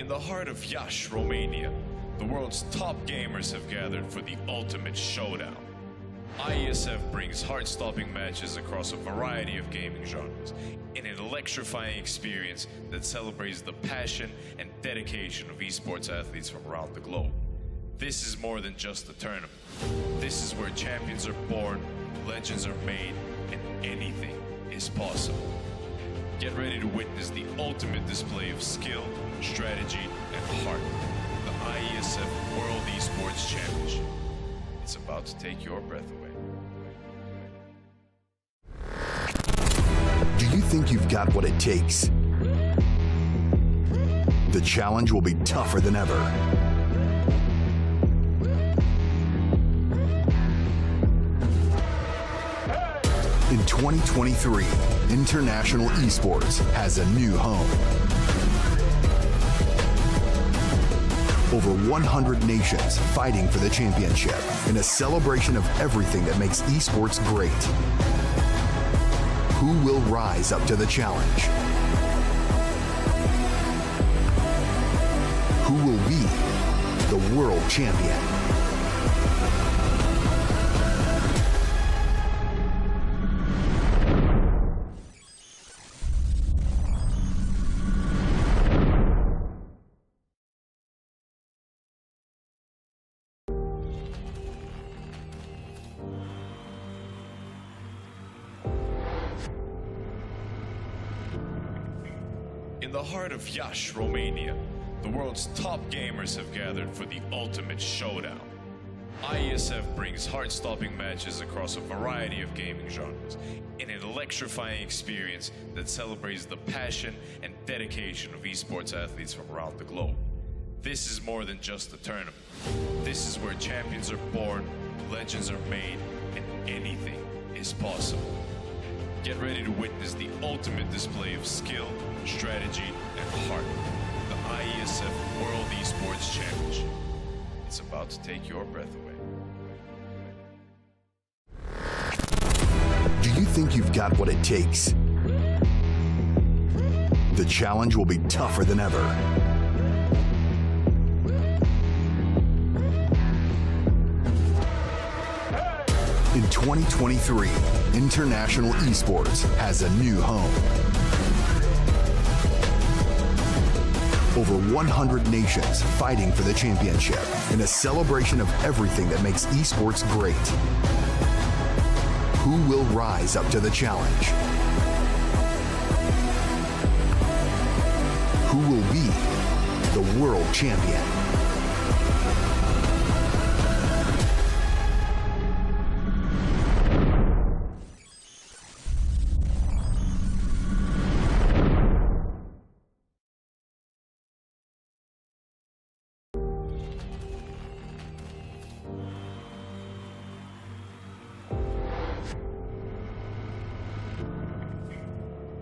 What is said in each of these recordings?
In the heart of Iași, Romania, the world's top gamers have gathered for the ultimate showdown. IESF brings heart-stopping matches across a variety of gaming genres in an electrifying experience that celebrates the passion and dedication of esports athletes from around the globe. This is more than just a tournament. This is where champions are born, legends are made, and anything is possible. Get ready to witness the ultimate display of skill, strategy, and heart. The IESF World Esports Championship. It's about to take your breath away. Do you think you've got what it takes? The challenge will be tougher than ever. In 2023, international esports has a new home. Over 100 nations fighting for the championship in a celebration of everything that makes esports great. Who will rise up to the challenge? Who will be the world champion? In the heart of Iași, Romania, the world's top gamers have gathered for the ultimate showdown. IESF brings heart-stopping matches across a variety of gaming genres in an electrifying experience that celebrates the passion and dedication of esports athletes from around the globe. This is more than just a tournament. This is where champions are born, legends are made, and anything is possible. Get ready to witness the ultimate display of skill, strategy, and heart. The IESF World Esports Championship. It's about to take your breath away. Do you think you've got what it takes? The challenge will be tougher than ever. In 2023, international esports has a new home. Over 100 nations fighting for the championship in a celebration of everything that makes esports great. Who will rise up to the challenge? Who will be the world champion?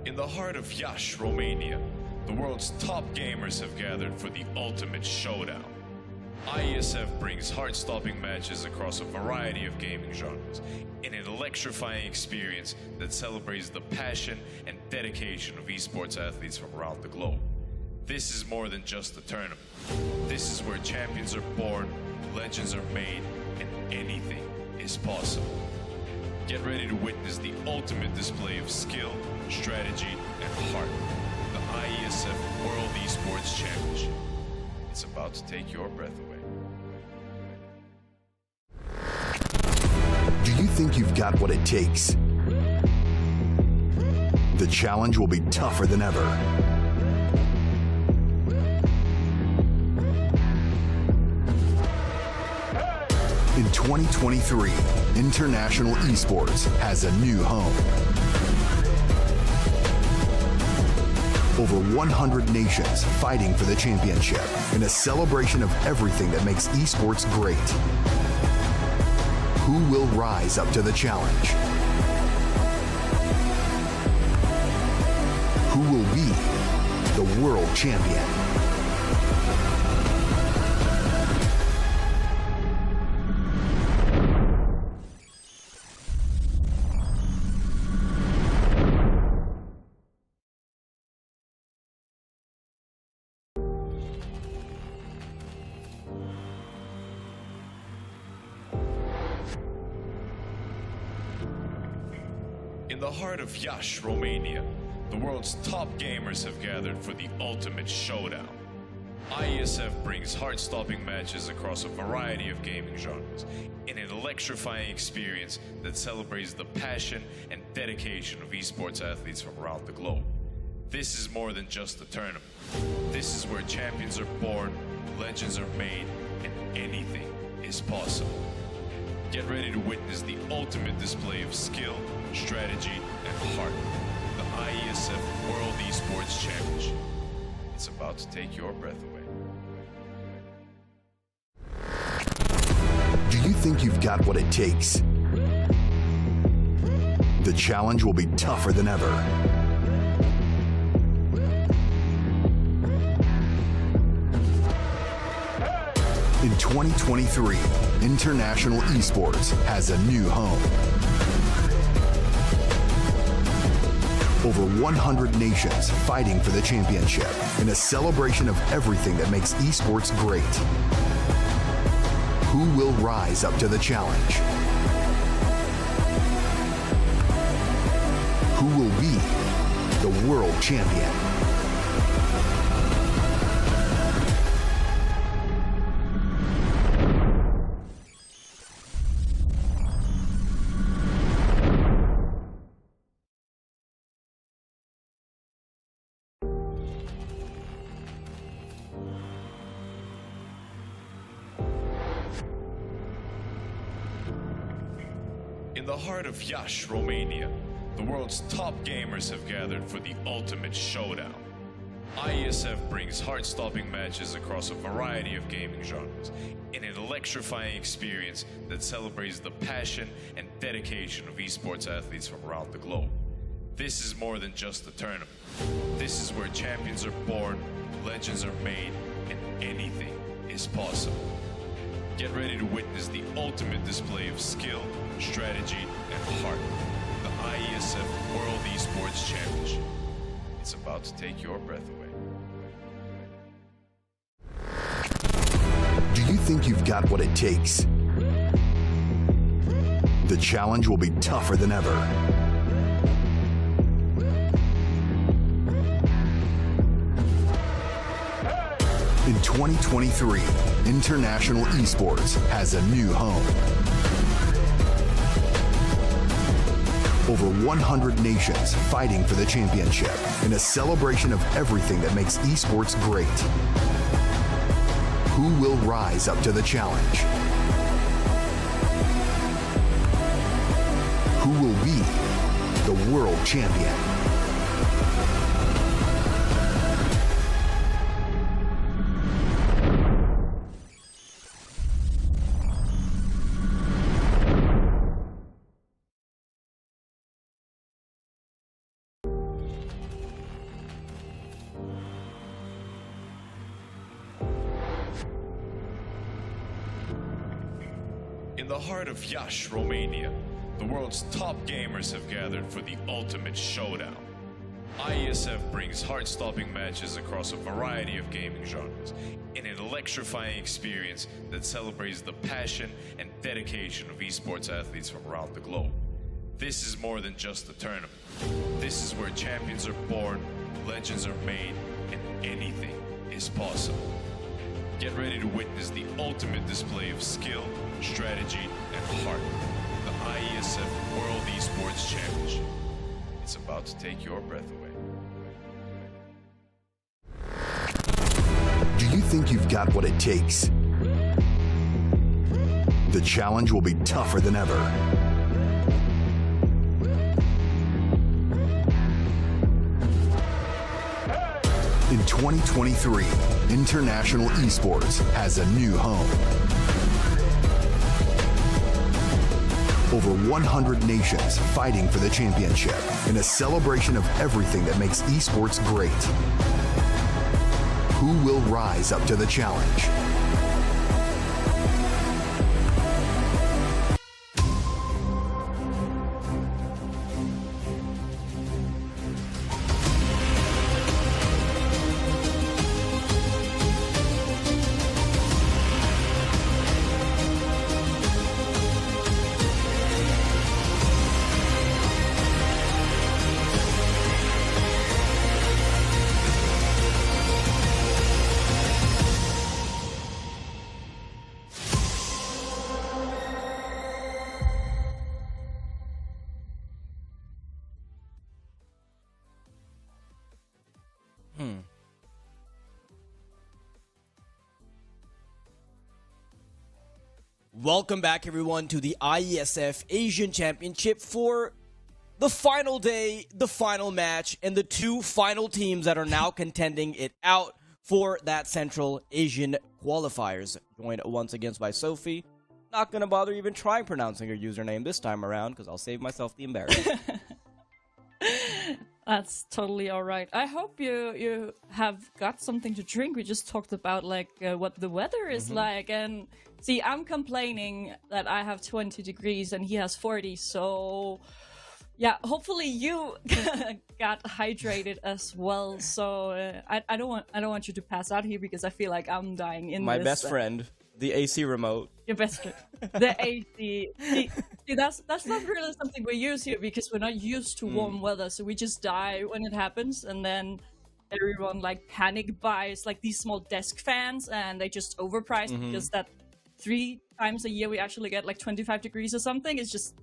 In the heart of Iași, Romania, the world's top gamers have gathered for the ultimate showdown. IESF brings heart-stopping matches across a variety of gaming genres in an electrifying experience that celebrates the passion and dedication of esports athletes from around the globe. This is more than just a tournament. This is where champions are born, legends are made, and anything is possible. Get ready to witness the ultimate display of skill, strategy, and heart. The IESF World Esports Championship. It's about to take your breath away. Do you think you've got what it takes? The challenge will be tougher than ever. In 2023, international esports has a new home. Over 100 nations fighting for the championship in a celebration of everything that makes esports great. Who will rise up to the challenge? Who will be the world champion? In the heart of Iași, Romania, the world's top gamers have gathered for the ultimate showdown. IESF brings heart-stopping matches across a variety of gaming genres in an electrifying experience that celebrates the passion and dedication of esports athletes from around the globe. This is more than just a tournament. This is where champions are born, legends are made, and anything is possible. Get ready to witness the ultimate display of skill, strategy, and heart. The IESF World Esports Championship. It's about to take your breath away. Do you think you've got what it takes? The challenge will be tougher than ever. In 2023, international esports has a new home. Over 100 nations fighting for the championship in a celebration of everything that makes esports great. Who will rise up to the challenge? Who will be the world champion? In the heart of Iași, Romania, the world's top gamers have gathered for the ultimate showdown. IESF brings heart-stopping matches across a variety of gaming genres in an electrifying experience that celebrates the passion and dedication of esports athletes from around the globe. This is more than just a tournament. This is where champions are born, legends are made, and anything is possible. Get ready to witness the ultimate display of skill, strategy, and heart. The IESF World Esports Championship. It's about to take your breath away. Do you think you've got what it takes? The challenge will be tougher than ever. In 2023, international esports has a new home. Over 100 nations fighting for the championship in a celebration of everything that makes esports great. Who will rise up to the challenge? Who will be the world champion? In the heart of Iași, Romania, the world's top gamers have gathered for the ultimate showdown. IESF brings heart-stopping matches across a variety of gaming genres in an electrifying experience that celebrates the passion and dedication of esports athletes from around the globe. This is more than just a tournament. This is where champions are born, legends are made, and anything is possible. Get ready to witness the ultimate display of skill, strategy, and heart. The IESF World Esports Championship. It's about to take your breath away. Do you think you've got what it takes? The challenge will be tougher than ever. In 2023, international esports has a new home. Over 100 nations fighting for the championship in a celebration of everything that makes esports great. Who will rise up to the challenge? welcome back everyone to the IESF Asian Championship for the final day, the final match, and the two final teams that are now contending it out for that Central Asian Qualifiers. Joined once again by Sophie. Not gonna bother even trying pronouncing her username this time around because I'll save myself the embarrassment. That's totally alright. I hope you have got something to drink. We just talked about like what the weather is like, and see, I'm complaining that I have 20 degrees and he has 40, so yeah, hopefully you got hydrated as well. So I don't want you to pass out here because I feel like I'm dying in My this. best friend, the AC remote. Your best friend, the AC. See, that's not really something we use here because we're not used to warm weather, so we just die when it happens, and then everyone like panic buys like these small desk fans, and they just overprice because that 3 times a year we actually get like 25 degrees or something. It's just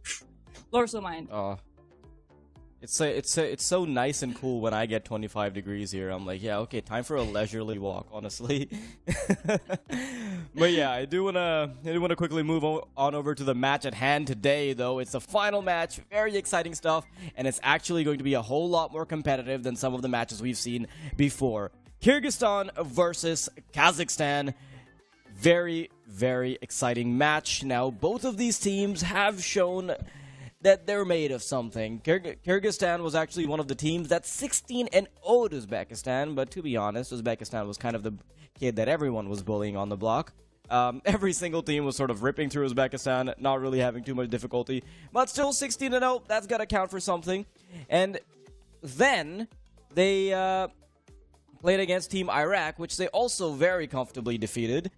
Lord's of mine. It's so nice and cool when I get 25 degrees here. I'm like, yeah, okay, time for a leisurely walk, honestly. But yeah, I do wanna quickly move on over to the match at hand today, though. It's the final match, very exciting stuff, and it's actually going to be a whole lot more competitive than some of the matches we've seen before. Kyrgyzstan versus Kazakhstan. Very, very exciting match. Now, both of these teams have shown that they're made of something. Kyrgyzstan was actually one of the teams that's 16-0 to Uzbekistan, but to be honest, Uzbekistan was kind of the kid that everyone was bullying on the block. Every single team was sort of ripping through Uzbekistan, not really having too much difficulty, but still 16-0, that's gotta count for something. And then they played against Team Iraq, which they also very comfortably defeated.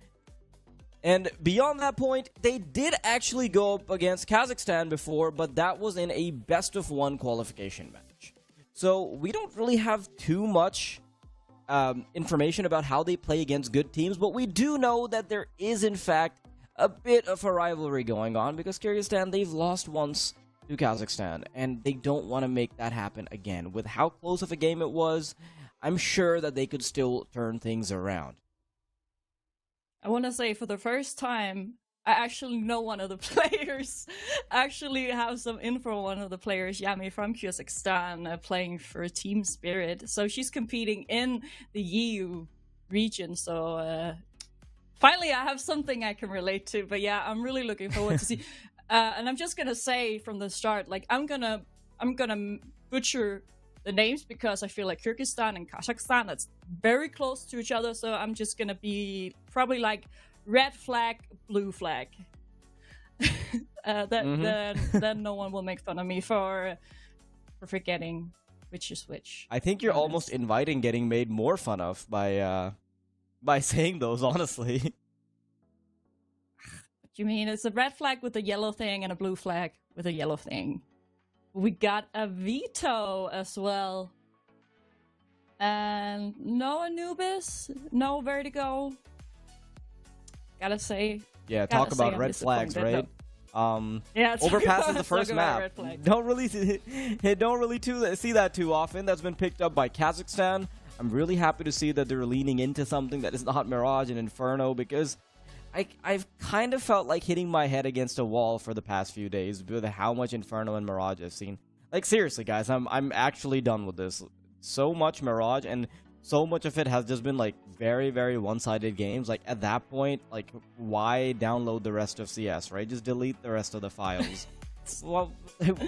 And beyond that point, they did actually go up against Kazakhstan before, but that was in a best-of-1 qualification match. So we don't really have too much information about how they play against good teams, but we do know that there is, in fact, a bit of a rivalry going on because Kyrgyzstan, they've lost once to Kazakhstan, and they don't want to make that happen again. With how close of a game it was, I'm sure that they could still turn things around. I want to say for the first time, I actually know one of the players. I actually have some info on one of the players, Yami from Kyrgyzstan, playing for Team Spirit. So she's competing in the EU region. So finally, I have something I can relate to. But yeah, I'm really looking forward to see. And I'm just gonna say from the start, like I'm gonna butcher the names because I feel like Kyrgyzstan and Kazakhstan, that's very close to each other, so I'm just gonna be probably like red flag, blue flag. Then no one will make fun of me for forgetting which is which. I think you're almost inviting getting made more fun of by saying those, honestly. What do you mean? It's a red flag with a yellow thing and a blue flag with a yellow thing. We got a veto as well. And no Anubis, no Vertigo. Gotta say. Yeah, talk about red flags, right? Yeah, Overpass is the first map. Don't really see that too often. That's been picked up by Kazakhstan. I'm really happy to see that they're leaning into something that is not Mirage and Inferno, because I've kind of felt like hitting my head against a wall for the past few days with how much Inferno and Mirage I've seen. Like, seriously, guys, I'm actually done with this. So much Mirage, and so much of it has just been, like, very, very one-sided games. Like, at that point, like, why download the rest of CS, right? Just delete the rest of the files. Well,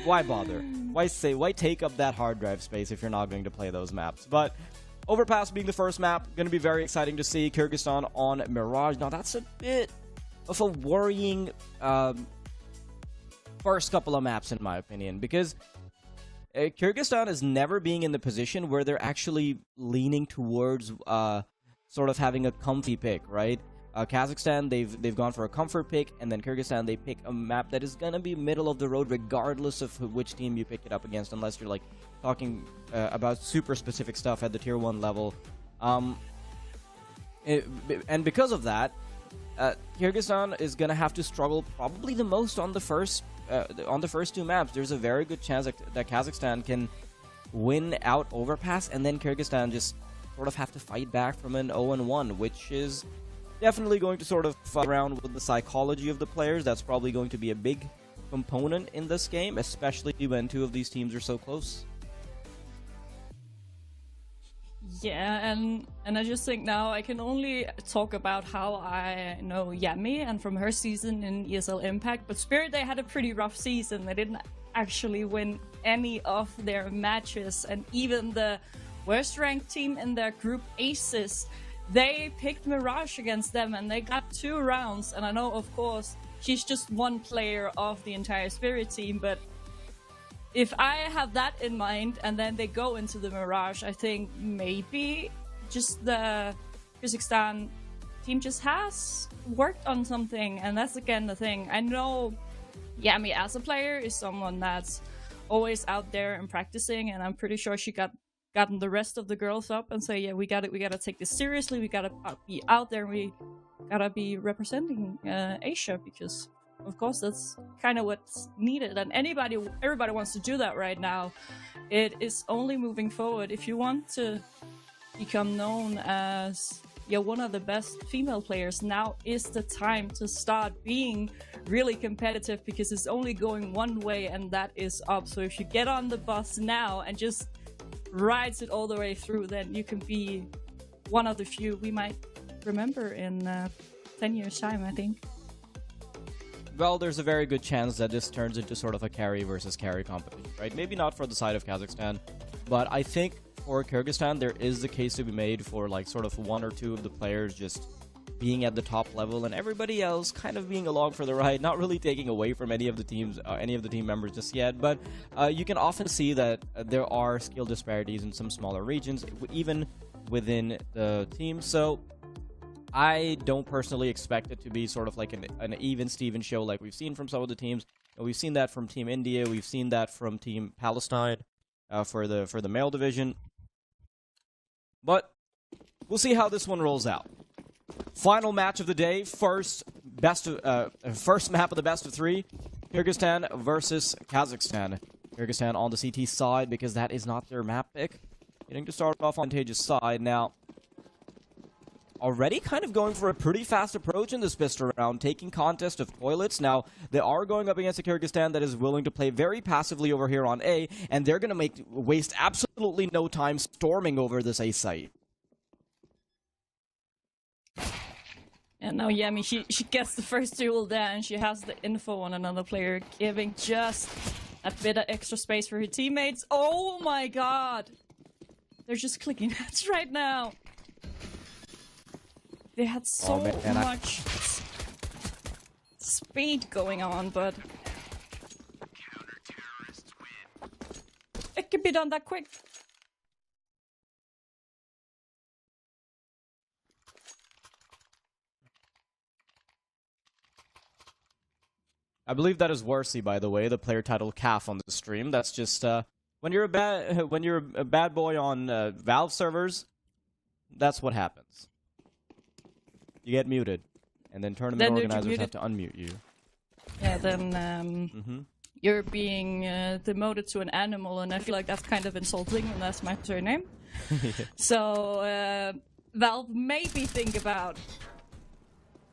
why bother? Why take up that hard drive space if you're not going to play those maps? But Overpass being the first map, going to be very exciting to see. Kyrgyzstan on Mirage. Now, that's a bit of a worrying first couple of maps, in my opinion, because Kyrgyzstan is never being in the position where they're actually leaning towards sort of having a comfy pick, right? Kazakhstan, they've gone for a comfort pick, and then Kyrgyzstan, they pick a map that is going to be middle of the road regardless of which team you pick it up against, unless you're like talking about super specific stuff at the tier 1 level. And because of that, Kyrgyzstan is going to have to struggle probably the most on the first 2 maps. There's a very good chance that Kazakhstan can win out Overpass, and then Kyrgyzstan just sort of have to fight back from an 0-1, which is definitely going to sort of fuck around with the psychology of the players. That's probably going to be a big component in this game, especially when two of these teams are so close. Yeah, and I just think now I can only talk about how I know Yami and from her season in ESL Impact, but Spirit, they had a pretty rough season. They didn't actually win any of their matches, and even the worst ranked team in their group, Aces, they picked Mirage against them and they got 2 rounds. And I know, of course, she's just one player of the entire Spirit team, but if I have that in mind and then they go into the Mirage, I think maybe just the Kyrgyzstan team just has worked on something, and that's again the thing. I know Yami as a player is someone that's always out there and practicing, and I'm pretty sure she gotten the rest of the girls up and say, yeah, we gotta take this seriously, we gotta be out there, we gotta be representing Asia, because of course that's kind of what's needed, and everybody wants to do that right now. It is only moving forward. If you want to become known as one of the best female players, now is the time to start being really competitive, because it's only going one way, and that is up. So if you get on the bus now and just rides it all the way through, then you can be one of the few we might remember in 10 years time, I think. Well, there's a very good chance that this turns into sort of a carry versus carry competition, right? Maybe not for the side of Kazakhstan, but I think for Kyrgyzstan, there is the case to be made for like sort of 1 or 2 of the players just being at the top level, and everybody else kind of being along for the ride, not really taking away from any of the teams, any of the team members just yet. But you can often see that there are skill disparities in some smaller regions, even within the team. So I don't personally expect it to be sort of like an even-Steven show like we've seen from some of the teams. We've seen that from Team India, we've seen that from Team Palestine for the male division. But we'll see how this one rolls out. Final match of the day, first map of the best of 3, Kyrgyzstan versus Kazakhstan. Kyrgyzstan on the CT side because that is not their map pick. Getting to start off on Tage's side now. Already kind of going for a pretty fast approach in this pistol round, taking contest of toilets. Now, they are going up against a Kyrgyzstan that is willing to play very passively over here on A, and they're going to waste absolutely no time storming over this A site. And now Yami, she gets the first duel there, and she has the info on another player, giving just a bit of extra space for her teammates. Oh my god! They're just clicking heads right now. They had so much speed going on, but it could be done that quick. I believe that is Worcy, by the way, the player titled Calf on the stream. That's just when you're a bad boy on Valve servers, that's what happens. You get muted, and then tournament organizers have to unmute you. Yeah, then you're being demoted to an animal, and I feel like that's kind of insulting, and that's my surname. So Valve maybe think about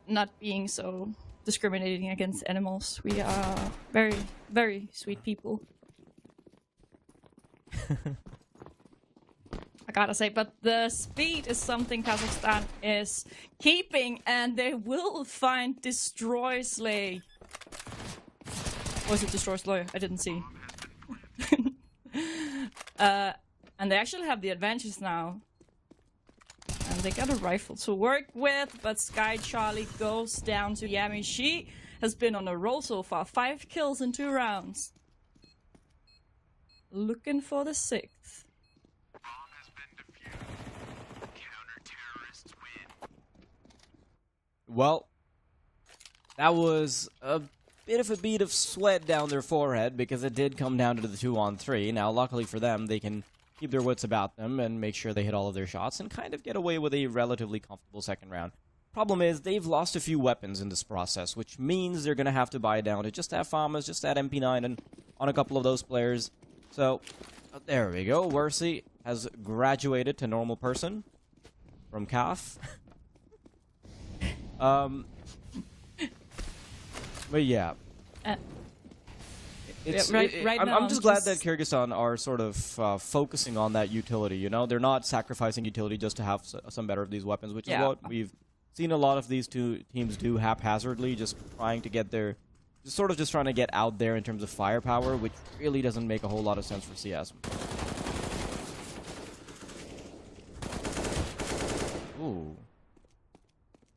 not being so discriminating against animals. We are very, very sweet people. I gotta say, but the speed is something Kazakhstan is keeping, and they will find Destroy Slay. Was it Destroy Slay? I didn't see. And they actually have the advantage now. And they got a rifle to work with, but Sky Charlie goes down to Yami. She has been on a roll so far. 5 kills in 2 rounds. Looking for the 6th. Well, that was a bit of a bead of sweat down their forehead because it did come down to the 2-on-3. Now, luckily for them, they can keep their wits about them and make sure they hit all of their shots and kind of get away with a relatively comfortable second round. Problem is, they've lost a few weapons in this process, which means they're going to have to buy down to just that FAMAS, just that MP9, and on a couple of those players. So, there we go. Worcy has graduated to normal person from CAF. But yeah. I'm just glad that Kyrgyzstan are sort of focusing on that utility, you know? They're not sacrificing utility just to have some better of these weapons, which is what we've seen a lot of these two teams do haphazardly, just trying to get their... just trying to get out there in terms of firepower, which really doesn't make a whole lot of sense for CS. Ooh.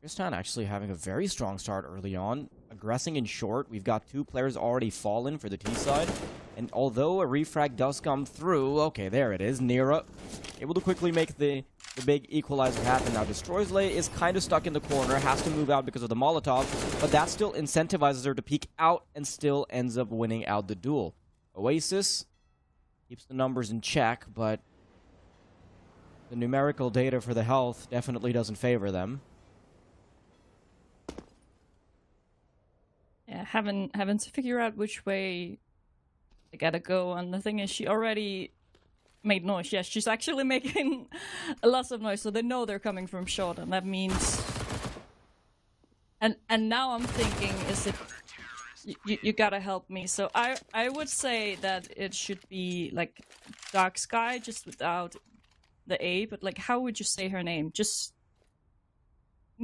Kyrgyzstan actually having a very strong start early on. Aggressing in short. We've got 2 players already fallen for the T side. And although a refrag does come through, okay, there it is. Nira able to quickly make the big equalizer happen. Now, Destroyslay is kind of stuck in the corner, has to move out because of the Molotov, but that still incentivizes her to peek out and still ends up winning out the duel. Oasis keeps the numbers in check, but the numerical data for the health definitely doesn't favor them. Yeah, having to figure out which way they gotta go, and the thing is, she already made noise. Yes, she's actually making a lot of noise, so they know they're coming from short, and that means... And now I'm thinking, is it... You gotta help me. So I would say that it should be, like, Dark Sky, just without the A, but, like, how would you say her name? Just...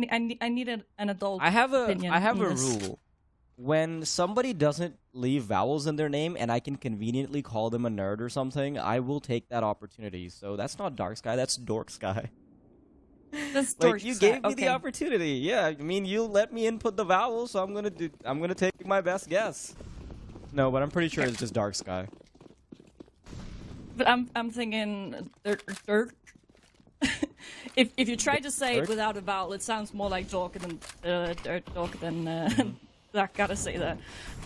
I need an adult opinion. I have a rule. When somebody doesn't leave vowels in their name and I can conveniently call them a nerd or something, I will take that opportunity. So that's not Dark Sky, that's Dork Sky. That's Dork you Sky. gave me the opportunity. Yeah, I mean, you let me input the vowels, so I'm gonna take my best guess. No, but I'm pretty sure it's just Dark Sky. But I'm thinking Dirk. if you try to say it without a vowel, it sounds more like Dork than I gotta say that.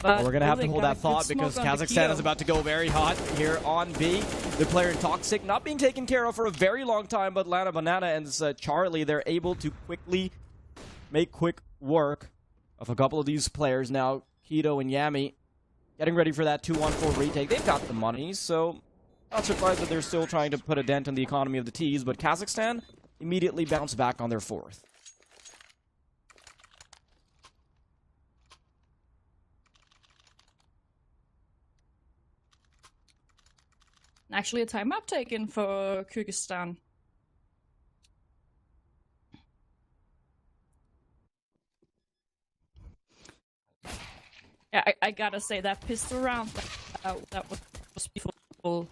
But well, we're gonna have to hold that thought because Kazakhstan is about to go very hot here on B. The player in Toxic not being taken care of for a very long time, but Lana Banana and Charlie, they're able to quickly make quick work of a couple of these players. Now, Keto and Yami getting ready for that 2-1-4 retake. They've got the money, so not surprised that they're still trying to put a dent in the economy of the T's, but Kazakhstan immediately bounce back on their 4th. Actually, a timeout taken for Kyrgyzstan. Yeah, I gotta say that pistol round that was beautiful.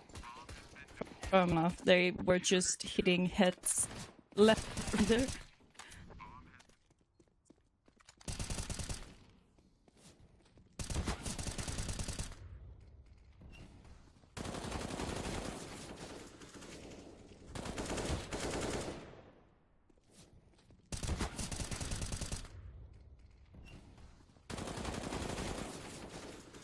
They were just hitting heads left from there.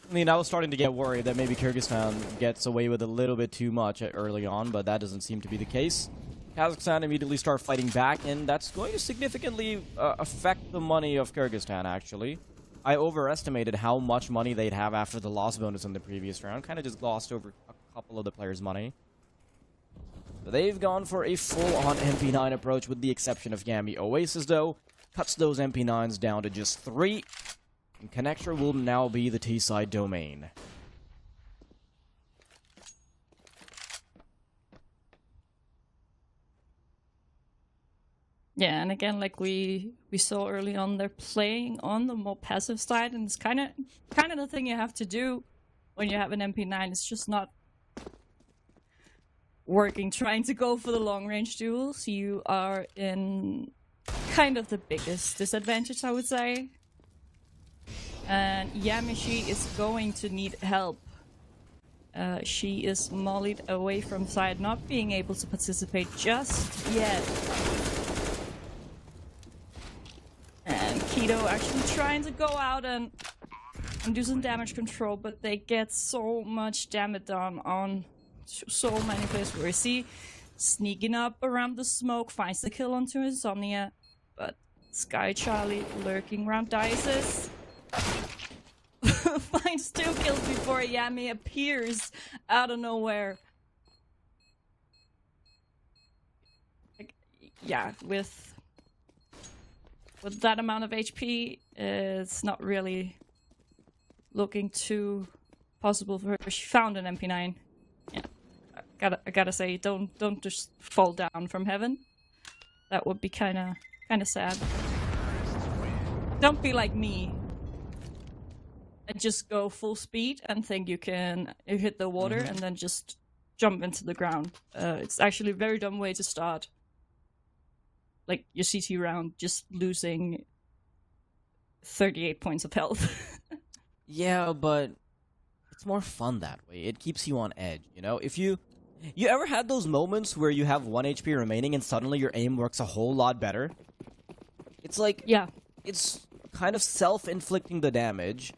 I mean, I was starting to get worried that maybe Kyrgyzstan gets away with a little bit too much early on, but that doesn't seem to be the case. Kazakhstan immediately start fighting back, and that's going to significantly affect the money of Kyrgyzstan, actually. I overestimated how much money they'd have after the loss bonus in the previous round. Kind of just glossed over a couple of the players' money. But they've gone for a full-on MP9 approach, with the exception of Yami. Oasis, though, cuts those MP9s down to just 3. And Connector will now be the T-side domain. Yeah, and again, like we saw early on, they're playing on the more passive side, and it's kind of the thing you have to do when you have an MP9. It's just not working, trying to go for the long-range duels. You are in kind of the biggest disadvantage, I would say. And Yamishi is going to need help. She is mollied away from side, not being able to participate just yet. And Keto actually trying to go out and do some damage control, but they get so much damage done on so many places. Where you see sneaking up around the smoke, finds the kill onto Insomnia, but Sky Charlie lurking around Dices. Finds 2 kills before Yami appears out of nowhere. Like, yeah, with with that amount of HP, it's not really looking too possible for her. She found an MP9. Yeah, I gotta say, don't just fall down from heaven. That would be kind of sad. Don't be like me and just go full speed and think you hit the water and then just jump into the ground. It's actually a very dumb way to start. Like your CT round, just losing 38 points of health. Yeah, but it's more fun that way. It keeps you on edge, you know? If you ever had those moments where you have 1 HP remaining and suddenly your aim works a whole lot better? It's like, yeah. It's kind of self-inflicting the damage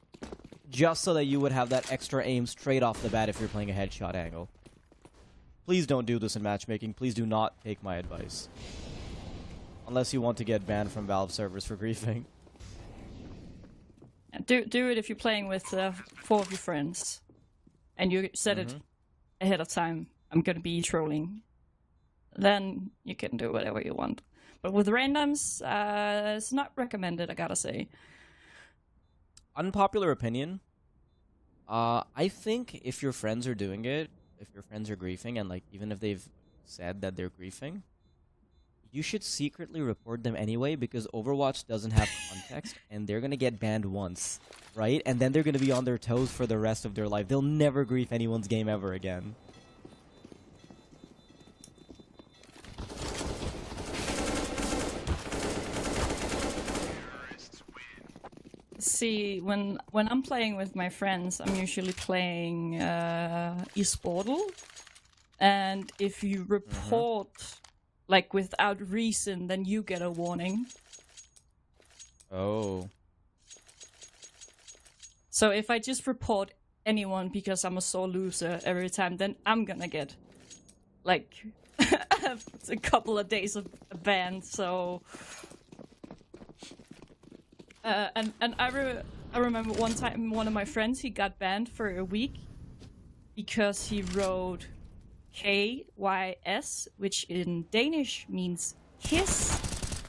just so that you would have that extra aim straight off the bat if you're playing a headshot angle. Please don't do this in matchmaking. Please do not take my advice. Unless you want to get banned from Valve servers for griefing. Do it if you're playing with 4 of your friends. And you set it ahead of time. I'm gonna be trolling. Then you can do whatever you want. But with randoms, it's not recommended, I gotta say. Unpopular opinion. I think if your friends are doing it, if your friends are griefing, and like even if they've said that they're griefing, you should secretly report them anyway, because Overwatch doesn't have context, and they're gonna get banned once, right? And then they're gonna be on their toes for the rest of their life. They'll never grief anyone's game ever again. See, when I'm playing with my friends, I'm usually playing Esports, and if you report like without reason, then you get a warning. Oh. So if I just report anyone because I'm a sore loser every time, then I'm gonna get like a couple of days of a ban. So. And I remember one time one of my friends, he got banned for a week because he wrote KYS, which in Danish means kiss.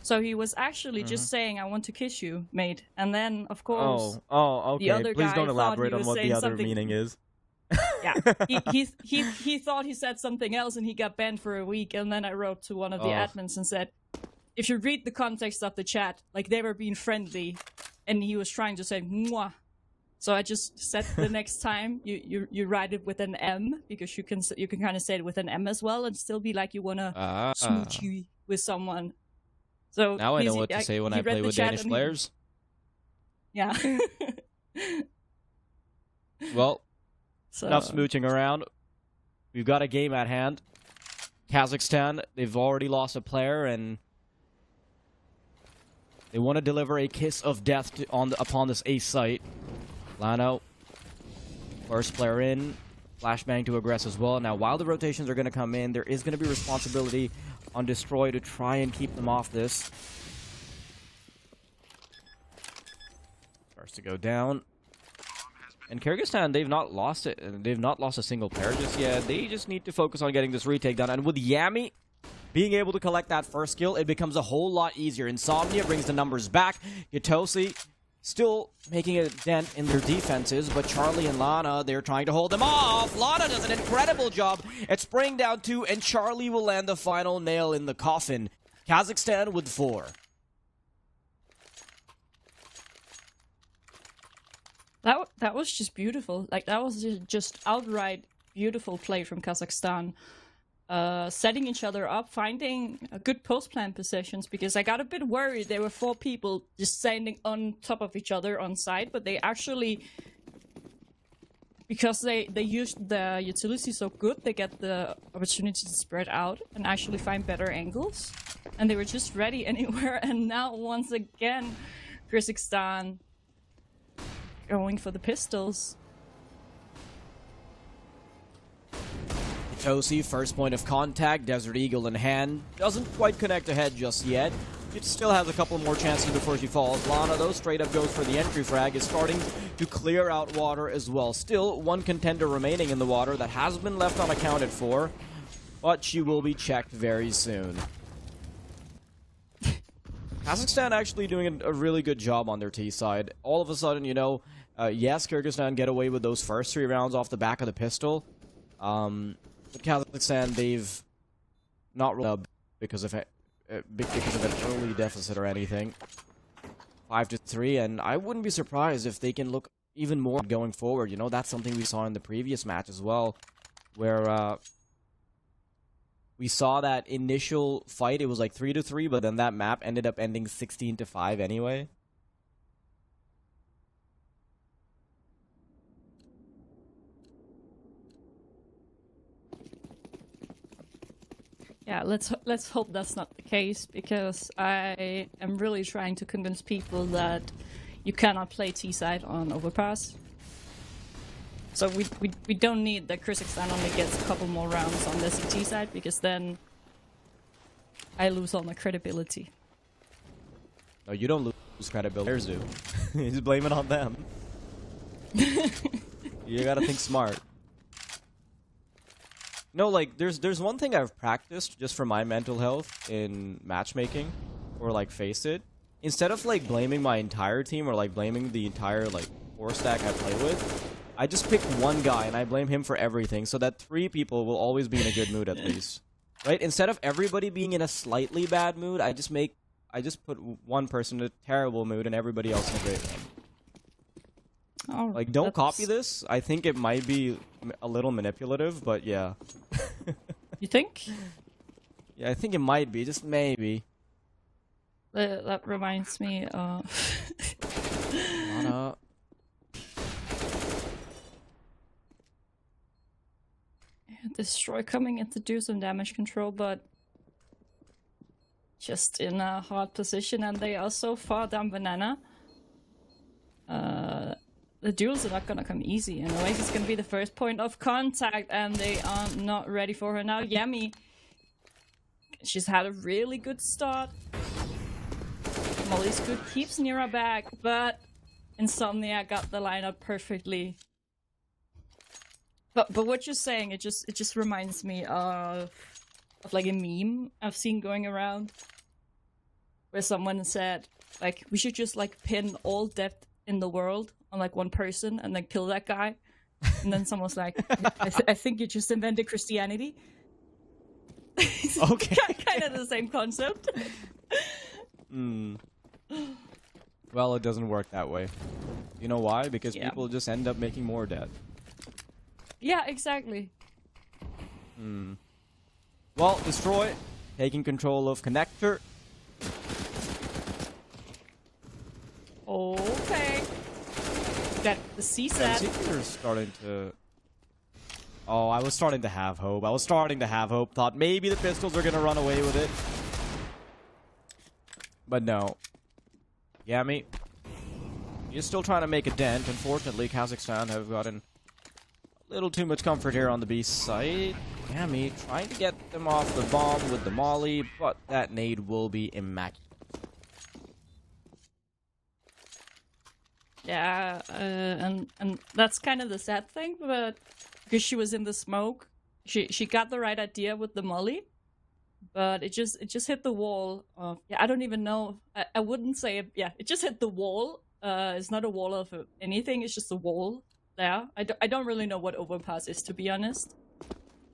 So he was actually just saying, "I want to kiss you, mate." And then, of course, okay. the other Please guy don't elaborate thought on he was what the saying other something... meaning is. Yeah, he thought he said something else, and he got banned for a week. And then I wrote to one of the admins and said, if you read the context of the chat, like they were being friendly, and he was trying to say "mwah." So I just said the next time you write it with an M, because you can kind of say it with an M as well, and still be like you wanna smoochie with someone. So now I know what to say when I play with Danish players. Yeah. Well, enough smooching around. We've got a game at hand. Kazakhstan, they've already lost a player, and they want to deliver a kiss of death upon this A site. Lano, first player in. Flashbang to aggress as well. Now, while the rotations are going to come in, there is going to be responsibility on Destroy to try and keep them off this. Starts to go down. And Kyrgyzstan, they've not lost it. They've not lost a single player just yet. They just need to focus on getting this retake done. And with Yami being able to collect that first kill, it becomes a whole lot easier. Insomnia brings the numbers back. Yatosi still making a dent in their defenses, but Charlie and Lana, they're trying to hold them off. Lana does an incredible job at spraying down 2, and Charlie will land the final nail in the coffin. Kazakhstan with 4. That was just beautiful. Like, that was just outright beautiful play from Kazakhstan. Setting each other up, finding good post-plan positions, because I got a bit worried. There were 4 people just standing on top of each other on site, but they actually, because they used the utility so good, they get the opportunity to spread out and actually find better angles. And they were just ready anywhere. And now, once again, Kyrgyzstan going for the pistols. Tosi, first point of contact, Desert Eagle in hand. Doesn't quite connect ahead just yet. It still has a couple more chances before she falls. Lana, though, straight up goes for the entry frag, is starting to clear out water as well. Still, one contender remaining in the water that has been left unaccounted for, but she will be checked very soon. Kazakhstan actually doing a really good job on their T side. All of a sudden, you know, yes, Kyrgyzstan get away with those first 3 rounds off the back of the pistol. But Kazakhstan, they've not rolled up because of an early deficit or anything. 5-3, and I wouldn't be surprised if they can look even more going forward. You know, that's something we saw in the previous match as well, where we saw that initial fight. It was like 3-3, but then that map ended up ending 16-5 anyway. Yeah, let's hope that's not the case, because I am really trying to convince people that you cannot play T-side on Overpass. So we don't need that Kyrgyzstan only gets a couple more rounds on this T side, because then I lose all my credibility. No, you don't lose credibility. Players do. He's blaming on them. You gotta think smart. No, like, there's one thing I've practiced just for my mental health in matchmaking, or like Face It. Instead of like blaming my entire team or like blaming the entire like 4 stack I play with, I just pick one guy and I blame him for everything, so that 3 people will always be in a good mood at least. Right? Instead of everybody being in a slightly bad mood, I just put one person in a terrible mood and everybody else in a great one. Oh, like, don't copy this. I think it might be a little manipulative, but yeah. You think? Yeah, I think it might be, just maybe. That reminds me of... Destroy coming in to do some damage control, but just in a hard position, and they are so far down banana. The duels are not gonna come easy, and Oasis is gonna be the first point of contact, and they are not ready for her now. Yami, she's had a really good start. Molly's good, keeps Nira back, but Insomnia got the lineup perfectly. But what you're saying, it just reminds me of like a meme I've seen going around, where someone said, like, we should just like pin all depth in the world on like one person and then kill that guy. And then someone's like, I think you just invented Christianity. Okay. Kind of the same concept. Well, it doesn't work that way. You know why? Because people just end up making more dead. Yeah, exactly. Well, Destroy, taking control of Connector. Okay. Got the C set. They're starting to... Oh, I was starting to have hope. Thought maybe the pistols were gonna run away with it. But no. Yami, you're still trying to make a dent. Unfortunately, Kazakhstan have gotten a little too much comfort here on the B site. Yami trying to get them off the bomb with the molly, but that nade will be immaculate. Yeah, and that's kind of the sad thing, but because she was in the smoke, she got the right idea with the molly, but it just hit the wall. Yeah, I don't even know. I wouldn't say it. Yeah, it just hit the wall. It's not a wall of anything. It's just a wall there. I don't really know what Overpass is, to be honest.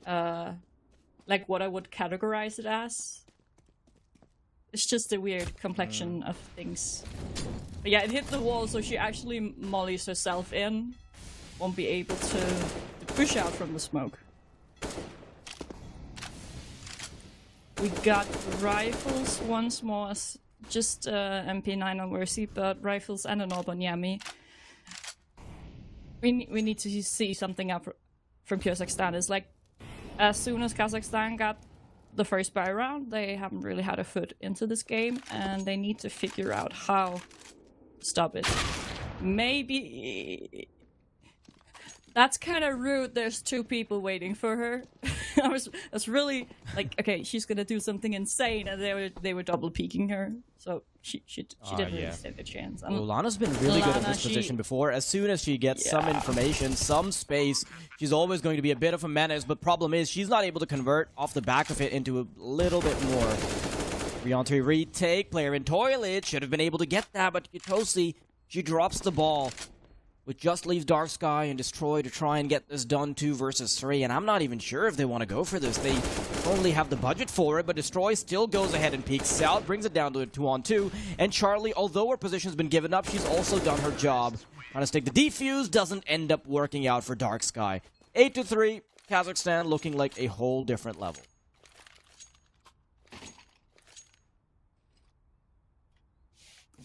Like what I would categorize it as. It's just a weird complexion of things. But yeah, it hit the wall, so she actually mollies herself in. Won't be able to push out from the smoke. We got rifles once more, just MP9 on Mercy, but rifles and an orb on Yami. We need to see something up from Kyrgyzstan. It's like, as soon as Kazakhstan got the first buy round, they haven't really had a foot into this game, and they need to figure out how to stop it. Maybe... That's kind of rude. There's 2 people waiting for her. I was really like, okay, she's gonna do something insane, and they were double peeking her, so she didn't really stand a chance. Well, Lana's been really good in this position before. As soon as she gets some information, some space, she's always going to be a bit of a menace. But problem is, she's not able to convert off the back of it into a little bit more. 3-on-3 retake. Player in toilet. Should have been able to get that, but Kyrgyzstan, she drops the ball. Which just leaves Dark Sky and Destroy to try and get this done 2 versus 3. And I'm not even sure if they want to go for this. They only have the budget for it, but Destroy still goes ahead and peeks out, brings it down to a 2-on-2. And Charlie, although her position's been given up, she's also done her job. Trying to stick the defuse, doesn't end up working out for Dark Sky. 8-3, Kazakhstan looking like a whole different level.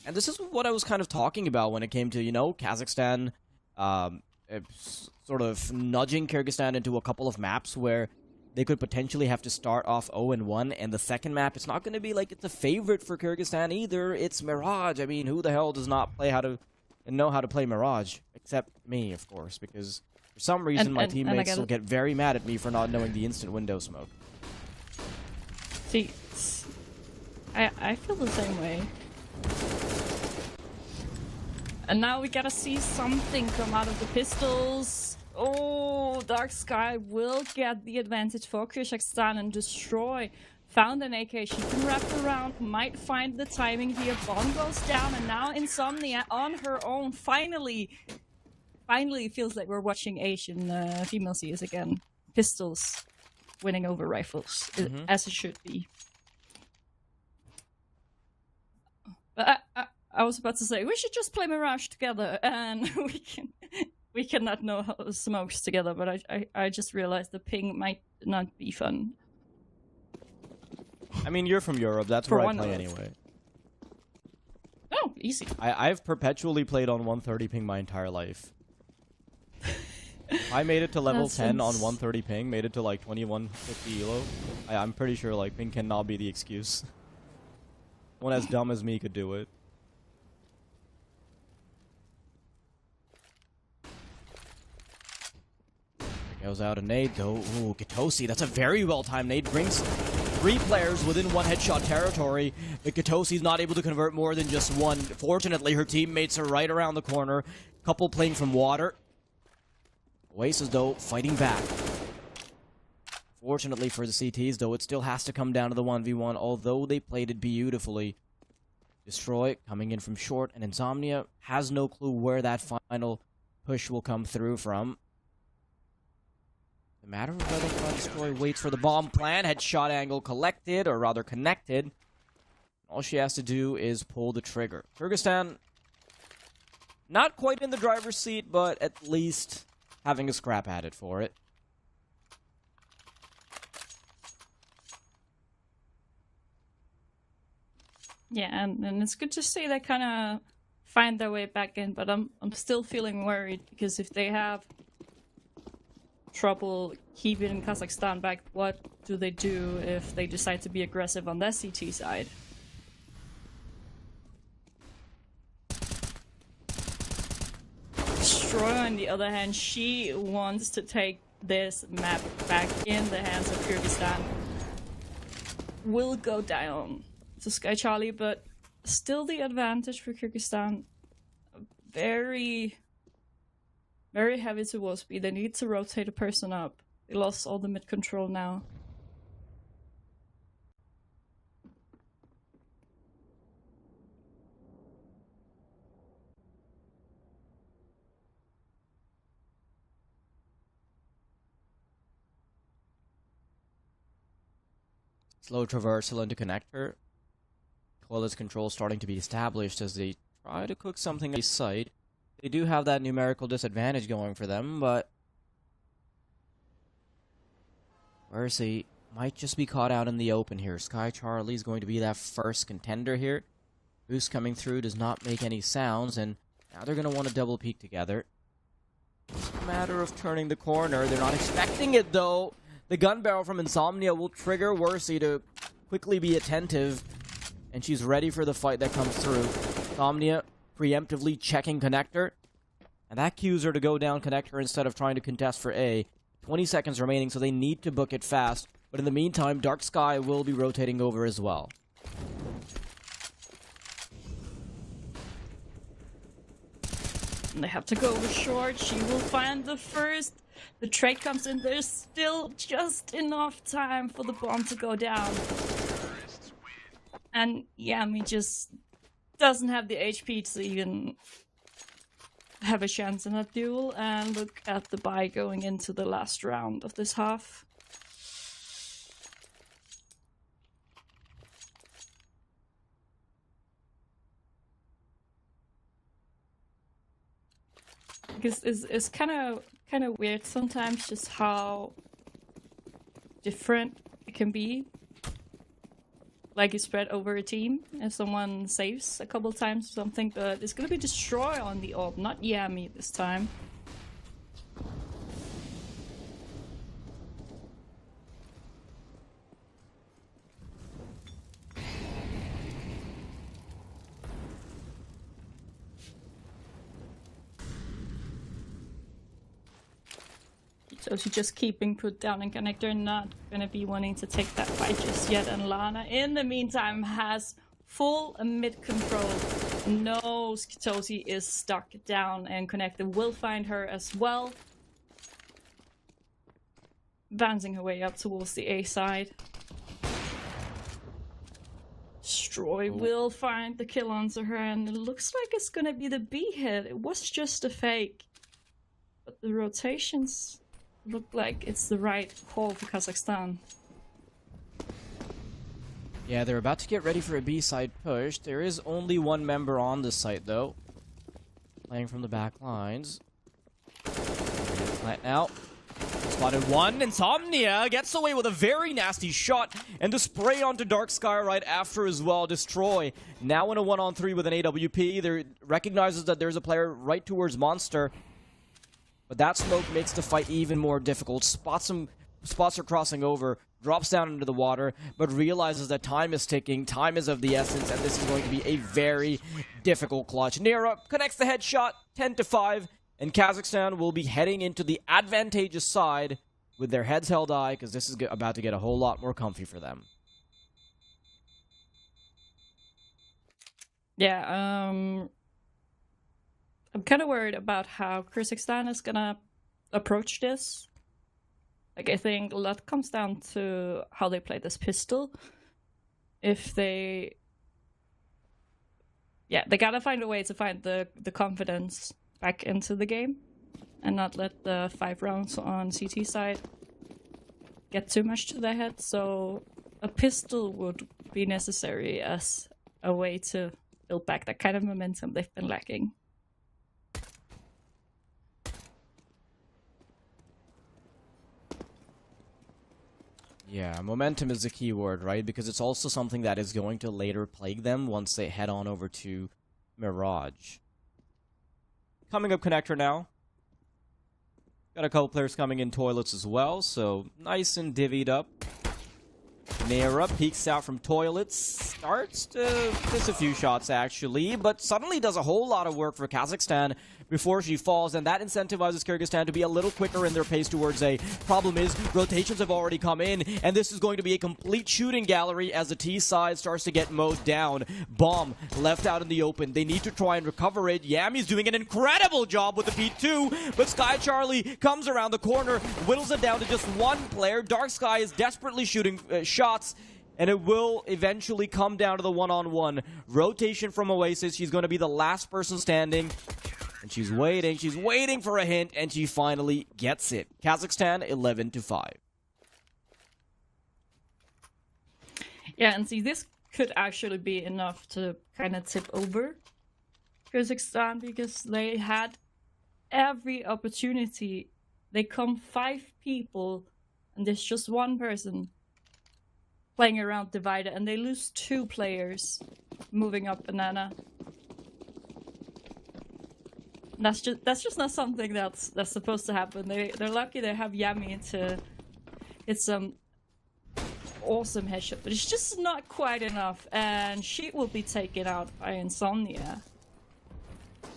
And this is what I was kind of talking about when it came to, you know, Kazakhstan sort of nudging Kyrgyzstan into a couple of maps where they could potentially have to start off 0-1. And the second map, it's not going to be like it's a favorite for Kyrgyzstan either. It's Mirage. I mean, who the hell does not know how to play Mirage? Except me, of course, because for some reason my teammates will get very mad at me for not knowing the instant window smoke. See, I feel the same way. And now we gotta see something come out of the pistols. Oh, Dark Sky will get the advantage for Kyrgyzstan and Destroy. Found an AK, she can wrap around, might find the timing here. Bomb goes down, and now Insomnia on her own. Finally feels like we're watching Asian female CS again. Pistols winning over rifles, as it should be. But I was about to say, we should just play Mirage together, and we cannot know how smokes together, but I just realized the ping might not be fun. I mean, you're from Europe, that's where I play anyway. Oh, easy. I've perpetually played on 130 ping my entire life. I made it to level 10 on 130 ping, made it to like 2150 elo. I'm pretty sure like ping cannot be the excuse. One as dumb as me could do it. Goes out a nade though. Ooh, Katosi, that's a very well-timed nade. Brings 3 players within 1 headshot territory, but Katosi's not able to convert more than just 1. Fortunately, her teammates are right around the corner. Couple playing from water. Oasis, though, fighting back. Fortunately for the CTs, though, it still has to come down to the 1v1, although they played it beautifully. Destroy coming in from short, and Insomnia has no clue where that final push will come through from. The matter of whether or not Destroy waits for the bomb plan. Headshot angle collected, or rather connected. All she has to do is pull the trigger. Kyrgyzstan, not quite in the driver's seat, but at least having a scrap at it for it. Yeah, and it's good to see they kind of find their way back in, but I'm still feeling worried, because if they have trouble keeping Kazakhstan back, what do they do if they decide to be aggressive on their CT side? Destroy, on the other hand, she wants to take this map back in the hands of Kyrgyzstan. Will go down to Sky Charlie, but still the advantage for Kyrgyzstan. Very heavy towards speed. They need to rotate a person up. They lost all the mid control now. Slow traversal into connector. Quality control starting to be established as they try to cook something on site. They do have that numerical disadvantage going for them, but Mercy might just be caught out in the open here. Sky Charlie is going to be that first contender here. Boost coming through does not make any sounds, and now they're going to want to double peek together. It's a matter of turning the corner. They're not expecting it, though. The gun barrel from Insomnia will trigger Worsey to quickly be attentive, and she's ready for the fight that comes through. Insomnia preemptively checking connector, and that cues her to go down connector instead of trying to contest for A. 20 seconds remaining, so they need to book it fast, but in the meantime, Dark Sky will be rotating over as well. And they have to go over short. She will find the first. The trade comes in. There's still just enough time for the bomb to go down. And Yami just doesn't have the HP to even have a chance in that duel. And look at the buy going into the last round of this half. Because it's kind of weird sometimes just how different it can be. Like you spread over a team if someone saves a couple times or something, but it's gonna be Destroy on the orb, not Yami this time. So she's just keeping put down and connector, not gonna be wanting to take that fight just yet. And Lana, in the meantime, has full mid control. No, Skitosi is stuck down, and connector will find her as well. Bouncing her way up towards the A side. Destroy will find the kill onto her, and it looks like it's gonna be the B hit. It was just a fake, but the rotations look like it's the right call for Kazakhstan. Yeah, they're about to get ready for a B-side push. There is only one member on this site, though. Playing from the back lines. Right now. Spotted one. Insomnia gets away with a very nasty shot. And the spray onto Dark Sky right after as well. Destroy. Now in a 1-on-3 with an AWP. There recognizes that there's a player right towards Monster. But that smoke makes the fight even more difficult. Spots her crossing over, drops down into the water, but realizes that time is ticking, time is of the essence, and this is going to be a very difficult clutch. Nera connects the headshot, 10-5, and Kazakhstan will be heading into the advantageous side with their heads held high, because this is about to get a whole lot more comfy for them. Yeah, I'm kind of worried about how Kyrgyzstan is gonna approach this. Like, I think a lot comes down to how they play this pistol. If they... Yeah, they gotta find a way to find the confidence back into the game. And not let the 5 rounds on CT side get too much to their head. So a pistol would be necessary as a way to build back that kind of momentum they've been lacking. Yeah, momentum is the key word, right? Because it's also something that is going to later plague them once they head on over to Mirage. Coming up connector now. Got a couple players coming in toilets as well, so nice and divvied up. Nera peeks out from toilets, starts to miss a few shots actually, but suddenly does a whole lot of work for Kazakhstan before she falls, and that incentivizes Kyrgyzstan to be a little quicker in their pace towards A. Problem is, rotations have already come in, and this is going to be a complete shooting gallery as the T side starts to get mowed down. Bomb left out in the open. They need to try and recover it. Yami's doing an incredible job with the P2, but Sky Charlie comes around the corner, whittles it down to just one player. Dark Sky is desperately shooting shots, and it will eventually come down to the one-on-one. Rotation from Oasis. She's going to be the last person standing. And she's waiting for a hint, and she finally gets it. Kazakhstan, 11-5. Yeah, and see, this could actually be enough to kind of tip over Kyrgyzstan, because they had every opportunity. They come 5 people, and there's just one person playing around Divided, and they lose 2 players moving up Banana. That's just not something that's supposed to happen. They're lucky they have Yami to hit some awesome headshot, but it's just not quite enough, and she will be taken out by Insomnia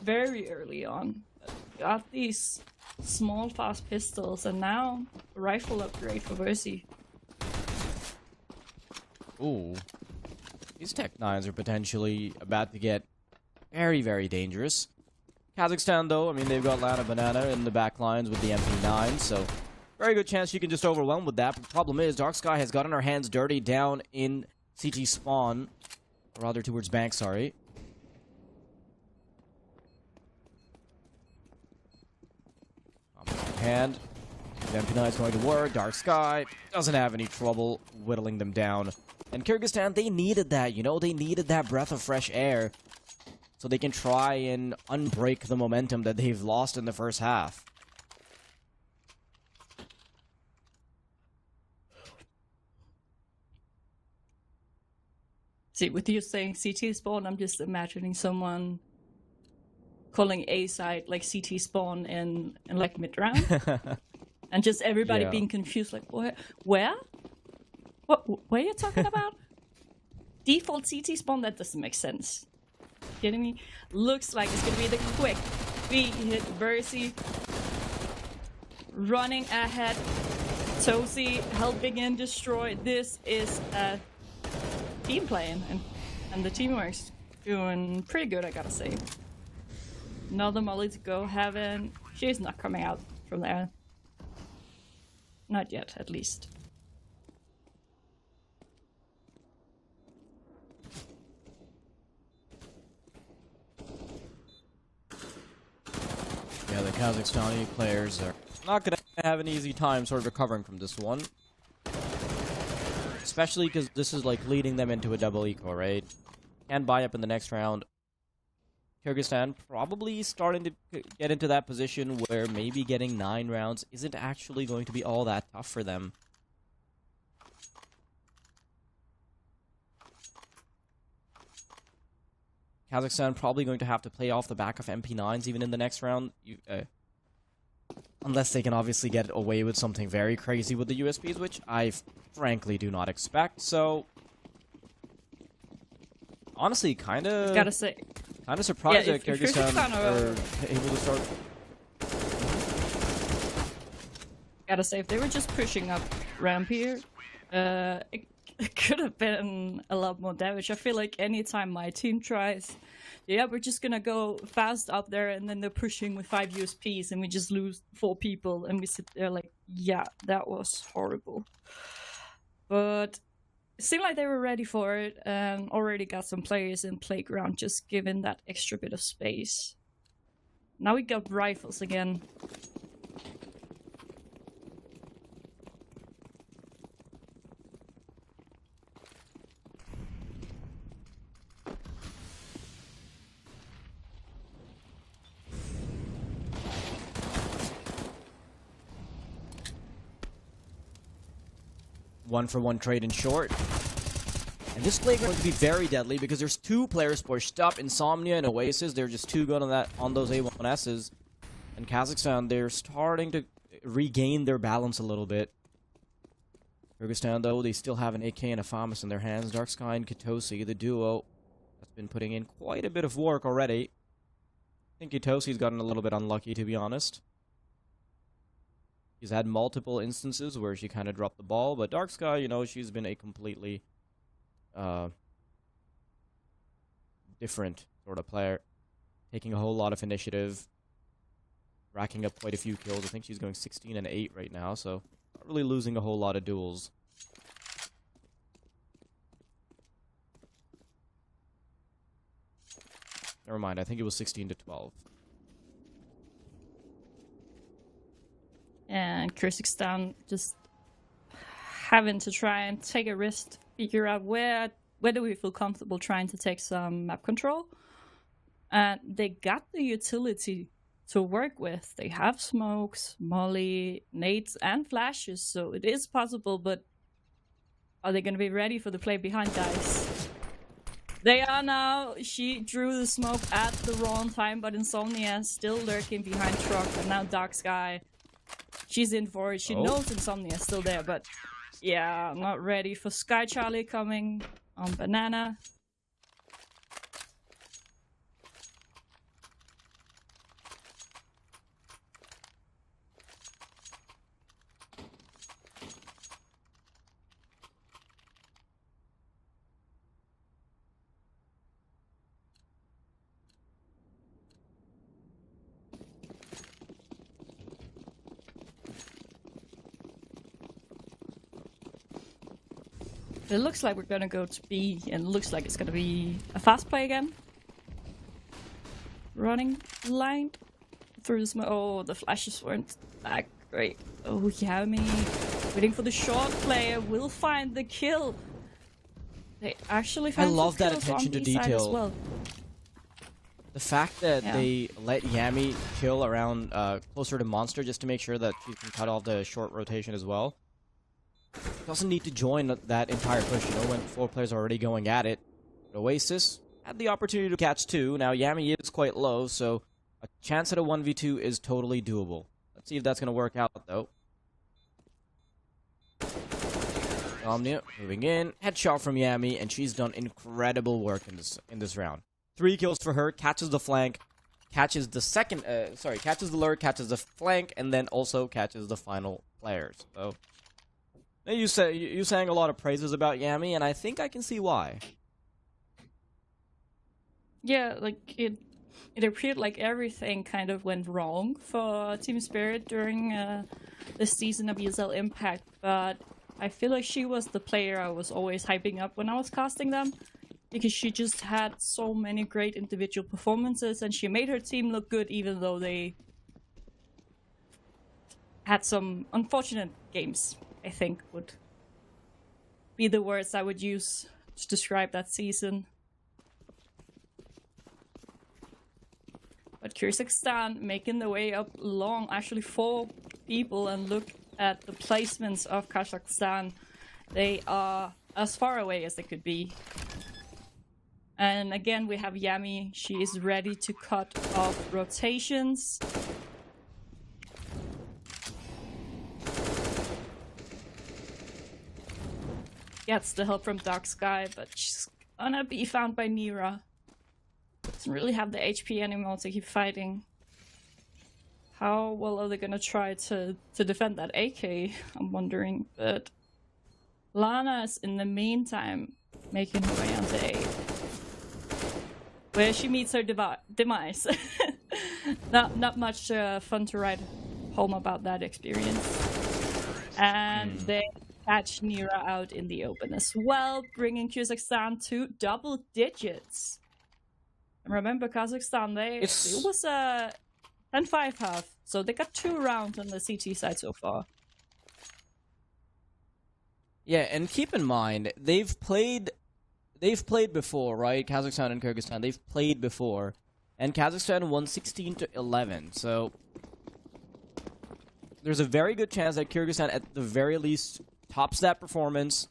very early on. Got these small fast pistols, and now a rifle upgrade for Versi. Ooh. These Tech 9s are potentially about to get very, very dangerous. Kazakhstan, though, I mean, they've got Lana Banana in the back lines with the MP9, so very good chance you can just overwhelm with that. But the problem is, Dark Sky has gotten her hands dirty down in CT spawn. rather towards bank, sorry. Hand. The MP9 is going to work. Dark Sky doesn't have any trouble whittling them down. And Kyrgyzstan, they needed that, you know? They needed that breath of fresh air so they can try and unbreak the momentum that they've lost in the first half. See, with you saying CT spawn, I'm just imagining someone calling A side like CT spawn in like mid round, and just everybody being confused, like where? What are you talking about? Default CT spawn? That doesn't make sense. Kidding me? Looks like it's gonna be the quick B-hit Versi running ahead. Tosi helping in destroy. This is a team playing, and the teamwork's doing pretty good, I gotta say. Another molly to go. Heaven. She's not coming out from there. Not yet, at least. Yeah, the Kazakhstani players are not going to have an easy time sort of recovering from this one. Especially because this is like leading them into a double eco, right? Can buy up in the next round. Kyrgyzstan probably starting to get into that position where maybe getting 9 rounds isn't actually going to be all that tough for them. Kazakhstan probably going to have to play off the back of MP9s even in the next round. Unless they can obviously get away with something very crazy with the USPs, which I frankly do not expect. So, honestly, kind of surprised that Kyrgyzstan are able to start. Gotta say, if they were just pushing up ramp here, it could have been a lot more damage. I feel like anytime my team tries, yeah, we're just gonna go fast up there, and then they're pushing with 5 USPs, and we just lose 4 people, and we sit there like, yeah, that was horrible. But it seemed like they were ready for it, and already got some players in playground, just given that extra bit of space. Now we got rifles again. One-for-one trade in short. And this play is going to be very deadly because there's 2 players pushed up. Insomnia and Oasis, they're just too good on those A1Ss. And Kazakhstan, they're starting to regain their balance a little bit. Kyrgyzstan, though, they still have an AK and a FAMAS in their hands. Dark Sky and Katosi, the duo, that's been putting in quite a bit of work already. I think Katosi's gotten a little bit unlucky, to be honest. She's had multiple instances where she kind of dropped the ball, but Dark Sky, you know, she's been a completely different sort of player. Taking a whole lot of initiative, racking up quite a few kills. I think she's going 16 and 8 right now, so not really losing a whole lot of duels. Never mind, I think it was 16 to 12. And Kyrgyzstan just having to try and take a risk, figure out where do we feel comfortable trying to take some map control. And they got the utility to work with. They have smokes, molly, nades, and flashes, so it is possible, but are they going to be ready for the play behind, guys? They are now. She drew the smoke at the wrong time, but Insomnia still lurking behind truck, and now Dark Sky. She's in for it. She knows Insomnia is still there, but yeah, I'm not ready for Sky Charlie coming on Banana. It looks like we're gonna go to B, and it looks like it's gonna be a fast play again. Running blind through the smoke. Oh, the flashes weren't that great. Oh, Yami waiting for the short player will find the kill. They actually found love some that kills attention on to B side detail. as well. The fact that they let Yami kill around closer to Monster just to make sure that she can cut off the short rotation as well. Doesn't need to join that entire push, you know, when 4 players are already going at it. But Oasis had the opportunity to catch 2. Now Yami is quite low, so a chance at a 1v2 is totally doable. Let's see if that's going to work out, though. Omnia moving in, headshot from Yami, and she's done incredible work in this round. 3 kills for her, catches the flank, catches the catches the lurk, catches the flank, and then also catches the final players. So you sang a lot of praises about Yami, and I think I can see why. Yeah, like it appeared like everything kind of went wrong for Team Spirit during this season of ESL Impact, but I feel like she was the player I was always hyping up when I was casting them, because she just had so many great individual performances, and she made her team look good even though they had some unfortunate games, I think would be the words I would use to describe that season. But Kyrgyzstan making the way up long, actually 4 people, and look at the placements of Kazakhstan. They are as far away as they could be. And again, we have Yami. She is ready to cut off rotations. Gets the help from Dark Sky, but she's gonna be found by Nira. Doesn't really have the HP anymore to keep fighting. How well are they gonna try to defend that AK? I'm wondering. But Lana is in the meantime making her way onto A, where she meets her demise. Not much fun to write home about that experience. And they catch Nira out in the open as well, bringing Kyrgyzstan to double digits. And remember, Kazakhstan, it was a 10-5 half, so they got 2 rounds on the CT side so far. Yeah, and keep in mind, they've played before, right? Kazakhstan and Kyrgyzstan, they've played before, and Kazakhstan won 16-11. So there's a very good chance that Kyrgyzstan, at the very least, tops that performance,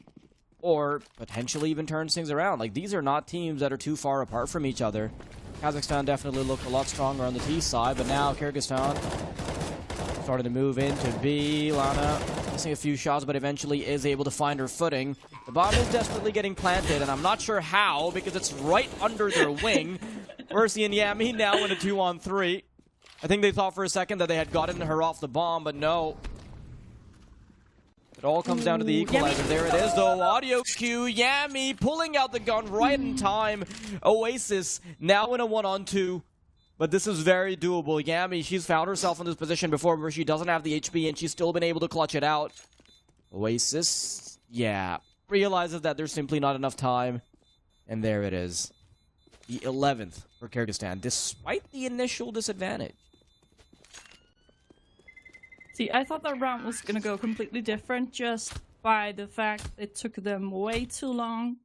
or potentially even turns things around. Like, these are not teams that are too far apart from each other. Kazakhstan definitely looked a lot stronger on the T side, but now Kyrgyzstan starting to move into B. Lana missing a few shots, but eventually is able to find her footing. The bomb is desperately getting planted, and I'm not sure how, because it's right under their wing. Mercy and Yami now in a 2-on-3. I think they thought for a second that they had gotten her off the bomb, but no. It all comes down to the equalizer. There it is, though. Audio cue. Yami pulling out the gun right in time. Oasis now in a 1-on-2. But this is very doable. Yami, she's found herself in this position before where she doesn't have the HP, and she's still been able to clutch it out. Oasis, yeah, realizes that there's simply not enough time. And there it is. The 11th for Kyrgyzstan, despite the initial disadvantage. See, I thought that round was gonna go completely different just by the fact it took them way too long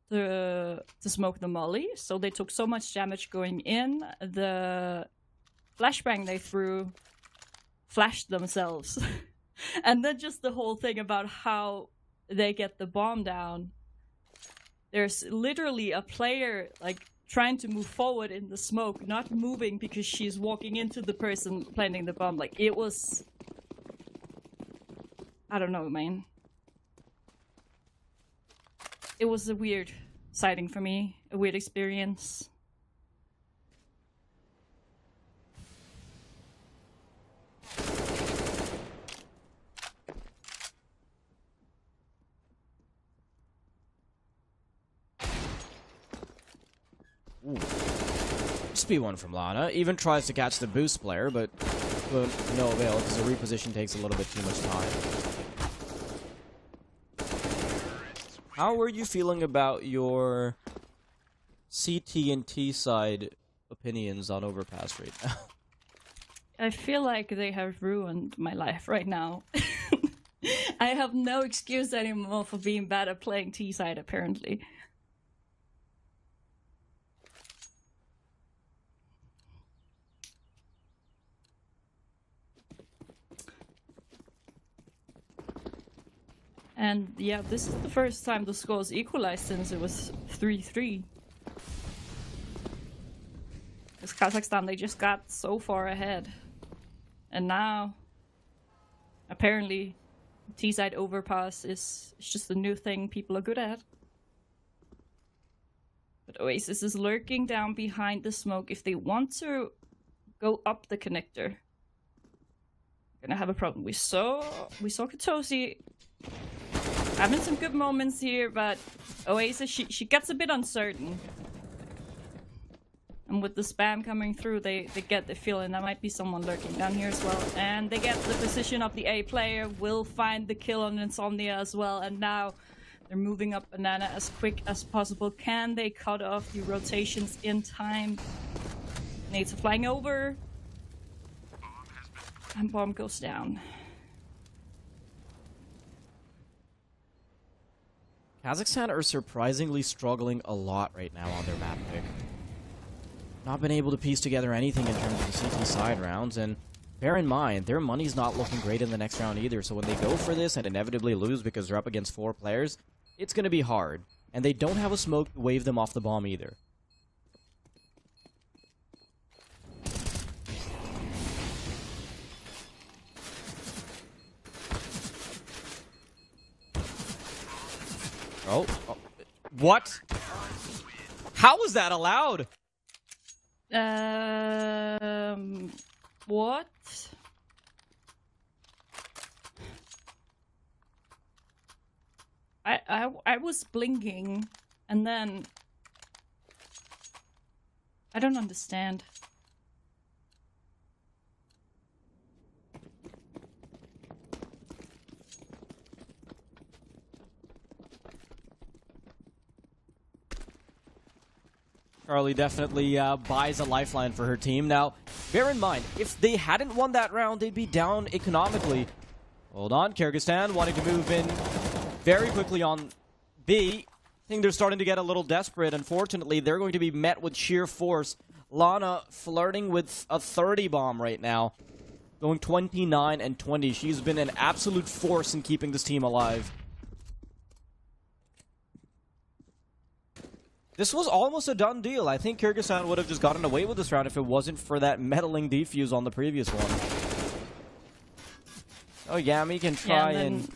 to smoke the molly. So they took so much damage going in. The flashbang they threw flashed themselves. And then just the whole thing about how they get the bomb down. There's literally a player, like, trying to move forward in the smoke, not moving because she's walking into the person planting the bomb. Like, it was... I don't know, man. It was a weird sighting for me, a weird experience. Ooh. Speed1 from Lana. Even tries to catch the boost player, but no avail because the reposition takes a little bit too much time. how are you feeling about your CT and T side opinions on Overpass right now? I feel like they have ruined my life right now. I have no excuse anymore for being bad at playing T-side, apparently. And yeah, this is the first time the scores equalized since it was 3-3. Because Kazakhstan, they just got so far ahead. And now, apparently, T-side overpass is just a new thing people are good at. But Oasis is lurking down behind the smoke. If they want to go up the connector, gonna have a problem. We saw Katosi having some good moments here, but Oasis, she gets a bit uncertain. And with the spam coming through, they get the feeling there might be someone lurking down here as well. And they get the position of the A player, will find the kill on Insomnia as well. And now they're moving up Banana as quick as possible. Can they cut off the rotations in time? Nades are flying over. And bomb goes down. Kazakhstan are surprisingly struggling a lot right now on their map pick. Not been able to piece together anything in terms of the CT side rounds, and bear in mind, their money's not looking great in the next round either, so when they go for this and inevitably lose because they're up against 4 players, it's gonna be hard. And they don't have a smoke to wave them off the bomb either. Oh. What? How was that allowed? What? I was blinking, and then I don't understand. Charlie definitely buys a lifeline for her team. Now, bear in mind, if they hadn't won that round, they'd be down economically. Hold on, Kyrgyzstan wanting to move in very quickly on B. I think they're starting to get a little desperate. Unfortunately, they're going to be met with sheer force. Lana flirting with a 30 bomb right now. Going 29 and 20. She's been an absolute force in keeping this team alive. This was almost a done deal. I think Kyrgyzstan would have just gotten away with this round if it wasn't for that meddling defuse on the previous one. Oh, Yami can try and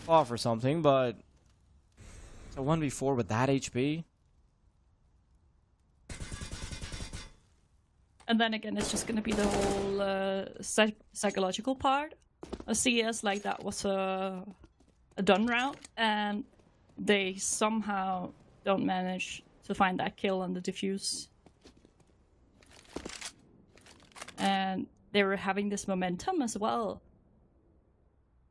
offer something, but it's a 1v4 with that HP. And then again, it's just going to be the whole psychological part. A CS like that was a done round, and they somehow don't manage to find that kill on the diffuse. And they were having this momentum as well.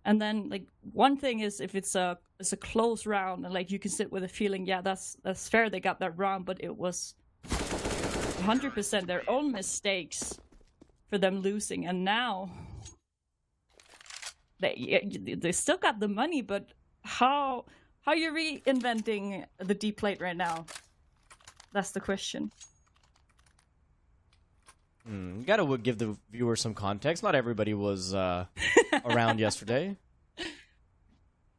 And then, like, one thing is if it's a close round, and like you can sit with a feeling, yeah, that's fair, they got that round, but it was 100% their own mistakes for them losing. And now they still got the money, but how are you reinventing the deep plate right now? That's the question. You gotta give the viewer some context. Not everybody was around yesterday.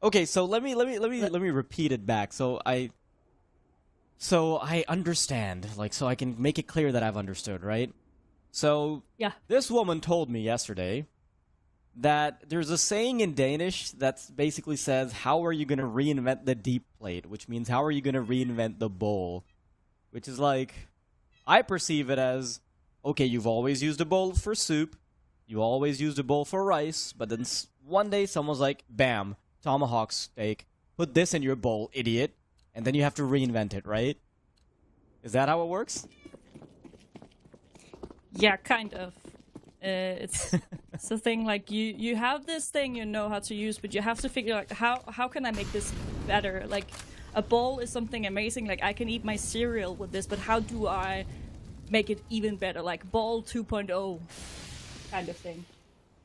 Okay, so let me repeat it back. So I understand, like, so I can make it clear that I've understood, right? So yeah, this woman told me yesterday that there's a saying in Danish that basically says, how are you going to reinvent the deep plate? Which means, how are you going to reinvent the bowl? Which is like, I perceive it as, okay, you've always used a bowl for soup, you always used a bowl for rice, but then one day someone's like, bam, tomahawk steak, put this in your bowl, idiot, and then you have to reinvent it, right? Is that how it works? Yeah, kind of. It's a thing like you have this thing you know how to use, but you have to figure out how can I make this better. Like, a ball is something amazing. Like, I can eat my cereal with this, but how do I make it even better? Like, ball 2.0 kind of thing.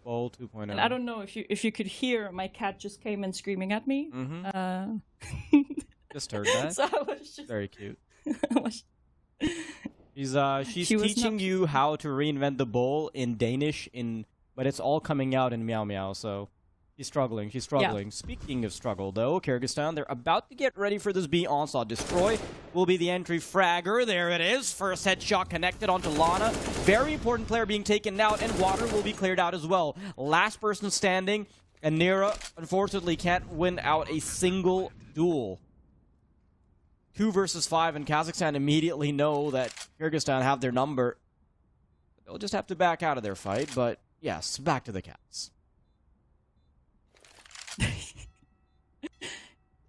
Ball 2.0. And I don't know if you could hear, my cat just came in screaming at me. Just heard that. So I was just... Very cute. She's She was teaching not- you how to reinvent the bowl in Danish, but it's all coming out in Meow Meow, so she's struggling. She's struggling. Speaking of struggle, though, Kyrgyzstan, they're about to get ready for this B onslaught. Destroy will be the entry fragger. There it is. First headshot connected onto Lana. Very important player being taken out, and water will be cleared out as well. Last person standing, and Nira, unfortunately, can't win out a single duel. 2 versus 5, and Kazakhstan immediately know that Kyrgyzstan have their number. They'll just have to back out of their fight, but yes, back to the Cats.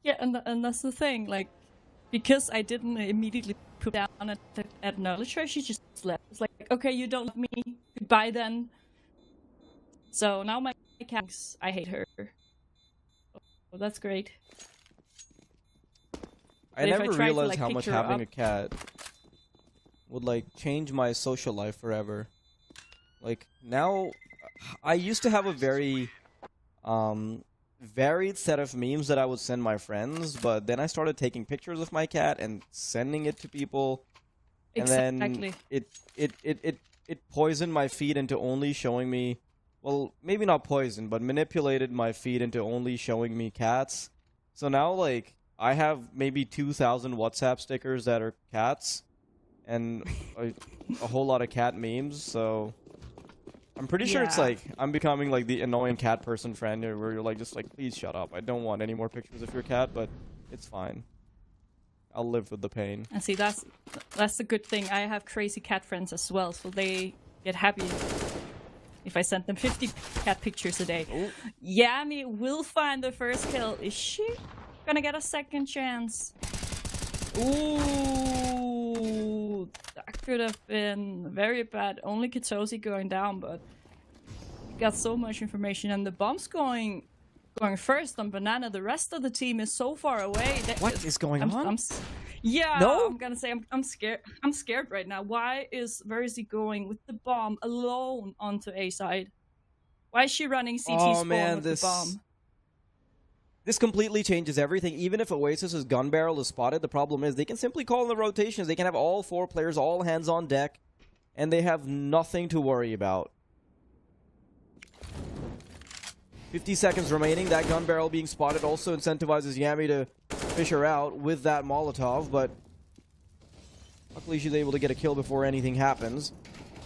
Yeah, and that's the thing. Like, because I didn't immediately put down acknowledge her, she just left. It's like, okay, you don't love me. Goodbye then. So now my cat, I hate her. Oh, that's great. I But if I never tried to, realized like, how much picture her having up- a cat would, like, change my social life forever. Like, now, I used to have a very, varied set of memes that I would send my friends, but then I started taking pictures of my cat and sending it to people, and Exactly. then it poisoned my feed into only showing me, well, maybe not poisoned, but manipulated my feed into only showing me cats. So now, like, I have maybe 2,000 WhatsApp stickers that are cats, and a whole lot of cat memes, so... I'm pretty sure it's Yeah. like, I'm becoming like the annoying cat person friend where you're like, just like, please shut up. I don't want any more pictures of your cat, but it's fine. I'll live with the pain. And see, that's the good thing. I have crazy cat friends as well, so they get happy if I send them 50 cat pictures a day. Oh. Yami will find the first kill. Is she gonna get a second chance? Ooh, that could have been very bad. Only Kitosi going down, but got so much information, and the bomb's going first on Banana. The rest of the team is so far away. What is going on? Yeah, No? I'm gonna say I'm scared. I'm scared right now. Why is Verzi going with the bomb alone onto A side? Why is she running CT spawn with the bomb? This completely changes everything. Even if Oasis's gun barrel is spotted, the problem is they can simply call in the rotations. They can have all 4 players, all hands on deck, and they have nothing to worry about. 50 seconds remaining. That gun barrel being spotted also incentivizes Yami to fish her out with that Molotov, but luckily she's able to get a kill before anything happens.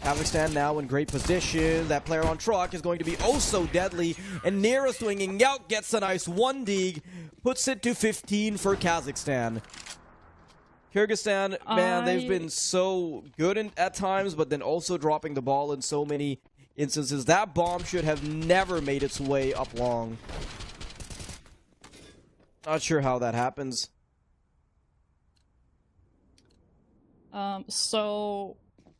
Kazakhstan now in great position. That player on truck is going to be oh so deadly. And Nira swinging out, gets a nice 1 dig, puts it to 15 for Kazakhstan. Kyrgyzstan, man, they've been so good at times, but then also dropping the ball in so many instances. That bomb should have never made its way up long. Not sure how that happens. So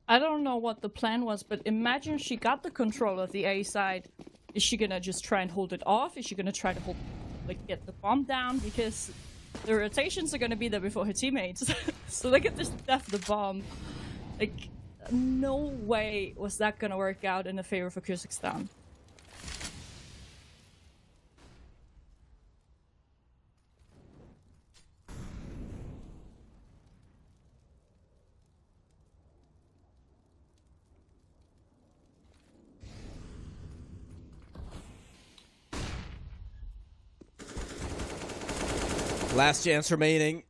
I don't know what the plan was, but imagine she got the control of the A side. Is she gonna just try and hold it off? Is she gonna try to get the bomb down? Because the rotations are gonna be there before her teammates. So they could just def the bomb. Like, no way was that gonna work out in the favor for Kyrgyzstan. Last chance remaining.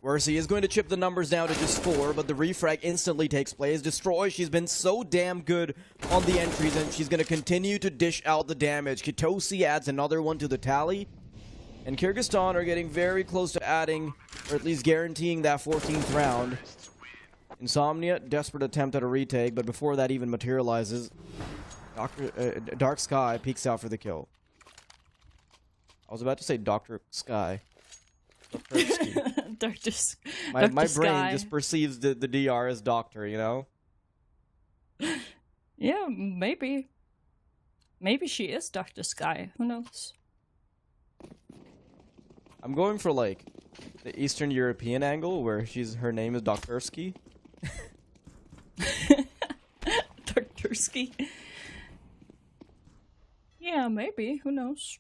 Verzi is going to chip the numbers down to just 4, but the refrag instantly takes place. Destroy, she's been so damn good on the entries, and she's going to continue to dish out the damage. Kitosi adds another one to the tally. And Kyrgyzstan are getting very close to adding, or at least guaranteeing that 14th round. Insomnia, desperate attempt at a retake, but before that even materializes, Dark Sky peeks out for the kill. I was about to say Dr. Sky. Dr. My brain Sky. just perceives the DR as doctor, you know? Yeah, maybe. Maybe she is Dr. Sky. Who knows? I'm going for like the Eastern European angle where her name is Doktorski. Doktorski. Yeah, maybe. Who knows?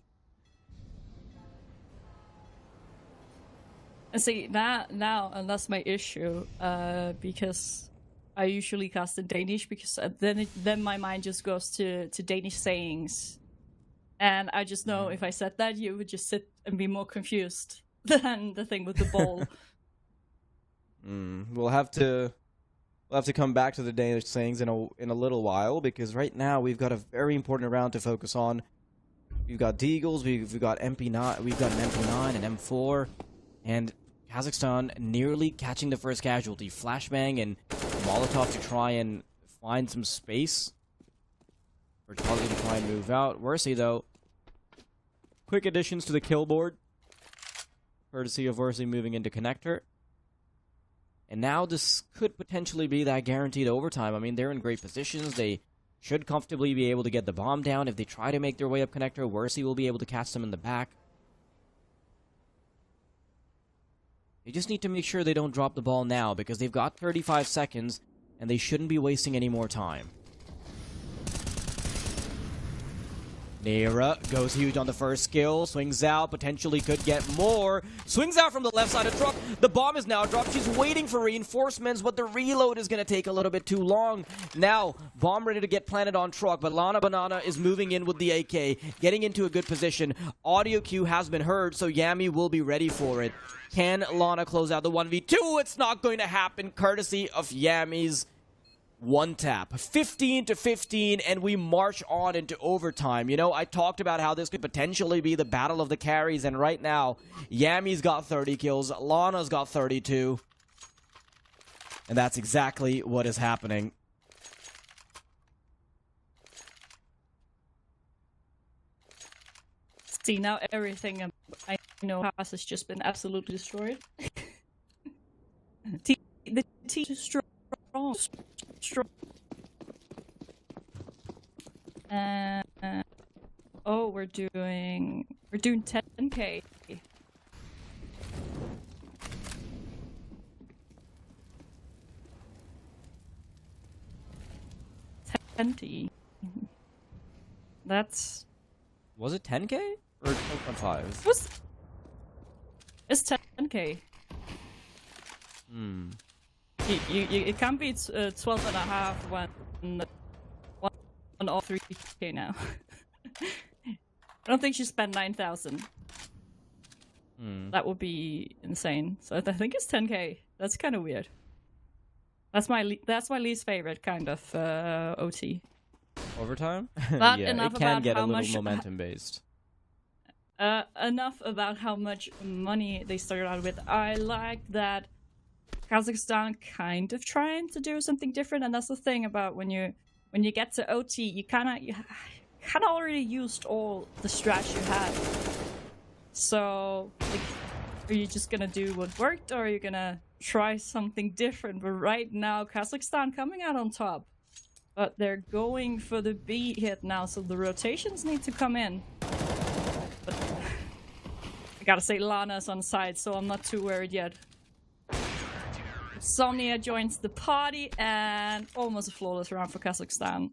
And see, now, and that's my issue, because I usually cast in Danish, because then my mind just goes to Danish sayings. And I just know if I said that, you would just sit and be more confused than the thing with the ball. We'll have to come back to the Danish sayings in a little while, because right now we've got a very important round to focus on. We've got Deagles, we've got MP9, we've got an MP9 and M4, and Kazakhstan nearly catching the first casualty. Flashbang and Molotov to try and find some space for Charlie to try and move out. Versi, though, quick additions to the kill board, courtesy of Versi moving into connector. And now this could potentially be that guaranteed overtime. I mean, they're in great positions. They should comfortably be able to get the bomb down. If they try to make their way up connector, Versi will be able to catch them in the back. They just need to make sure they don't drop the ball now, because they've got 35 seconds, and they shouldn't be wasting any more time. Nera goes huge on the first skill, swings out, potentially could get more. Swings out from the left side of truck. The bomb is now dropped. She's waiting for reinforcements, but the reload is going to take a little bit too long. Now, bomb ready to get planted on truck, but Lana Banana is moving in with the AK, getting into a good position. Audio cue has been heard, so Yami will be ready for it. Can Lana close out the 1v2? It's not going to happen, courtesy of Yami's one tap. 15-15, and we march on into overtime. You know, I talked about how this could potentially be the battle of the carries, and right now, Yami's got 30 kills, Lana's got 32. And that's exactly what is happening. See, now everything I know has just been absolutely destroyed. The team is strong. Oh, we're doing 10k. 10t. That's. Was it 10k or 12.5? It's 10k. It can't be 12 and a half when all 3k now. I don't think she spent 9,000. That would be insane. So I think it's 10k. That's kind of weird. That's my least favorite kind of OT. Overtime? But yeah, enough it can about get how a little much momentum based. Enough about how much money they started out with. I like that Kazakhstan kind of trying to do something different, and that's the thing about when you get to OT, you kind of already used all the strats you had. So, like, are you just gonna do what worked, or are you gonna try something different? But right now, Kazakhstan coming out on top, but they're going for the B hit now, so the rotations need to come in. But I gotta say, Lana's on side, so I'm not too worried yet. Sonia joins the party, and almost a flawless round for Kazakhstan.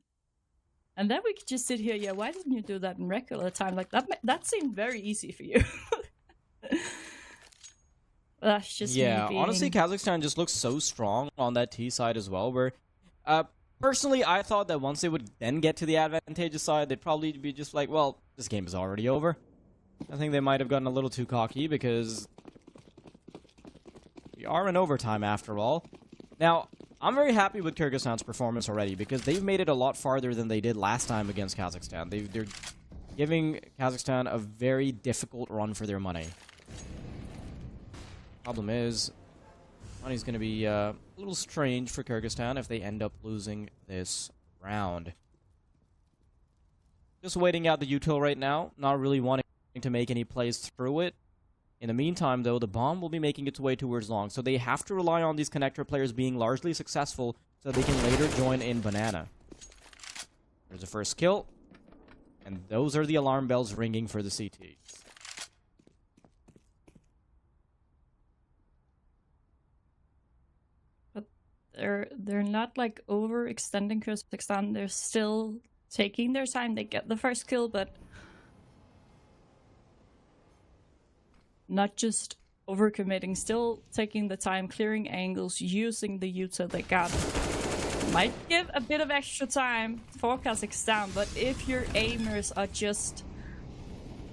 And then we could just sit here. Yeah, why didn't you do that in regular time? Like that seemed very easy for you. That's just yeah. Honestly, Kazakhstan just looks so strong on that T side as well. Where, personally, I thought that once they would then get to the advantageous side, they'd probably be just like, well, this game is already over. I think they might have gotten a little too cocky because we are in overtime after all. Now, I'm very happy with Kyrgyzstan's performance already because they've made it a lot farther than they did last time against Kazakhstan. They're giving Kazakhstan a very difficult run for their money. Problem is, money's going to be a little strange for Kyrgyzstan if they end up losing this round. Just waiting out the util right now, not really wanting to make any plays through it. In the meantime, though, the bomb will be making its way towards long, so they have to rely on these connector players being largely successful so they can later join in Banana. There's the first kill, and those are the alarm bells ringing for the CTs. they're not like overextending Kyrgyzstan. They're still taking their time. They get the first kill, but not just overcommitting. Still taking the time, clearing angles, using the Utah they got. Might give a bit of extra time for Kazakhstan, but if your aimers are just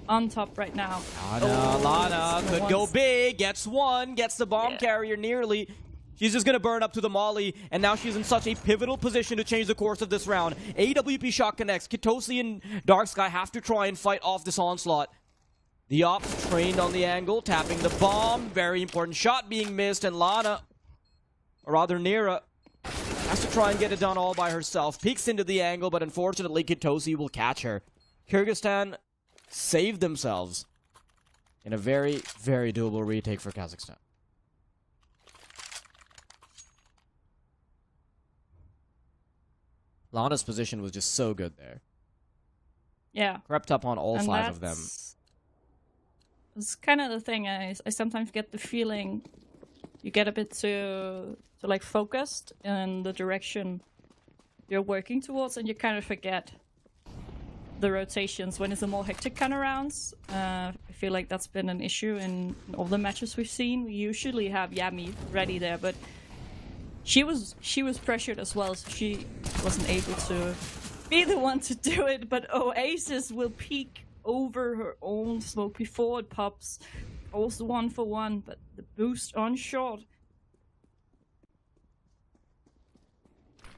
on top right now. Lana could go big, gets one, gets the bomb carrier nearly. She's just gonna burn up to the molly, and now she's in such a pivotal position to change the course of this round. AWP shot connects. Kitosi and Dark Sky have to try and fight off this onslaught. The ops trained on the angle, tapping the bomb. Very important shot being missed, and Lana, or rather Nira, has to try and get it done all by herself. Peeks into the angle, but unfortunately Kitosi will catch her. Kyrgyzstan saved themselves in a very, very doable retake for Kazakhstan. Lana's position was just so good there. Yeah. Crept up on all five of them. It's kind of the thing. I sometimes get the feeling you get a bit too like focused in the direction you're working towards, and you kind of forget the rotations when it's a more hectic kind of rounds. I feel like that's been an issue in all the matches we've seen. We usually have Yami ready there, but she was pressured as well, so she wasn't able to be the one to do it. But Oasis will peek over her own smoke before it pops. Also 1-for-1, but the boost on short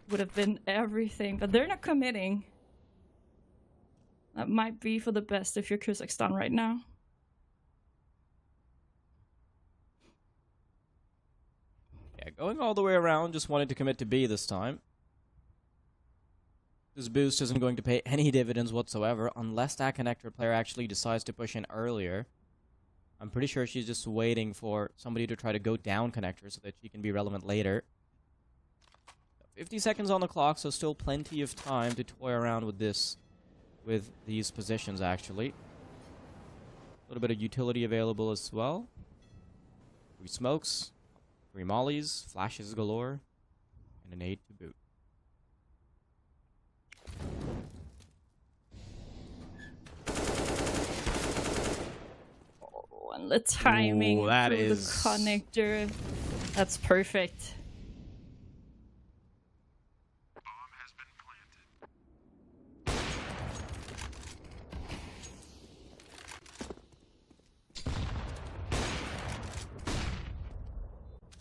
would have been everything. But they're not committing. That might be for the best if you're Kazakhstan right now. Yeah, going all the way around, just wanted to commit to B this time. This boost isn't going to pay any dividends whatsoever unless that connector player actually decides to push in earlier. I'm pretty sure she's just waiting for somebody to try to go down connector so that she can be relevant later. 50 seconds on the clock, so still plenty of time to toy around with these positions, actually. A little bit of utility available as well. 3 smokes, 3 mollies, flashes galore, and an nade to boot. Oh, and the timing that through is the connector. That's perfect.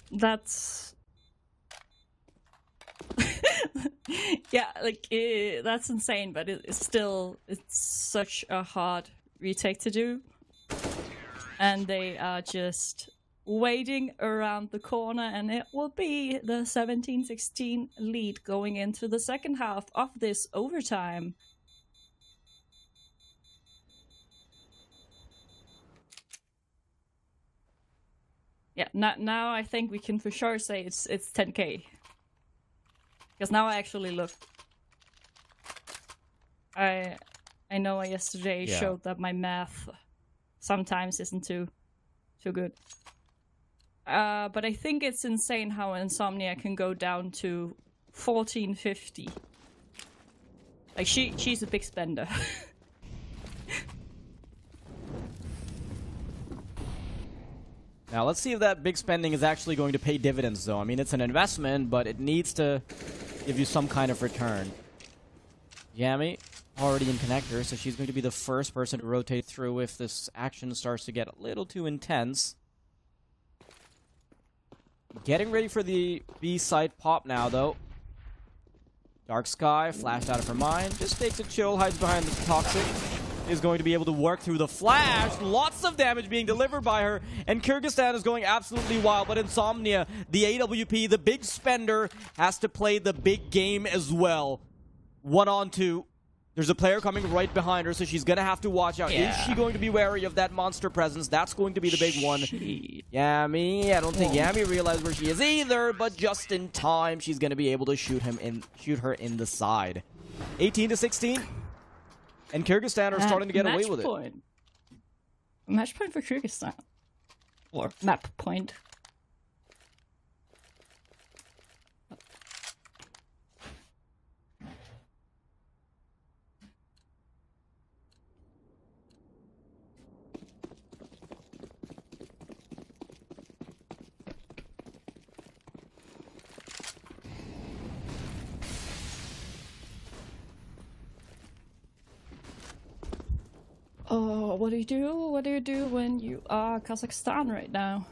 That's yeah, like that's insane, but it's such a hard retake to do, and they are just waiting around the corner, and it will be the 17-16 lead going into the second half of this overtime. Yeah, now I think we can for sure say it's 10k. Because now I actually looked. I know I yesterday showed that my math sometimes isn't too good. But I think it's insane how Insomnia can go down to 1450. Like she's a big spender. Now, let's see if that big spending is actually going to pay dividends, though. I mean, it's an investment, but it needs to give you some kind of return. Yami, already in connector, so she's going to be the first person to rotate through if this action starts to get a little too intense. Getting ready for the B-side pop now, though. Dark Sky, flashed out of her mind. Just takes a chill, hides behind the Toxic. Is going to be able to work through the flash. Lots of damage being delivered by her. And Kyrgyzstan is going absolutely wild. But Insomnia, the AWP, the big spender, has to play the big game as well. 1-on-2. There's a player coming right behind her, so she's going to have to watch out. Yeah. Is she going to be wary of that monster presence? That's going to be the big one. Yami, I don't think Yami realized where she is either, but just in time, she's going to be able to shoot her in the side. 18-16. And Kyrgyzstan are starting to get away with it. Match point for Kyrgyzstan. Or map point. Oh, what do you do? What do you do when you are Kazakhstan right now?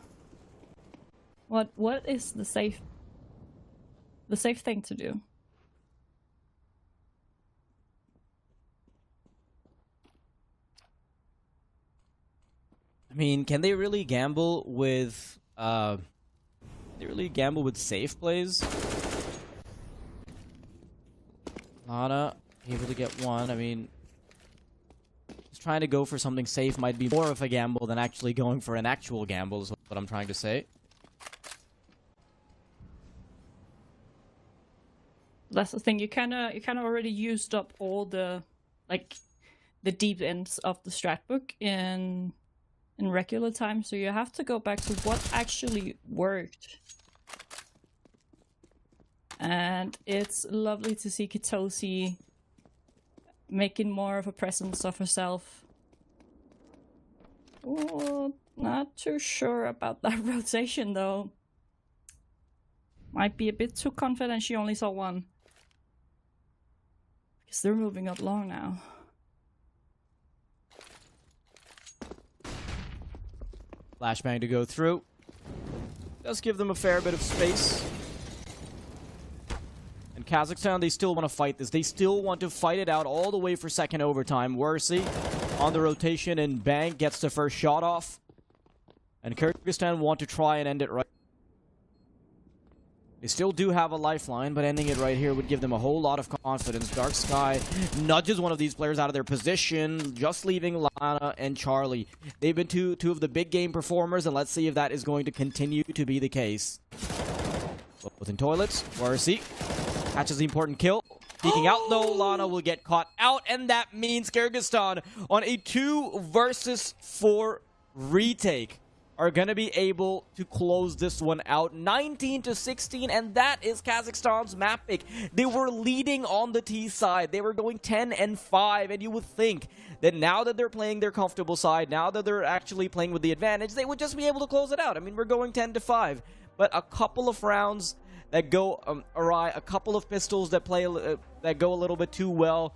What is the safe thing to do? I mean, can they really gamble with safe plays? Lana able to get one. I mean, just trying to go for something safe might be more of a gamble than actually going for an actual gamble, is what I'm trying to say. That's the thing. You kind of already used up all the deep ends of the strat book in regular time, so you have to go back to what actually worked. And it's lovely to see Kitosi making more of a presence of herself. Oh, not too sure about that rotation though. Might be a bit too confident she only saw one. Because they're moving up long now. Flashbang to go through. Does give them a fair bit of space. And Kazakhstan, they still want to fight this. They still want to fight it out all the way for second overtime. Worsi on the rotation, and Bang gets the first shot off. And Kyrgyzstan want to try and end it right. They still do have a lifeline, but ending it right here would give them a whole lot of confidence. Dark Sky nudges one of these players out of their position, just leaving Lana and Charlie. They've been two of the big game performers, and let's see if that is going to continue to be the case. Both in toilets. Warsi catches the important kill. Peeking out, though, Lana will get caught out, and that means Kyrgyzstan on a 2 versus 4 retake are going to be able to close this one out 19-16, and that is Kazakhstan's map pick. They were leading on the T side. They were going 10-5, and you would think that now that they're playing their comfortable side, now that they're actually playing with the advantage, they would just be able to close it out. I mean, we're going 10-5, but a couple of rounds that go awry, a couple of pistols that that go a little bit too well,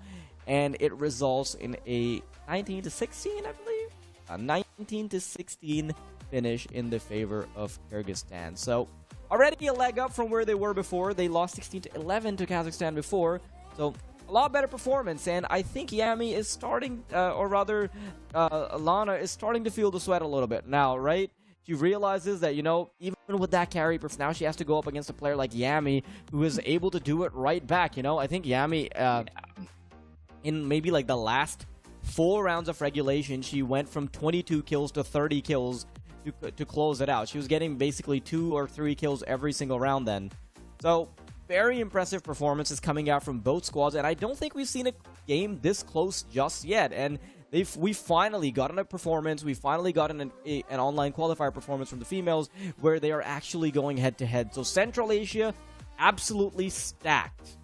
and it results in a 19-16, I believe? A 19-16 finish in the favor of Kyrgyzstan. So already a leg up from where they were before. They lost 16-11 to Kazakhstan before. So a lot better performance, and I think Yami is starting, or rather Lana is starting to feel the sweat a little bit now, right? She realizes that, you know, even with that carry, now she has to go up against a player like Yami, who is able to do it right back, you know? I think Yami, in maybe like the last 4 rounds of regulation, she went from 22 kills to 30 kills to close it out. She was getting basically 2 or 3 kills every single round then. So, very impressive performances coming out from both squads, and I don't think we've seen a game this close just yet. And we finally got a performance, we finally got an online qualifier performance from the females where they are actually going head-to-head. So Central Asia, absolutely stacked.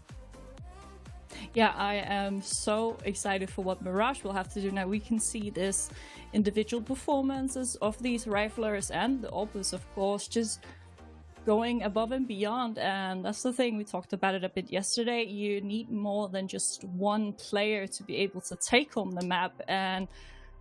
Yeah, I am so excited for what Mirage will have to do now. We can see this individual performances of these riflers and the Opus, of course, just going above and beyond. And that's the thing, we talked about it a bit yesterday. You need more than just one player to be able to take home the map, and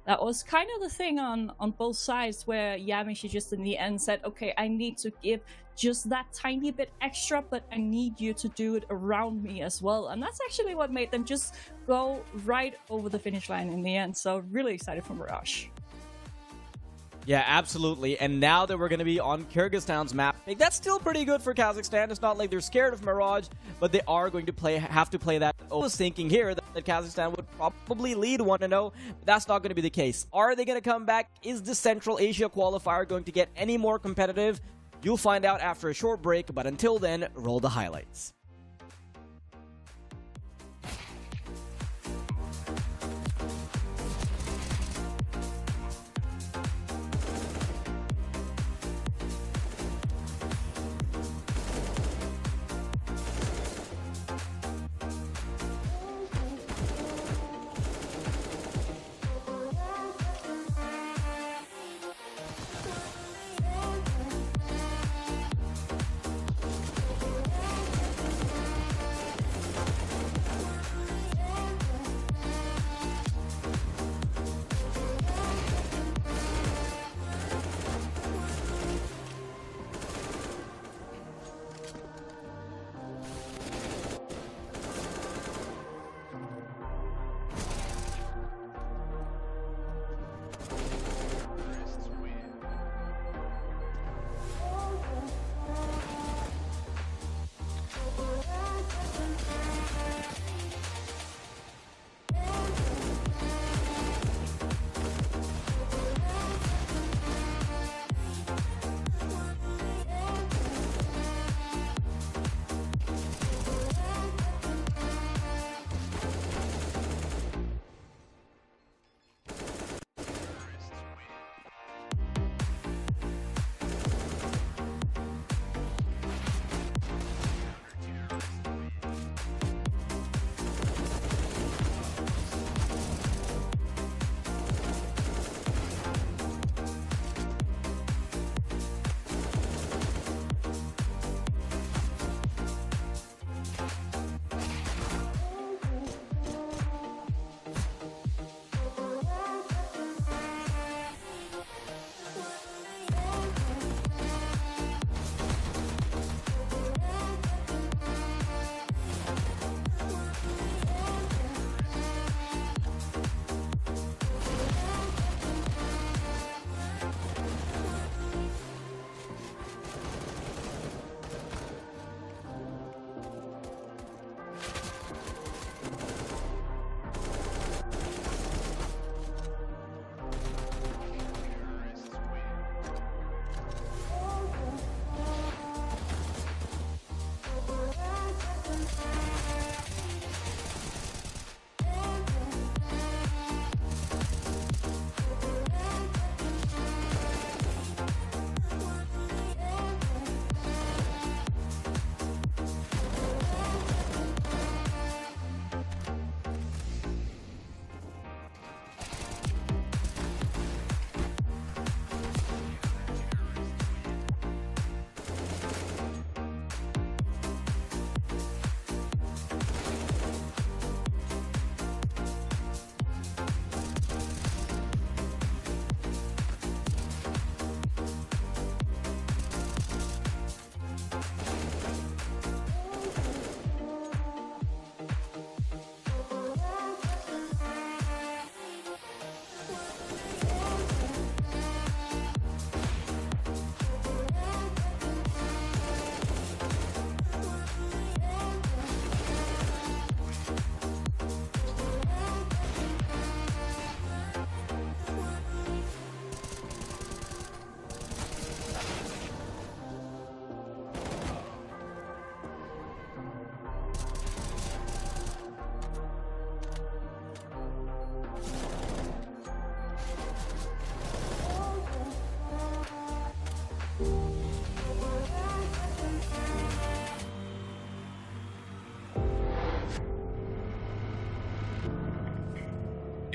that was kind of the thing on both sides, where Yami, she just in the end said, okay, I need to give just that tiny bit extra, but I need you to do it around me as well. And that's actually what made them just go right over the finish line in the end. So really excited for Mirage. Yeah, absolutely. And now that we're going to be on Kyrgyzstan's map, that's still pretty good for Kazakhstan. It's not like they're scared of Mirage, but they are going to have to play that. I was thinking here that Kazakhstan would probably lead 1-0, but that's not going to be the case. Are they going to come back? Is the Central Asia qualifier going to get any more competitive? You'll find out after a short break, but until then, roll the highlights.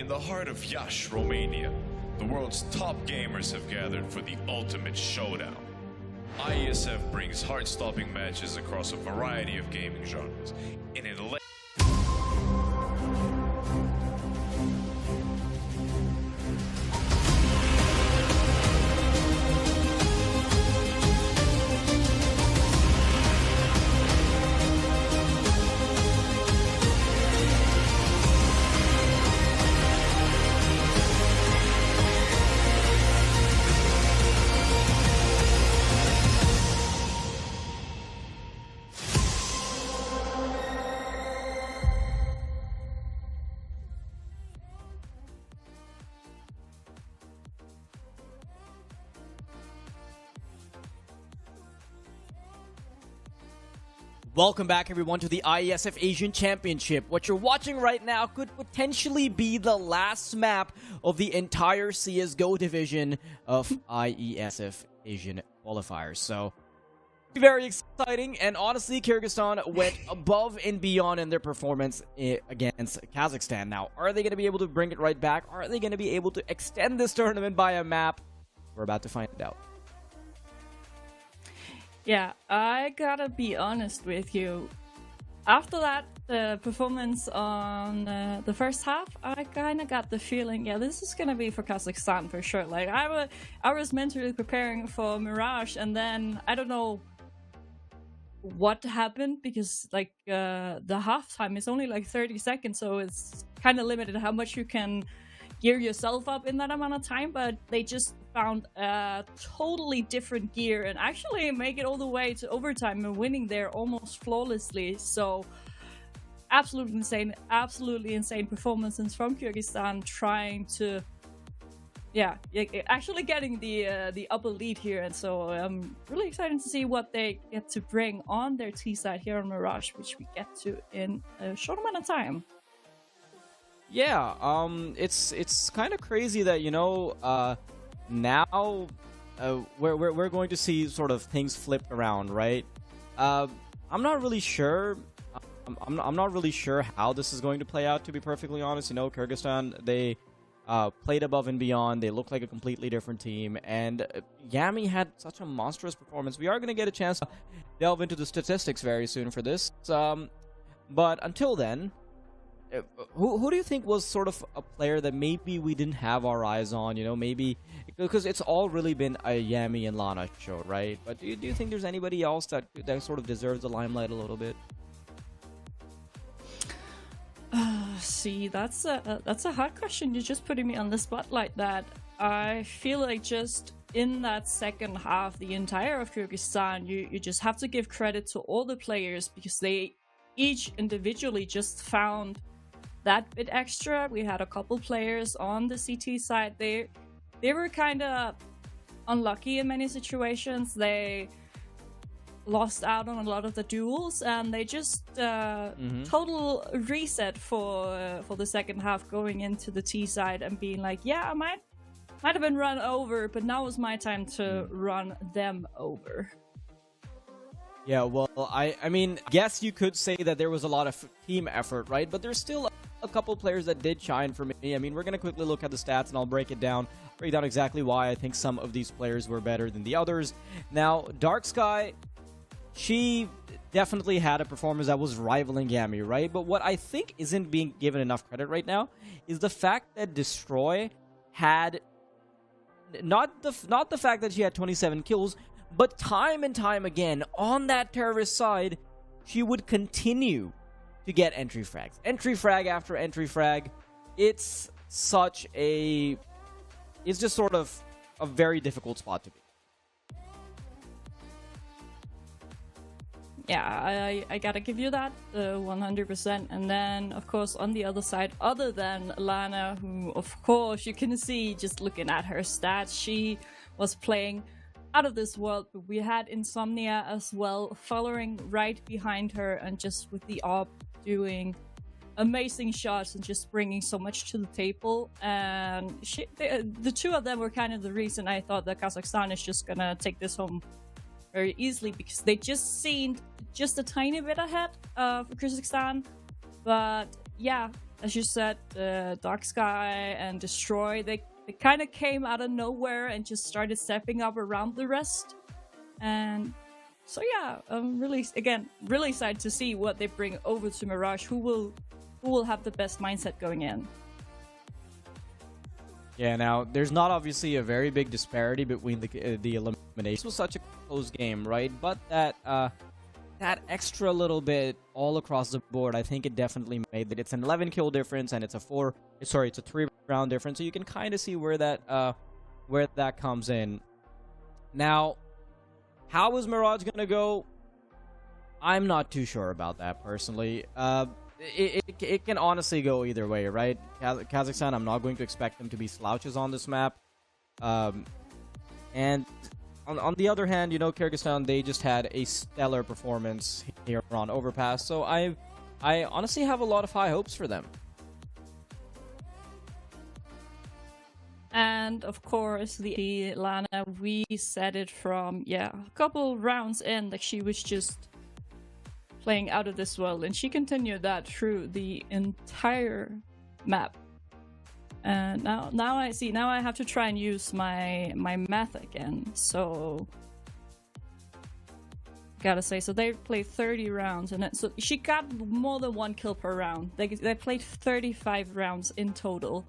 the heart of Iași, Romania, the world's top gamers have gathered for the ultimate showdown. IESF brings heart-stopping matches across a variety of gaming genres in an Welcome back, everyone, to the IESF Asian Championship. What you're watching right now could potentially be the last map of the entire CSGO division of IESF Asian Qualifiers. So, very exciting, and honestly, Kyrgyzstan went above and beyond in their performance against Kazakhstan. Now, are they going to be able to bring it right back? Are they going to be able to extend this tournament by a map? We're about to find out. Yeah, I gotta be honest with you. After that performance on the first half, I kind of got the feeling, yeah, this is gonna be for Kazakhstan for sure. Like I was mentally preparing for Mirage, and then I don't know what happened, because like the halftime is only like 30 seconds, so it's kind of limited how much you can gear yourself up in that amount of time. But they just found a totally different gear and actually make it all the way to overtime and winning there almost flawlessly. So absolutely insane performances from Kyrgyzstan, trying to actually getting the upper lead here. And so I'm really excited to see what they get to bring on their T side here on Mirage, which we get to in a short amount of time. Yeah, it's kind of crazy that, you know, now we're going to see sort of things flip around, right? I'm not really sure. I'm not really sure how this is going to play out, to be perfectly honest. You know, Kyrgyzstan, they played above and beyond. They look like a completely different team, and Yami had such a monstrous performance. We are going to get a chance to delve into the statistics very soon for this, but until then, who do you think was sort of a player that maybe we didn't have our eyes on? You know, maybe because it's all really been a Yami and Lana show, right? But do you think there's anybody else that sort of deserves the limelight a little bit? See, that's a hard question. You're just putting me on the spot like that. I feel like just in that second half, the entire of Kyrgyzstan, you just have to give credit to all the players, because they each individually just found that bit extra. We had a couple players on the CT side. They were kind of unlucky in many situations. They lost out on a lot of the duels, and they just total reset for the second half, going into the T side and being like, yeah, I might have been run over, but now is my time to run them over. Yeah, well, I mean, yes, you could say that there was a lot of team effort, right? But there's still a couple players that did shine for me. I mean, we're going to quickly look at the stats, and I'll break down exactly why I think some of these players were better than the others. Now, Dark Sky, she definitely had a performance that was rivaling Yami, right? But what I think isn't being given enough credit right now is the fact that Destroy had not the fact that she had 27 kills, but time and time again on that terrorist side, she would continue to get entry frags. Entry frag after entry frag. It's just sort of a very difficult spot to be. Yeah, I gotta give you that 100%. And then, of course, on the other side, other than Lana, who, of course, you can see just looking at her stats, she was playing out of this world. But we had Insomnia as well, following right behind her, and just with the AWP doing amazing shots and just bringing so much to the table. And the two of them were kind of the reason I thought that Kazakhstan is just gonna take this home very easily, because they just seemed just a tiny bit ahead of Kyrgyzstan. But yeah, as you said, Dark Sky and Destroy, they kind of came out of nowhere and just started stepping up around the rest. And so yeah, I'm really excited to see what they bring over to Mirage. Who will have the best mindset going in? Yeah, now there's not obviously a very big disparity between the eliminations. It was such a close game, right? But that extra little bit all across the board, I think it definitely made that. It's an 11 kill difference and it's a 3 round difference. So you can kind of see where that comes in. Now, how is Mirage gonna go? I'm not too sure about that personally. It can honestly go either way, right? Kazakhstan, I'm not going to expect them to be slouches on this map. And on the other hand, you know, Kyrgyzstan, they just had a stellar performance here on Overpass. So I honestly have a lot of high hopes for them. And of course, the Lana, we said it from, a couple rounds in that she was just playing out of this world, and she continued that through the entire map. And now I have to try and use my math again. So gotta say, so they played 30 rounds, and so she got more than 1 kill per round. They played 35 rounds in total.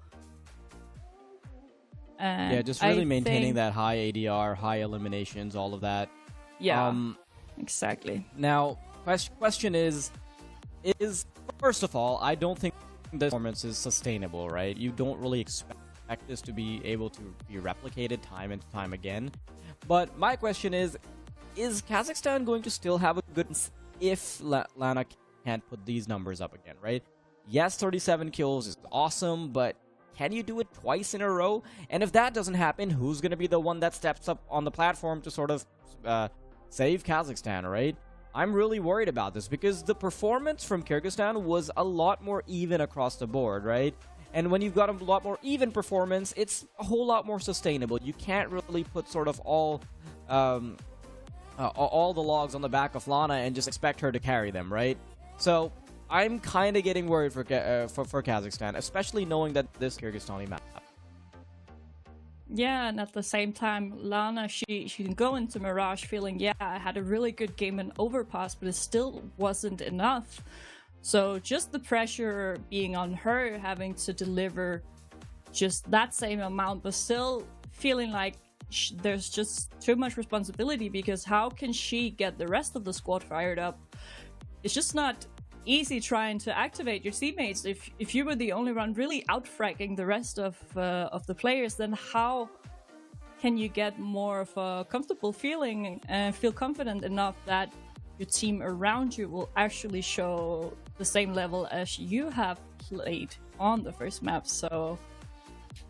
And yeah, just really maintaining that high ADR, high eliminations, all of that. Yeah, exactly. Now, question is first of all, I don't think this performance is sustainable, right? You don't really expect this to be able to be replicated time and time again. But my question is Kazakhstan going to still have a good if Lana can't put these numbers up again, right? Yes, 37 kills is awesome, but can you do it twice in a row? And if that doesn't happen, who's going to be the one that steps up on the platform to sort of save Kazakhstan, right? I'm really worried about this because the performance from Kyrgyzstan was a lot more even across the board, right? And when you've got a lot more even performance, it's a whole lot more sustainable. You can't really put sort of all the logs on the back of Lana and just expect her to carry them, right? So I'm kind of getting worried for Kazakhstan, especially knowing that this Kyrgyzstani map. Yeah, and at the same time, Lana, she can go into Mirage feeling, yeah, I had a really good game in Overpass, but it still wasn't enough. So just the pressure being on her, having to deliver just that same amount, but still feeling like there's just too much responsibility, because how can she get the rest of the squad fired up? It's just not easy trying to activate your teammates. If you were the only one really outfragging the rest of the players, then how can you get more of a comfortable feeling and feel confident enough that your team around you will actually show the same level as you have played on the first map? So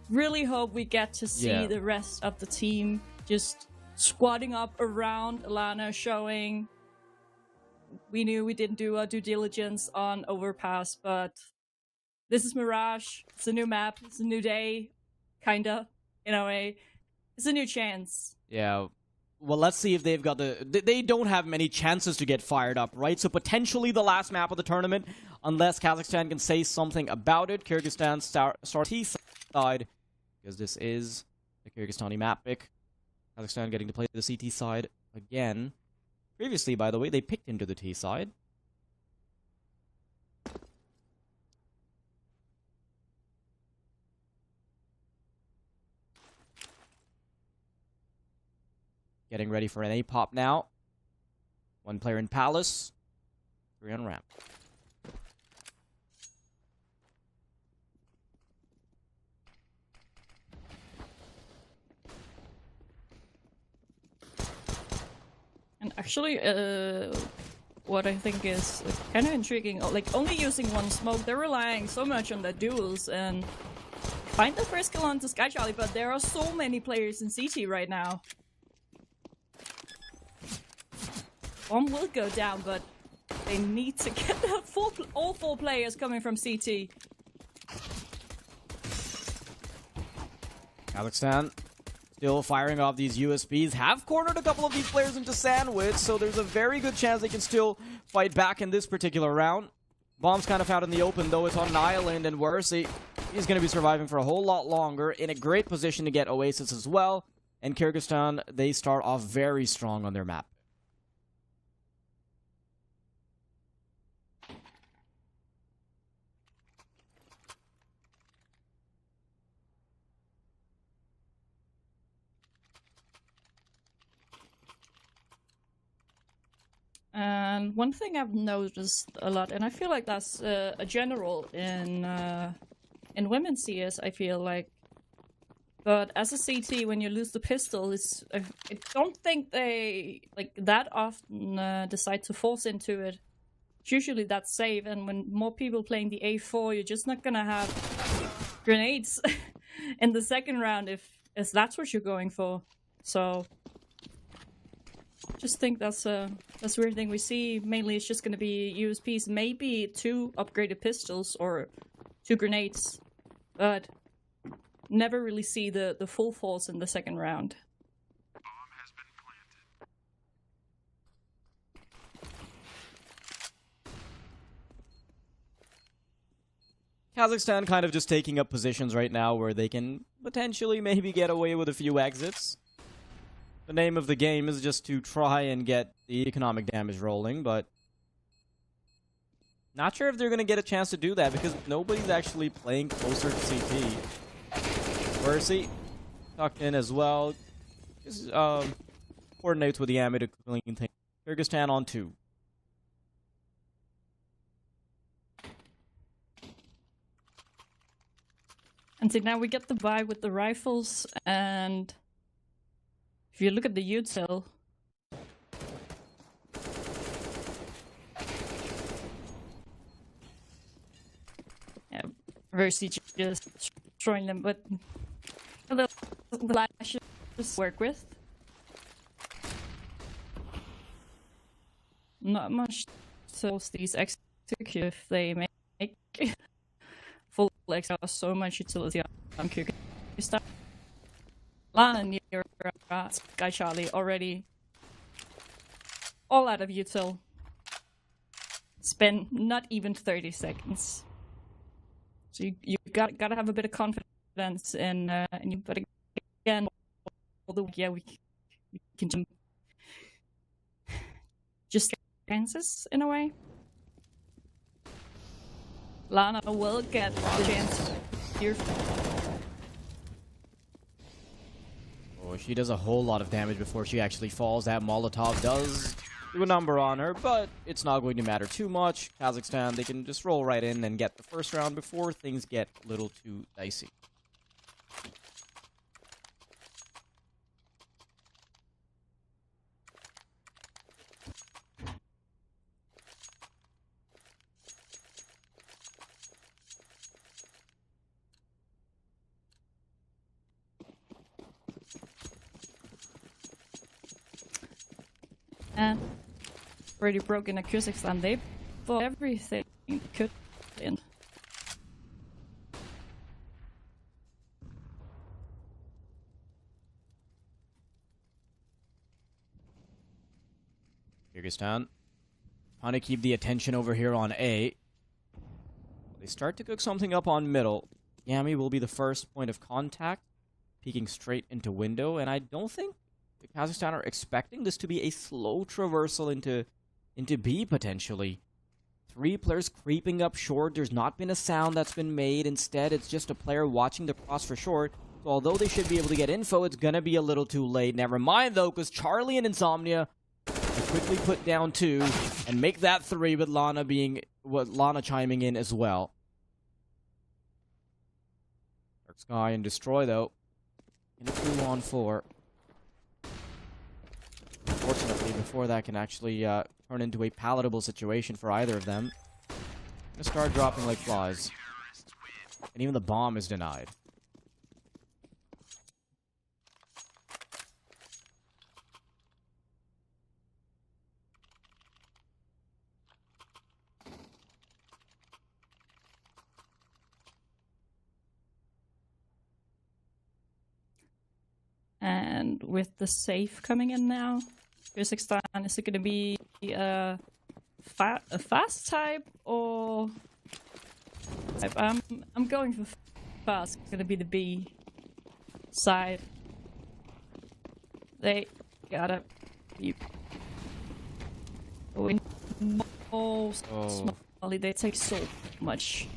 really hope we get to see the rest of the team just squatting up around Lana, showing we knew we didn't do our due diligence on Overpass, but this is Mirage. It's a new map. It's a new day, kinda, in a way. It's a new chance. Yeah. Well, let's see if they've got they don't have many chances to get fired up, right? So potentially the last map of the tournament, unless Kazakhstan can say something about it. Kyrgyzstan start T side, because this is the Kyrgyzstani map pick. Kazakhstan getting to play the CT side again. Previously, by the way, they picked into the T side. Getting ready for an A-pop now. 1 player in Palace. 3 on ramp. And actually, what I think is kind of intriguing, like only using 1 smoke, they're relying so much on their duels and find the first kill onto Sky Charlie, but there are so many players in CT right now. Bomb will go down, but they need to get all 4 players coming from CT. Kazakhstan still firing off these USBs. Have cornered a couple of these players into Sandwich, so there's a very good chance they can still fight back in this particular round. Bomb's kind of out in the open, though. It's on an island, and Worsley, he's going to be surviving for a whole lot longer. In a great position to get Oasis as well. And Kyrgyzstan, they start off very strong on their map. And one thing I've noticed a lot, and I feel like that's a general in women's CS, I feel like. But as a CT, when you lose the pistol, I don't think they like that often decide to force into it. It's usually that's safe, and when more people playing the A4, you're just not gonna have grenades in the second round if that's what you're going for. So just think that's a weird thing we see. Mainly it's just going to be USPs, maybe 2 upgraded pistols or 2 grenades, but never really see the full force in the second round. Kazakhstan kind of just taking up positions right now where they can potentially maybe get away with a few exits. The name of the game is just to try and get the economic damage rolling, but not sure if they're going to get a chance to do that because nobody's actually playing closer to CT. Mercy tucked in as well. Just coordinates with the Yami to clean things. Kyrgyzstan on 2. And see, now we get the buy with the rifles, and if you look at the util, yeah, Versi just destroying them, but the flash just work with. Not much to these execute if they make full exhaust so much utility on Kyrgyzstan. Lana near Sky Charlie already all out of util. Spend not even 30 seconds. So you gotta have a bit of confidence in you. But again, although yeah, we can just chances in a way. Lana will get the chance here. Oh, she does a whole lot of damage before she actually falls. That Molotov does do a number on her, but it's not going to matter too much. Kazakhstan, they can just roll right in and get the first round before things get a little too dicey. And already broken at Kyrgyzstan, they bought everything could in. Kyrgyzstan trying to keep the attention over here on A. They start to cook something up on middle. Yami will be the first point of contact, peeking straight into window, and I don't think Kazakhstan are expecting this to be a slow traversal into B, potentially. 3 players creeping up short. There's not been a sound that's been made. Instead, it's just a player watching the cross for short. So although they should be able to get info, it's going to be a little too late. Never mind, though, because Charlie and Insomnia quickly put down 2 and make that 3 with Lana chiming in as well. Dark Sky and Destroy, though. In a 2-on-4. Unfortunately, before that can actually turn into a palatable situation for either of them. Gonna start dropping like flies. And even the bomb is denied. with the safe coming in now, Kyrgyzstan, is it going to be a fast type or type? I'm going for fast. It's gonna be the B side. They gotta be going smally. They take so much.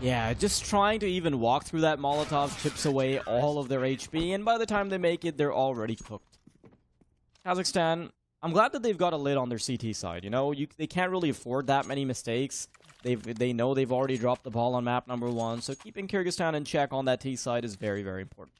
Yeah, just trying to even walk through that Molotov chips away all of their HP, and by the time they make it, they're already cooked. Kazakhstan, I'm glad that they've got a lid on their CT side. You know, they can't really afford that many mistakes. They know they've already dropped the ball on map number 1, so keeping Kyrgyzstan in check on that T side is very, very important.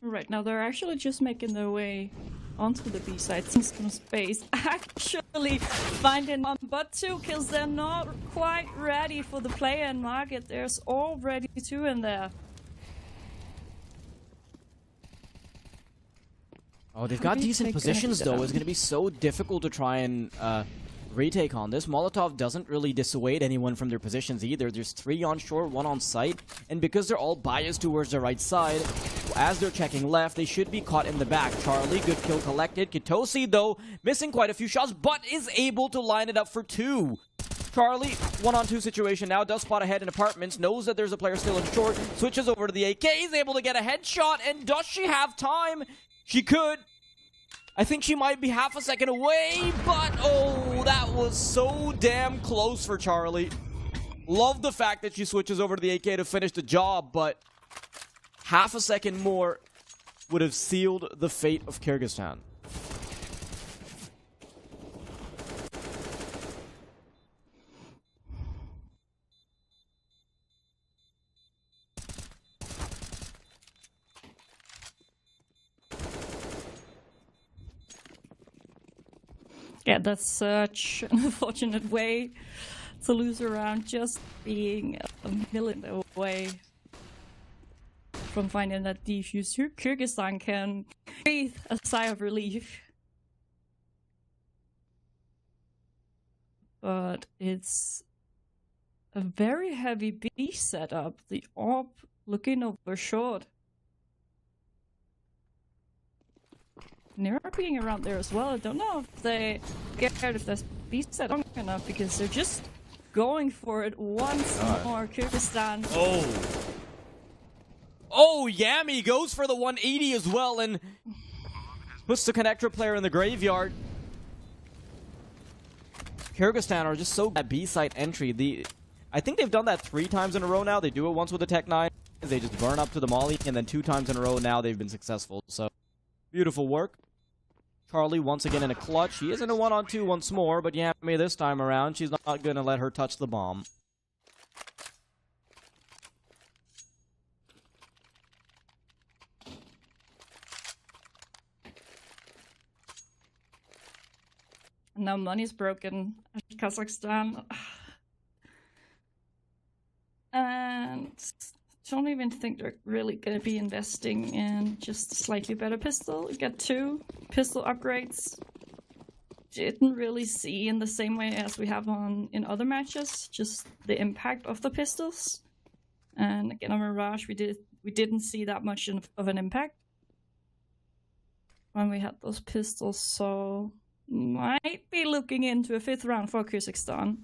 Right now, they're actually just making their way onto the B side. Some space. Actually, finding one but 2 kills. They're not quite ready for the player and market. There's already 2 in there. Oh, they've got decent positions, though. It's going to be so difficult to try and retake on this. Molotov doesn't really dissuade anyone from their positions either. There's 3 on shore, 1 on site, and because they're all biased towards the right side, as they're checking left, they should be caught in the back. Charlie, good kill collected. Kitosi, though, missing quite a few shots, but is able to line it up for 2. Charlie, 1-on-2 situation now, does spot ahead in apartments, knows that there's a player still in short, switches over to the AK, is able to get a headshot, and does she have time? She could. I think she might be half a second away, but oh, that was so damn close for Charlie. Love the fact that she switches over to the AK to finish the job, but half a second more would have sealed the fate of Kyrgyzstan. Yeah, that's such an unfortunate way to lose a round, just being a million away from finding that defuse. Kyrgyzstan can breathe a sigh of relief. But it's a very heavy B setup. The AWP looking over short. They're being around there as well. I don't know if they get scared if that's B set long enough, because they're just going for it once more. Kyrgyzstan. Oh, Yami goes for the 180 as well and puts the connector player in the graveyard. Kyrgyzstan are just so bad B-site entry. I think they've done that 3 times in a row now. They do it once with the Tech 9. They just burn up to the Molly, and then 2 times in a row now they've been successful. So, beautiful work. Charlie once again in a clutch. She is in a 1-on-2 once more, but Yami this time around, she's not going to let her touch the bomb. Now money's broken at Kazakhstan. And don't even think they're really going to be investing in just a slightly better pistol. We got 2 pistol upgrades. Didn't really see in the same way as we have in other matches, just the impact of the pistols. And again on Mirage, we didn't see that much of an impact when we had those pistols, so might be looking into a 5th round for Kyrgyzstan.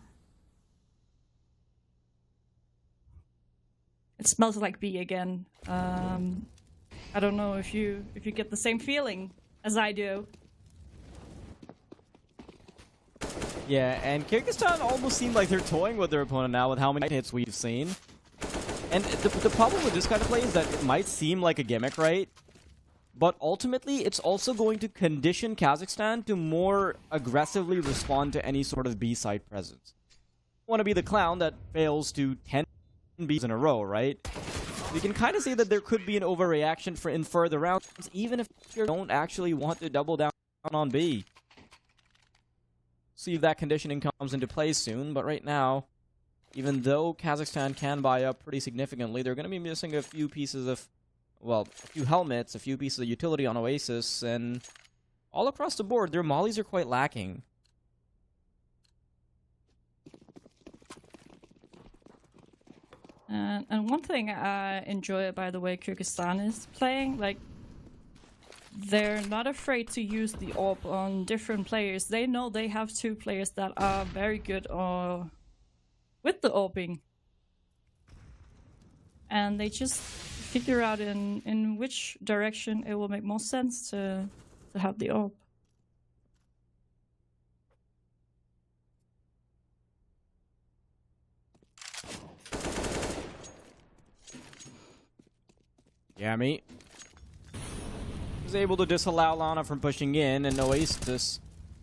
It smells like B again. I don't know if you get the same feeling as I do. Yeah, and Kyrgyzstan almost seemed like they're toying with their opponent now with how many hits we've seen. And the problem with this kind of play is that it might seem like a gimmick, right? But ultimately, it's also going to condition Kazakhstan to more aggressively respond to any sort of B-side presence. want to be the clown that fails to 10 Bs in a row, right? You can kind of see that there could be an overreaction in further rounds, even if you don't actually want to double down on B. See if that conditioning comes into play soon, but right now, even though Kazakhstan can buy up pretty significantly, they're going to be missing a few pieces of, well, a few helmets, a few pieces of utility on Oasis, and all across the board, their mollies are quite lacking. And one thing I enjoy by the way Kyrgyzstan is playing, like, they're not afraid to use the AWP on different players. They know they have two players that are very good with the AWPing. And they just figure out in which direction it will make more sense to have the AWP. Yami was able to disallow Lana from pushing in, and Oasis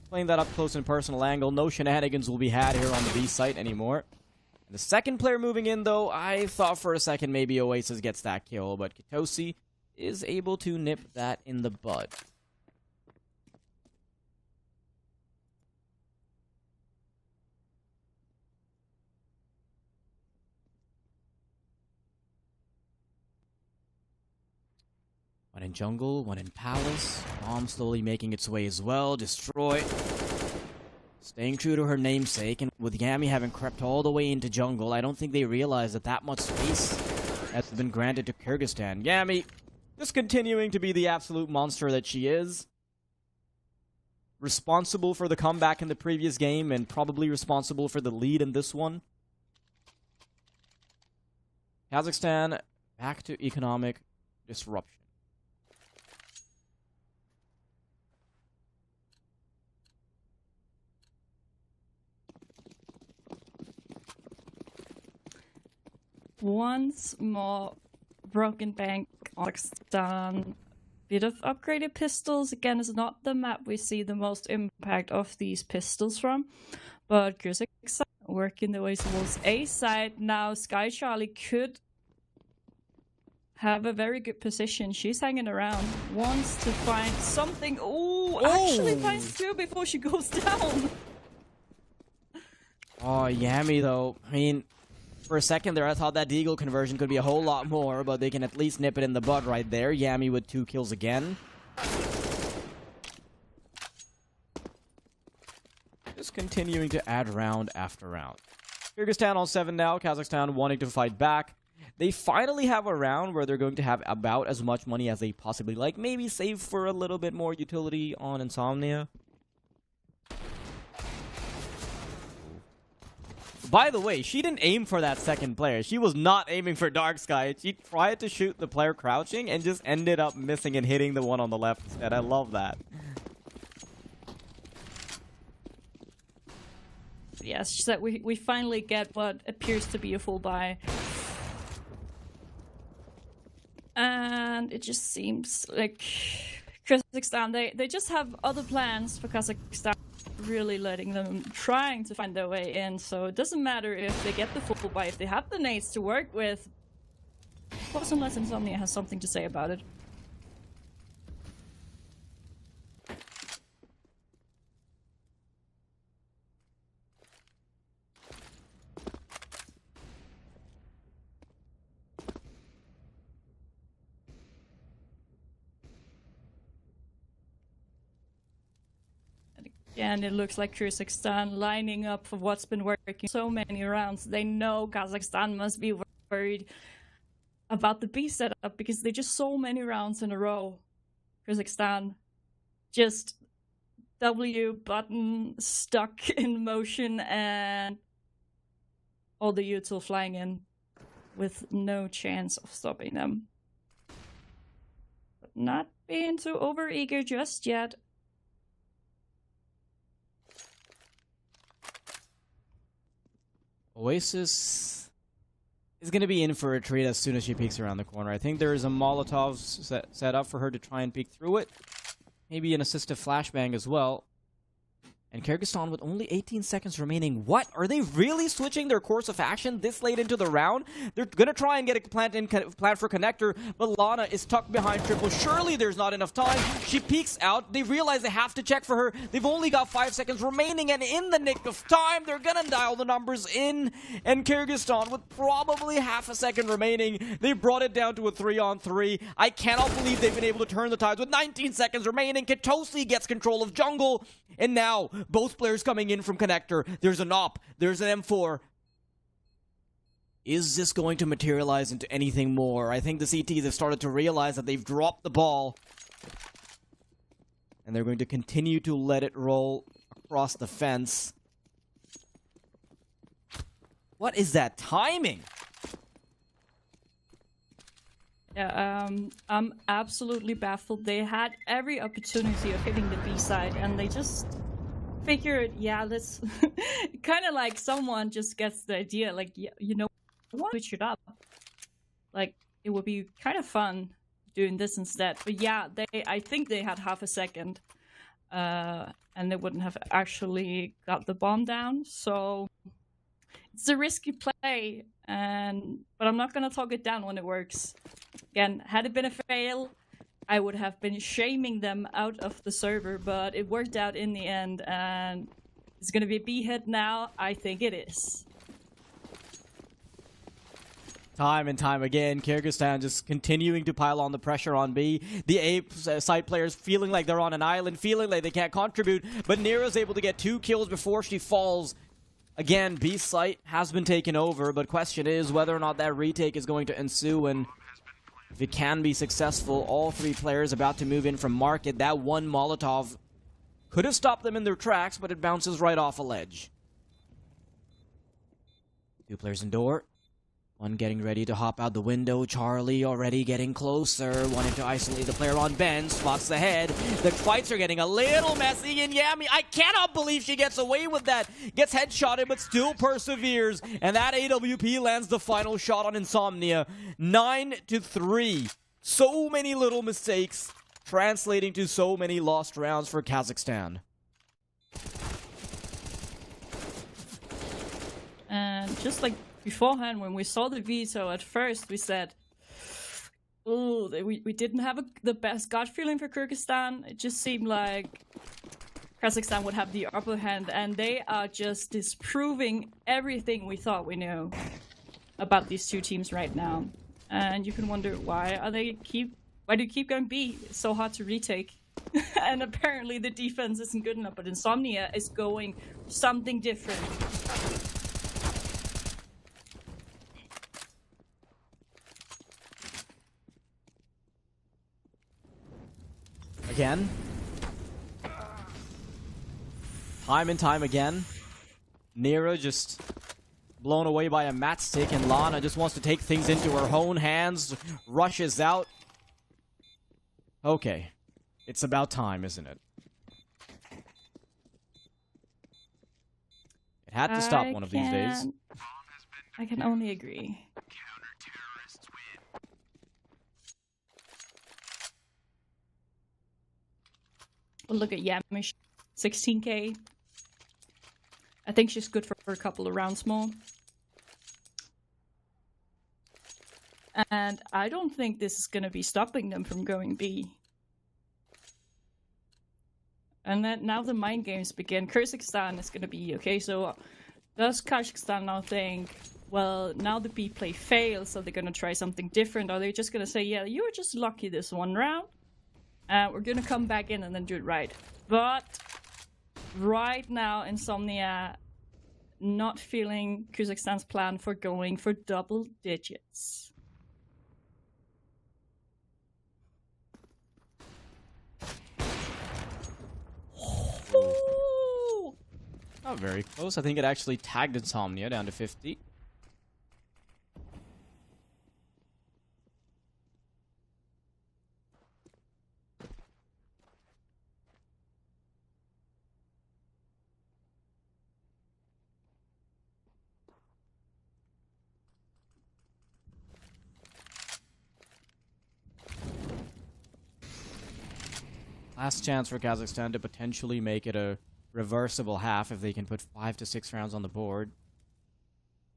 playing that up close and personal angle. No shenanigans will be had here on the B site anymore. The second player moving in, though, I thought for a second maybe Oasis gets that kill, but Kitosi is able to nip that in the bud. One in jungle, one in palace. Bomb slowly making its way as well. Destroy. Staying true to her namesake, and with Yami having crept all the way into jungle, I don't think they realize that much space has been granted to Kyrgyzstan. Yami just continuing to be the absolute monster that she is. Responsible for the comeback in the previous game, and probably responsible for the lead in this one. Kazakhstan back to economic disruption. Once more, Broken Bank, Kazakhstan, bit of upgraded pistols. Again, it's not the map we see the most impact of these pistols from, but Kyrgyzstan working their way towards A side. Now Sky Charlie could have a very good position. She's hanging around, wants to find something. Ooh, actually finds two before she goes down. Oh, Yami, though. I mean, for a second there, I thought that Deagle conversion could be a whole lot more, but they can at least nip it in the bud right there. Yami with 2 kills again. Just continuing to add round after round. Kyrgyzstan on 7 now, Kazakhstan wanting to fight back. They finally have a round where they're going to have about as much money as they possibly like. Maybe save for a little bit more utility on Insomnia. By the way, she didn't aim for that second player. She was not aiming for Dark Sky. She tried to shoot the player crouching and just ended up missing and hitting the one on the left instead. I love that. Yes, so we finally get what appears to be a full buy. And it just seems like Kazakhstan, they just have other plans for Kazakhstan, really letting them, trying to find their way in. So it doesn't matter if they get the full buy, if they have the nades to work with. Of course, unless Insomnia has something to say about it. And it looks like Kyrgyzstan lining up for what's been working so many rounds. They know Kazakhstan must be worried about the B setup because they just so many rounds in a row. Kyrgyzstan just W button stuck in motion and all the util flying in with no chance of stopping them. But not being too overeager just yet. Oasis is going to be in for a treat as soon as she peeks around the corner. I think there is a Molotov set up for her to try and peek through it. Maybe an assistive flashbang as well. And Kyrgyzstan with only 18 seconds remaining. What? Are they really switching their course of action this late into the round? They're going to try and get a plant for connector, but Lana is tucked behind triple. Surely there's not enough time. She peeks out. They realize they have to check for her. They've only got 5 seconds remaining, and in the nick of time, they're going to dial the numbers in. And Kyrgyzstan, with probably half a second remaining, they brought it down to a 3-on-3. I cannot believe they've been able to turn the tides with 19 seconds remaining. Katosi gets control of jungle, and now both players coming in from connector. There's an op. There's an M4. Is this going to materialize into anything more? I think the CTs have started to realize that they've dropped the ball. And they're going to continue to let it roll across the fence. What is that timing? Yeah, I'm absolutely baffled. They had every opportunity of hitting the B side, and they just figured, yeah, let's kind of like someone just gets the idea, like, yeah, you know, switch it up. Like, it would be kind of fun doing this instead. But yeah, I think they had half a second, and they wouldn't have actually got the bomb down. So it's a risky play, but I'm not gonna talk it down when it works. Again, had it been a fail, I would have been shaming them out of the server, but it worked out in the end, and it's gonna be a B hit now. I think it is. Time and time again, Kyrgyzstan just continuing to pile on the pressure on B. The A side players feeling like they're on an island, feeling like they can't contribute, but Nero's able to get 2 kills before she falls. Again, B site has been taken over, but question is whether or not that retake is going to ensue, and if it can be successful. All 3 players about to move in from market. That one Molotov could have stopped them in their tracks, but it bounces right off a ledge. 2 players in door. One getting ready to hop out the window. Charlie already getting closer. Wanting to isolate the player on Ben. Spots the head. The fights are getting a little messy. And Yami, I cannot believe she gets away with that. Gets headshotted, but still perseveres. And that AWP lands the final shot on Insomnia. 9-3. So many little mistakes, translating to so many lost rounds for Kazakhstan. And just like beforehand, when we saw the veto, at first we said, oh, we didn't have the best gut feeling for Kyrgyzstan. It just seemed like Kazakhstan would have the upper hand, and they are just disproving everything we thought we knew about these 2 teams right now. And you can wonder, why do they keep going B? It's so hard to retake. And apparently the defense isn't good enough, but Insomnia is going something different. Again. Time and time again. Nero just blown away by a matchstick, and Lana just wants to take things into her own hands, rushes out. Okay. It's about time, isn't it? It had to stop one of these days. I can only agree. Look at Yamish, 16k. I think she's good for a couple of rounds more. And I don't think this is going to be stopping them from going B. And then now the mind games begin. Kyrgyzstan is going to be okay. So does Kazakhstan now think, well, now the B play fails, so they're going to try something different? Or are they just going to say, yeah, you were just lucky this one round? We're going to come back in and then do it right. But right now, Insomnia not feeling Kazakhstan's plan for going for double digits. Not very close. I think it actually tagged Insomnia down to 50. Last chance for Kazakhstan to potentially make it a reversible half if they can put 5 to 6 rounds on the board.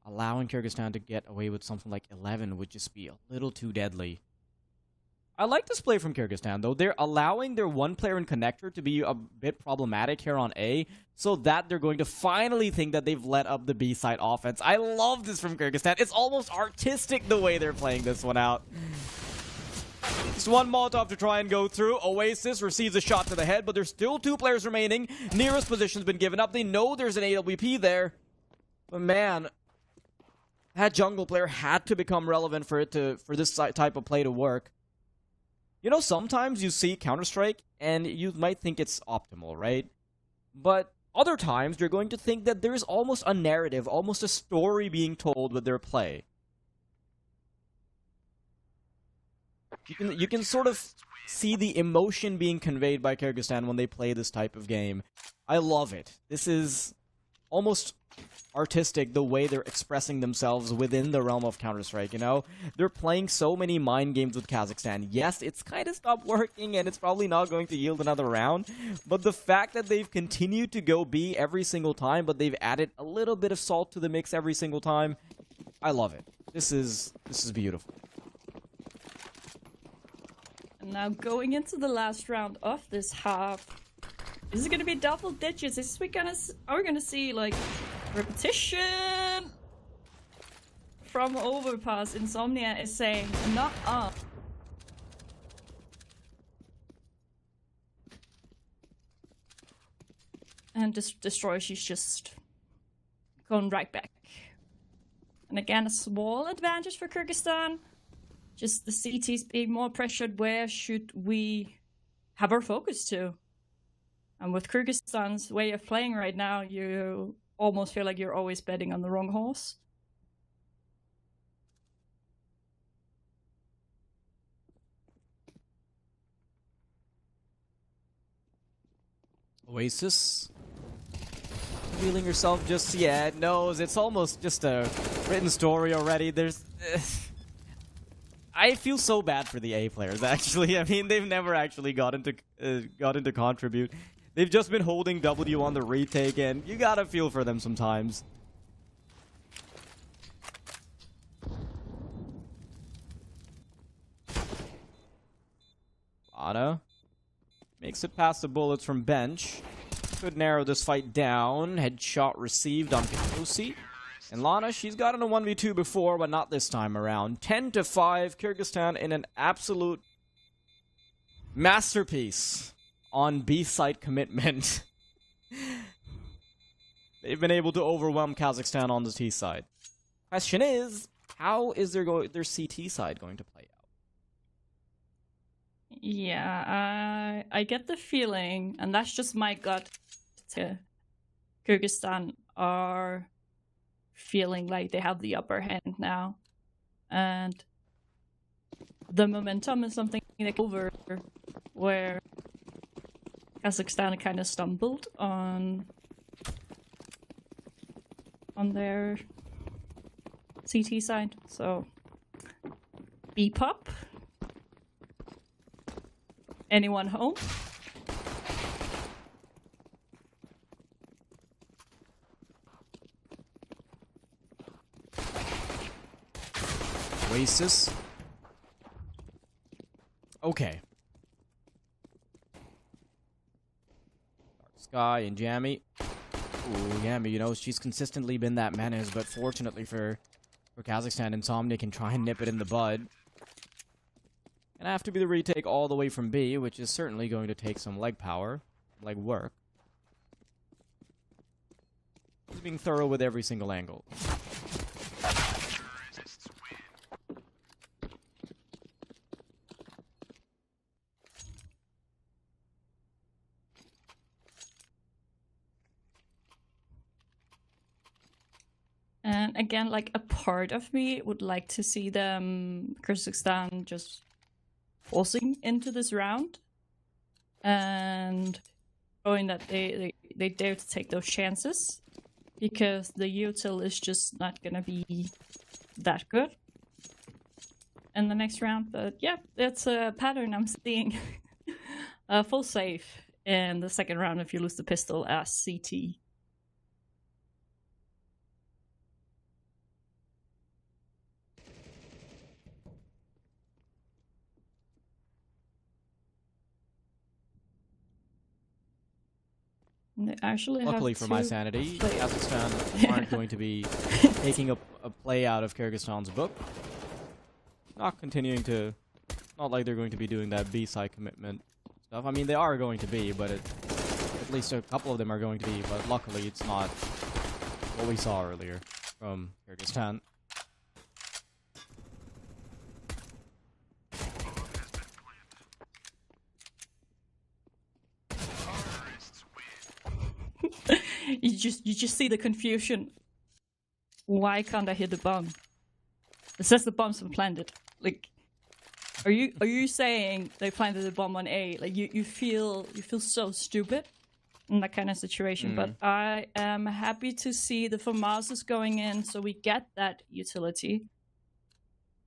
Allowing Kyrgyzstan to get away with something like 11 would just be a little too deadly. I like this play from Kyrgyzstan, though. They're allowing their one player in connector to be a bit problematic here on A, so that they're going to finally think that they've let up the B side offense. I love this from Kyrgyzstan. It's almost artistic the way they're playing this one out. Just one Molotov to try and go through. Oasis receives a shot to the head, but there's still 2 players remaining. Nearest position's been given up. They know there's an AWP there. But man, that jungle player had to become relevant for this type of play to work. You know, sometimes you see Counter-Strike and you might think it's optimal, right? But other times you're going to think that there's almost a narrative, almost a story being told with their play. You can sort of see the emotion being conveyed by Kyrgyzstan when they play this type of game. I love it. This is almost artistic, the way they're expressing themselves within the realm of Counter-Strike, you know? They're playing so many mind games with Kazakhstan. Yes, it's kind of stopped working, and it's probably not going to yield another round, but the fact that they've continued to go B every single time, but they've added a little bit of salt to the mix every single time, I love it. This is beautiful. And now going into the last round of this half, this is going to be double digits. This is we're gonna see like repetition from Overpass. Insomnia is saying not up. And Destroy, she's just going right back. And again, a small advantage for Kyrgyzstan. Just the CTs being more pressured. Where should we have our focus to? And with Kyrgyzstan's way of playing right now, you almost feel like you're always betting on the wrong horse. Oasis. Revealing herself just yet. Knows it's almost just a written story already. There's... I feel so bad for the A players, actually. I mean, they've never actually gotten to contribute. They've just been holding W on the retake, and you gotta feel for them sometimes. Lana makes it past the bullets from bench. Could narrow this fight down. Headshot received on Katosi. And Lana, she's gotten a 1v2 before, but not this time around. 10-5, Kyrgyzstan in an absolute masterpiece on B-side commitment. They've been able to overwhelm Kazakhstan on the T side. Question is, how is their CT side going to play out? Yeah, I get the feeling, and that's just my gut, to Kyrgyzstan are feeling like they have the upper hand now. And the momentum is something like over where Kazakhstan kind of stumbled on their CT side. So B-pop. Anyone home? Oasis. Okay. Dark Sky and Jammy. Ooh, Jammy, you know, she's consistently been that menace, but fortunately for Kazakhstan, Insomnia can try and nip it in the bud. Gonna have to be the retake all the way from B, which is certainly going to take some leg power, leg work. He's being thorough with every single angle. And again, like a part of me would like to see them, Kyrgyzstan, just forcing into this round and showing that they dare to take those chances, because the util is just not gonna be that good in the next round. But yeah, that's a pattern I'm seeing. Full save in the second round if you lose the pistol as CT. They actually Luckily have for my two sanity, players. Kazakhstan aren't going to be taking a play out of Kyrgyzstan's book. Not continuing to... Not like they're going to be doing that B-side commitment stuff. I mean, they are going to be, but at least a couple of them are going to be. But luckily, it's not what we saw earlier from Kyrgyzstan. You just see the confusion. Why can't I hit the bomb? It says the bomb's been planted. Like, are you saying they planted the bomb on A? Like you feel so stupid in that kind of situation. But I am happy to see the FAMASs going in, so we get that utility.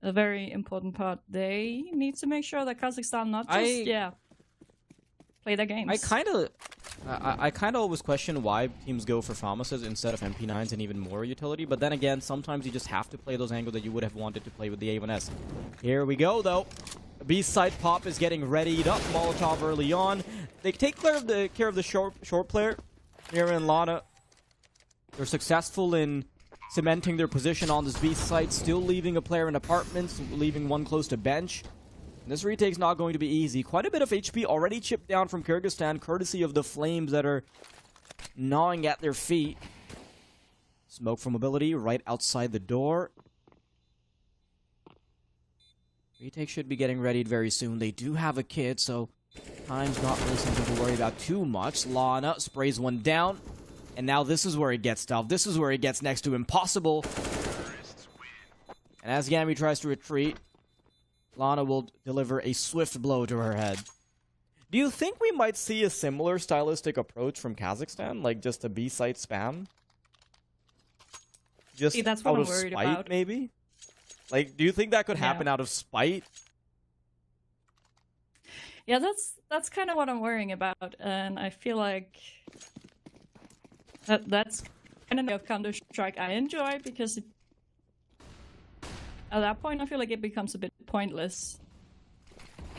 A very important part. They need to make sure that Kazakhstan not just play their games. I kind of always question why teams go for FAMASs instead of MP9s and even more utility, but then again, sometimes you just have to play those angles that you would have wanted to play with the A1S. Here we go, though. B-side pop is getting readied up. Molotov early on. They take care of the short player here in Lana. They're successful in cementing their position on this B site, still leaving a player in apartments, leaving one close to bench. This retake's not going to be easy. Quite a bit of HP already chipped down from Kyrgyzstan, courtesy of the flames that are gnawing at their feet. Smoke from mobility right outside the door. Retake should be getting readied very soon. They do have a kid, so time's not really something to worry about too much. Lana sprays one down, and now this is where it gets tough. This is where it gets next to impossible. And as Yami tries to retreat, Lana will deliver a swift blow to her head. Do you think we might see a similar stylistic approach from Kazakhstan? Like just a B-site spam? Just See, that's what out I'm of worried spite, about. maybe? Like, do you think that could happen out of spite? Yeah, that's kind of what I'm worrying about, and I feel like that's kind of Counter-Strike I enjoy, because at that point I feel like it becomes a bit pointless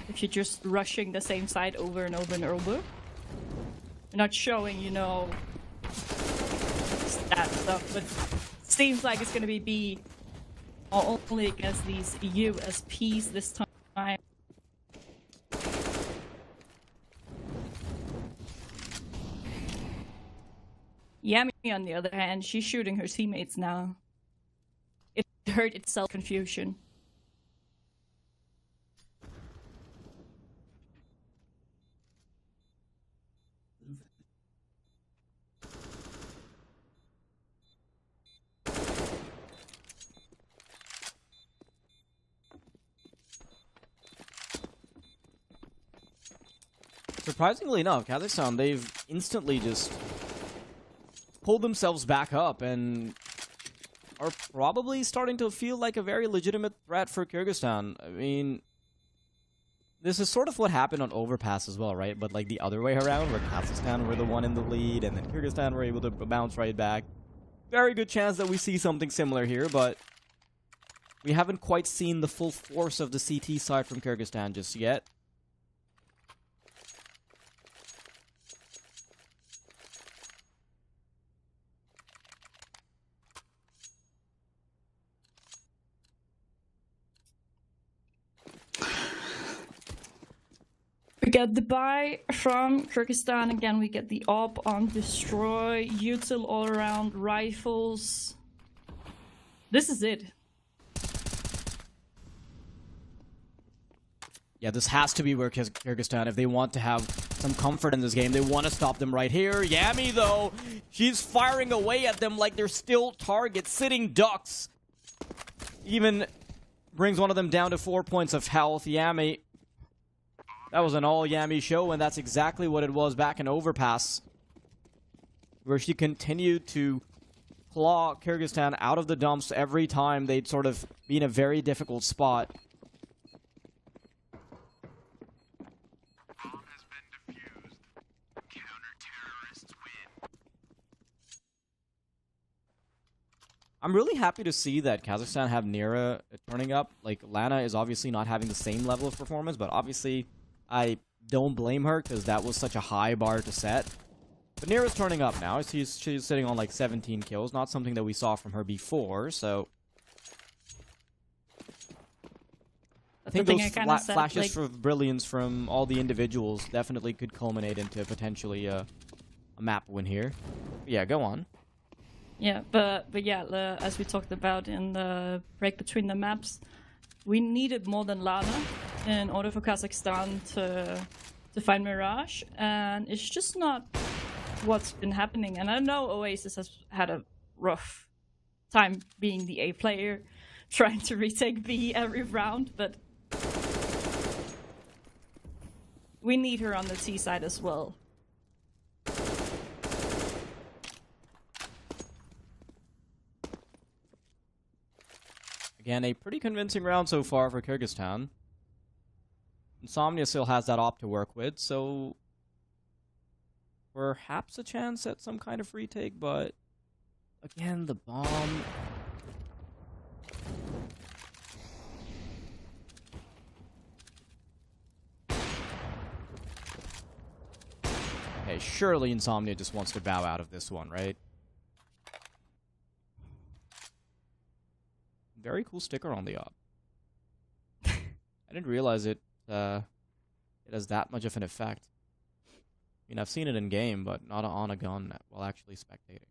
if you're just rushing the same side over and over and over. You're not showing, you know, that stuff, but it seems like it's gonna be B only against these USPs this time. Yami, on the other hand, she's shooting her teammates now. It hurt itself confusion. Surprisingly enough, Kazakhstan, they've instantly just pulled themselves back up and are probably starting to feel like a very legitimate threat for Kyrgyzstan. I mean, this is sort of what happened on Overpass as well, right? But like the other way around, where Kazakhstan were the one in the lead and then Kyrgyzstan were able to bounce right back. Very good chance that we see something similar here, but we haven't quite seen the full force of the CT side from Kyrgyzstan just yet. We get the buy from Kyrgyzstan. Again, we get the op on destroy, util all around, rifles. This is it. Yeah, this has to be where Kyrgyzstan, if they want to have some comfort in this game, they want to stop them right here. Yami, though, she's firing away at them like they're still targets, sitting ducks. Even brings one of them down to 4 points of health. Yami, that was an all Yami show, and that's exactly what it was back in Overpass, where she continued to claw Kyrgyzstan out of the dumps every time they'd sort of be in a very difficult spot. I'm really happy to see that Kazakhstan have Nira turning up. Like, Lana is obviously not having the same level of performance, but obviously I don't blame her because that was such a high bar to set. But Nira's turning up now. She's sitting on like 17 kills, not something that we saw from her before, so... I think those flashes of brilliance from all the individuals definitely could culminate into potentially a map win here. Yeah, go on. Yeah, but yeah, as we talked about in the break between the maps, we needed more than Lana in order for Kazakhstan to find Mirage, and it's just not what's been happening. And I know Oasis has had a rough time being the A player, trying to retake B every round, but we need her on the T side as well. Again, a pretty convincing round so far for Kyrgyzstan. Insomnia still has that op to work with, so perhaps a chance at some kind of retake, but again, the bomb... Okay, surely Insomnia just wants to bow out of this one, right? Very cool sticker on the op. I didn't realize it has that much of an effect. I mean, I've seen it in game, but not on a gun while actually spectating.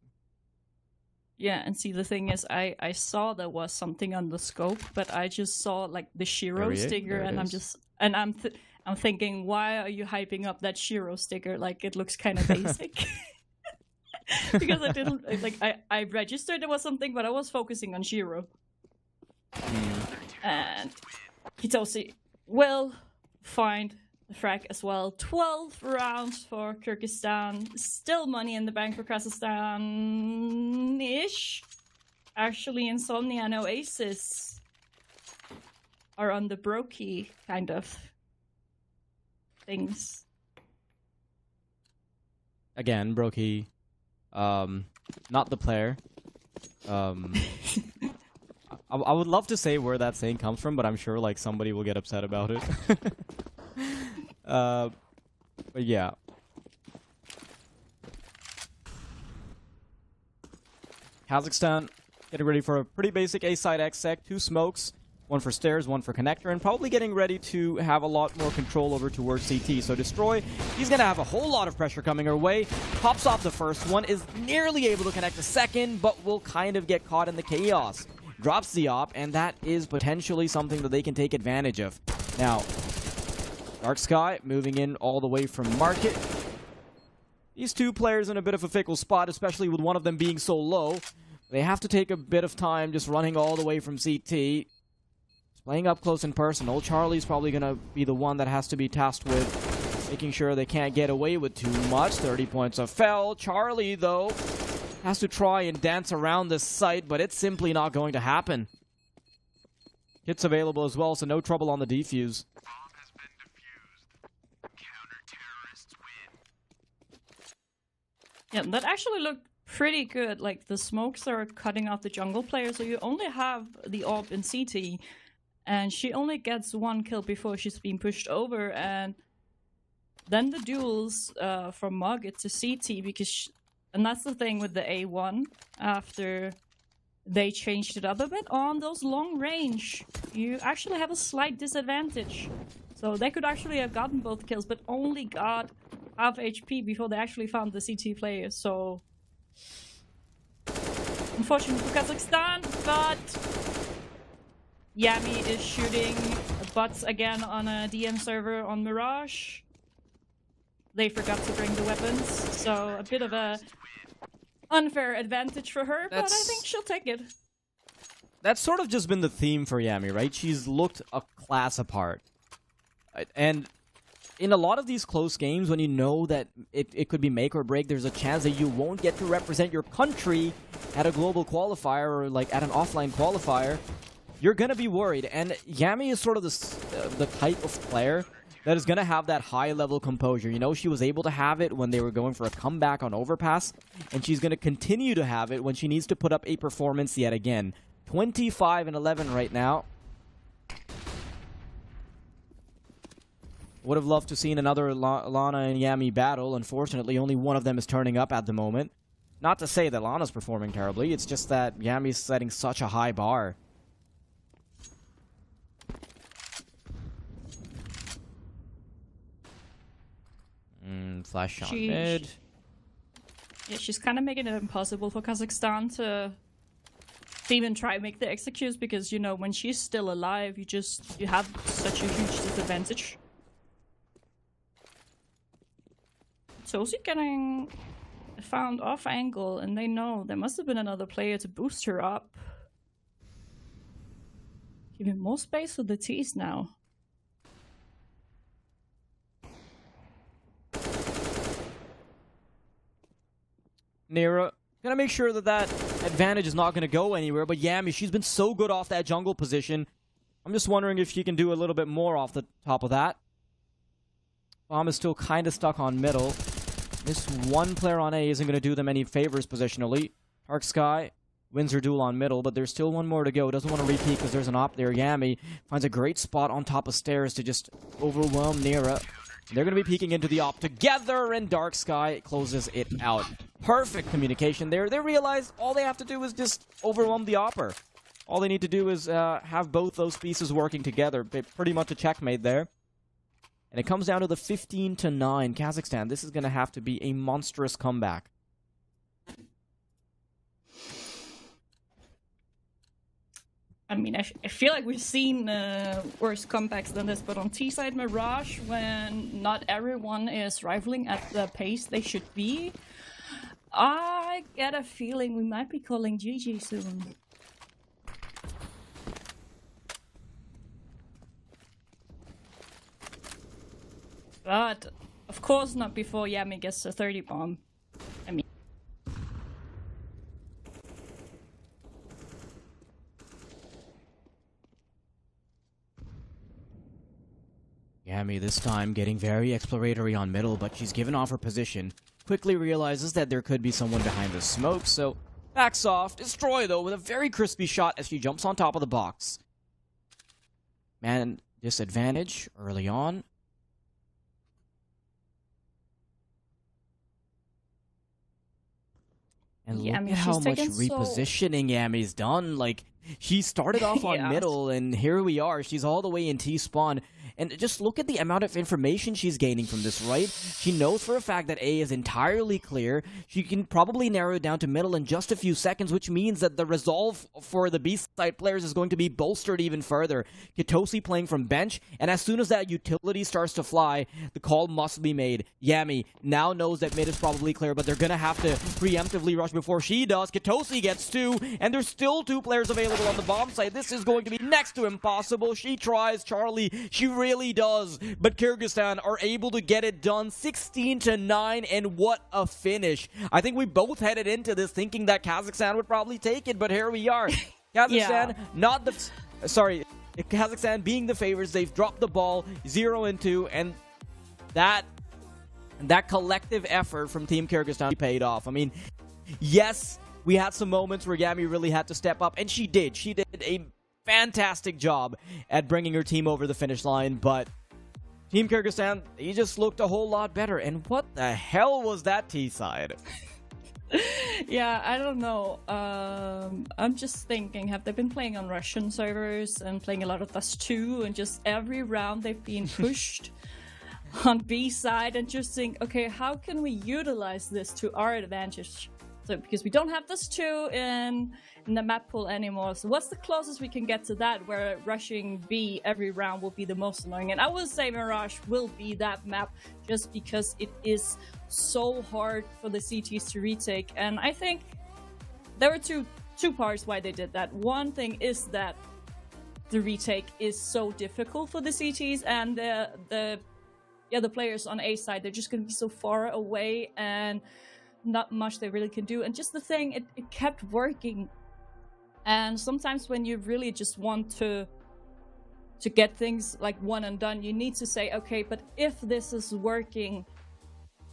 Yeah, and see, the thing is, I saw there was something on the scope, but I just saw like the Shiro sticker, and I'm thinking, why are you hyping up that Shiro sticker? Like, it looks kind of basic. Because I didn't like I registered there was something, but I was focusing on Shiro. And Hitoshi will find the frag as well. 12 rounds for Kyrgyzstan. Still money in the bank for Kazakhstan-ish. Actually, Insomnia and Oasis are on the brokey kind of things. Again, brokey, not the player. I would love to say where that saying comes from, but I'm sure like somebody will get upset about it. But yeah. Kazakhstan getting ready for a pretty basic A-side X-Sec. 2 smokes, 1 for stairs, 1 for connector, and probably getting ready to have a lot more control over towards CT. So Destroy, he's going to have a whole lot of pressure coming her way. Pops off the first one, is nearly able to connect the second, but will kind of get caught in the chaos. Drops the op, and that is potentially something that they can take advantage of. Now, Dark Sky moving in all the way from Market. These two players in a bit of a fickle spot, especially with one of them being so low. They have to take a bit of time just running all the way from CT. He's playing up close and personal. Charlie's probably going to be the one that has to be tasked with making sure they can't get away with too much. 30 points of fell. Charlie, though, has to try and dance around this site, but it's simply not going to happen. Hits available as well, so no trouble on the defuse. Yeah, that actually looked pretty good. Like, the smokes are cutting off the jungle player, so you only have the AWP in CT, and she only gets 1 kill before she's being pushed over, and then the duels from Market to CT, because and that's the thing with the A1, after they changed it up a bit, on those long range, you actually have a slight disadvantage. So they could actually have gotten both kills, but only got half HP before they actually found the CT player, so... Unfortunate for Kazakhstan, but... Yami is shooting bots again on a DM server on Mirage. They forgot to bring the weapons, so a bit of a unfair advantage for her, but I think she'll take it. That's sort of just been the theme for Yami, right? She's looked a class apart. And in a lot of these close games, when you know that it could be make or break, there's a chance that you won't get to represent your country at a global qualifier or like at an offline qualifier, you're gonna be worried. And Yami is sort of the type of player that is going to have that high-level composure. You know, she was able to have it when they were going for a comeback on Overpass, and she's going to continue to have it when she needs to put up a performance yet again. 25-11 right now. Would have loved to seen another Lana and Yami battle. Unfortunately, only one of them is turning up at the moment. Not to say that Lana's performing terribly, it's just that Yami's setting such a high bar. Flash shot mid. Yeah, she's kind of making it impossible for Kazakhstan to even try and make the executes, because, you know, when she's still alive, you have such a huge disadvantage. Tosi getting found off angle, and they know there must have been another player to boost her up. Giving more space for the T's now. Nira gonna make sure that that advantage is not gonna go anywhere, but Yami, she's been so good off that jungle position. I'm just wondering if she can do a little bit more off the top of that. Bomb is still kind of stuck on middle. This one player on A isn't going to do them any favors positionally. Dark Sky wins her duel on middle, but there's still one more to go. Doesn't want to repeat because there's an op there. Yami finds a great spot on top of stairs to just overwhelm Nira. They're going to be peeking into the op together, and Dark Sky closes it out. Perfect communication there. They realize all they have to do is just overwhelm the opper. All they need to do is have both those pieces working together. Pretty much a checkmate there. And it comes down to the 15-9. Kazakhstan, this is going to have to be a monstrous comeback. I mean, I feel like we've seen worse comebacks than this, but on T-side Mirage, when not everyone is rivaling at the pace they should be, I get a feeling we might be calling GG soon. But, of course not before Yami gets a 30 bomb. I mean... Yami this time getting very exploratory on middle, but she's given off her position. Quickly realizes that there could be someone behind the smoke, so backs off. Destroy, though, with a very crispy shot as she jumps on top of the box. Man, disadvantage early on. And look at how much repositioning Yami's done. Like, she started off on middle, and here we are. She's all the way in T-spawn. And just look at the amount of information she's gaining from this, right? She knows for a fact that A is entirely clear. She can probably narrow it down to middle in just a few seconds, which means that the resolve for the B-side players is going to be bolstered even further. Kitosi playing from bench, and as soon as that utility starts to fly, the call must be made. Yami now knows that mid is probably clear, but they're going to have to preemptively rush before she does. Kitosi gets two, and there's still two players available on the bomb site. This is going to be next to impossible. She tries, Charlie. She really does, but Kyrgyzstan are able to get it done. 16-9, and what a finish. I think we both headed into this thinking that Kazakhstan would probably take it, but here we are. Kazakhstan, not the... Sorry, Kazakhstan being the favorites. They've dropped the ball 0-2, and that collective effort from Team Kyrgyzstan paid off. I mean, yes, we had some moments where Yami really had to step up, and she did. She did a fantastic job at bringing her team over the finish line, but Team Kyrgyzstan, he just looked a whole lot better. And what the hell was that T-side? Yeah, I don't know. I'm just thinking, have they been playing on Russian servers and playing a lot of Dust 2, and just every round they've been pushed on B side and just think, okay, how can we utilize this to our advantage? So, because we don't have this 2 in the map pool anymore, so what's the closest we can get to that, where rushing B every round will be the most annoying? And I would say Mirage will be that map, just because it is so hard for the CTs to retake. And I think there were two parts why they did that. One thing is that the retake is so difficult for the CTs, and the players on A side, they're just going to be so far away, and not much they really can do. And just the thing, it kept working. And sometimes when you really just want to to get things like one and done. You need to say, okay, but if this is working,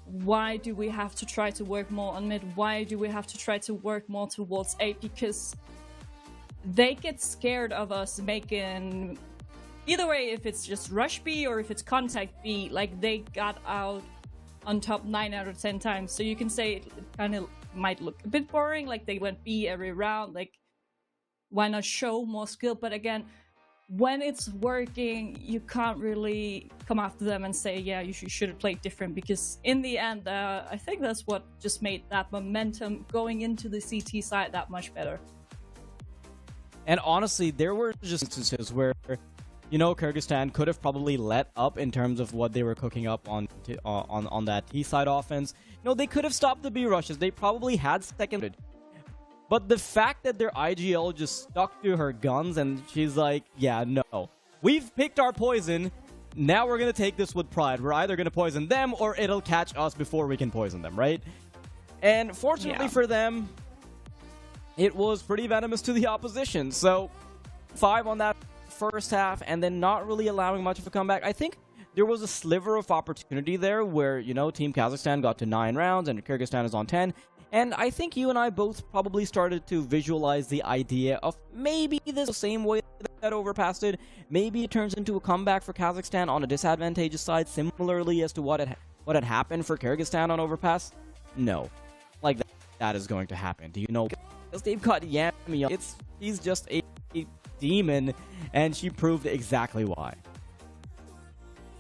why do we have to try to work more on mid? Why do we have to try to work more towards A? Because they get scared of us making, either way, if it's just rush B or if it's contact B, like they got out on top 9 out of 10 times. So you can say it kind of might look a bit boring, like they went B every round, like why not show more skill? But again, when it's working, you can't really come after them and say, yeah, you should have played different, because in the end, I think that's what just made that momentum going into the CT side that much better. And honestly, there were just instances where, you know, Kyrgyzstan could have probably let up in terms of what they were cooking up on that T side offense. You know, they could have stopped the B rushes. They probably had second. But the fact that their IGL just stuck to her guns and she's like, yeah, no. We've picked our poison. Now we're going to take this with pride. We're either going to poison them or it'll catch us before we can poison them, right? And fortunately for them, it was pretty venomous to the opposition. So 5 on that first half and then not really allowing much of a comeback. I think there was a sliver of opportunity there where, you know, Team Kazakhstan got to 9 rounds and Kyrgyzstan is on 10. And I think you and I both probably started to visualize the idea of maybe this the same way that Overpass did. Maybe it turns into a comeback for Kazakhstan on a disadvantageous side, similarly as to what had happened for Kyrgyzstan on Overpass. No, like that is going to happen. Do you know? Because they've got Yami. She's just a demon, and she proved exactly why.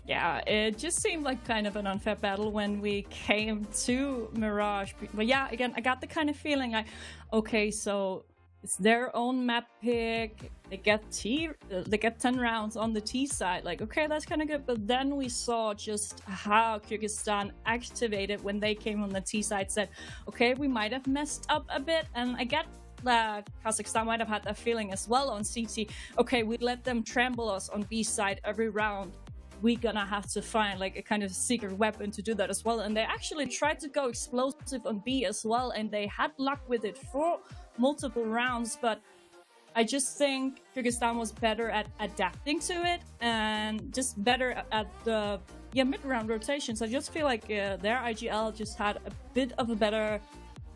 Yeah, it just seemed like kind of an unfair battle when we came to Mirage. But yeah, again, I got the kind of feeling like, okay, so it's their own map pick. They get 10 rounds on the T side. Like, okay, that's kind of good. But then we saw just how Kyrgyzstan activated when they came on the T side. Said, okay, we might have messed up a bit, and I get that Kazakhstan might have had that feeling as well on CT. Okay, we let them trample us on B side every round. We're gonna have to find like a kind of secret weapon to do that as well. And they actually tried to go explosive on B as well, and they had luck with it for multiple rounds. But I just think Kyrgyzstan was better at adapting to it and just better at the mid-round rotations. I just feel like their IGL just had a bit of a better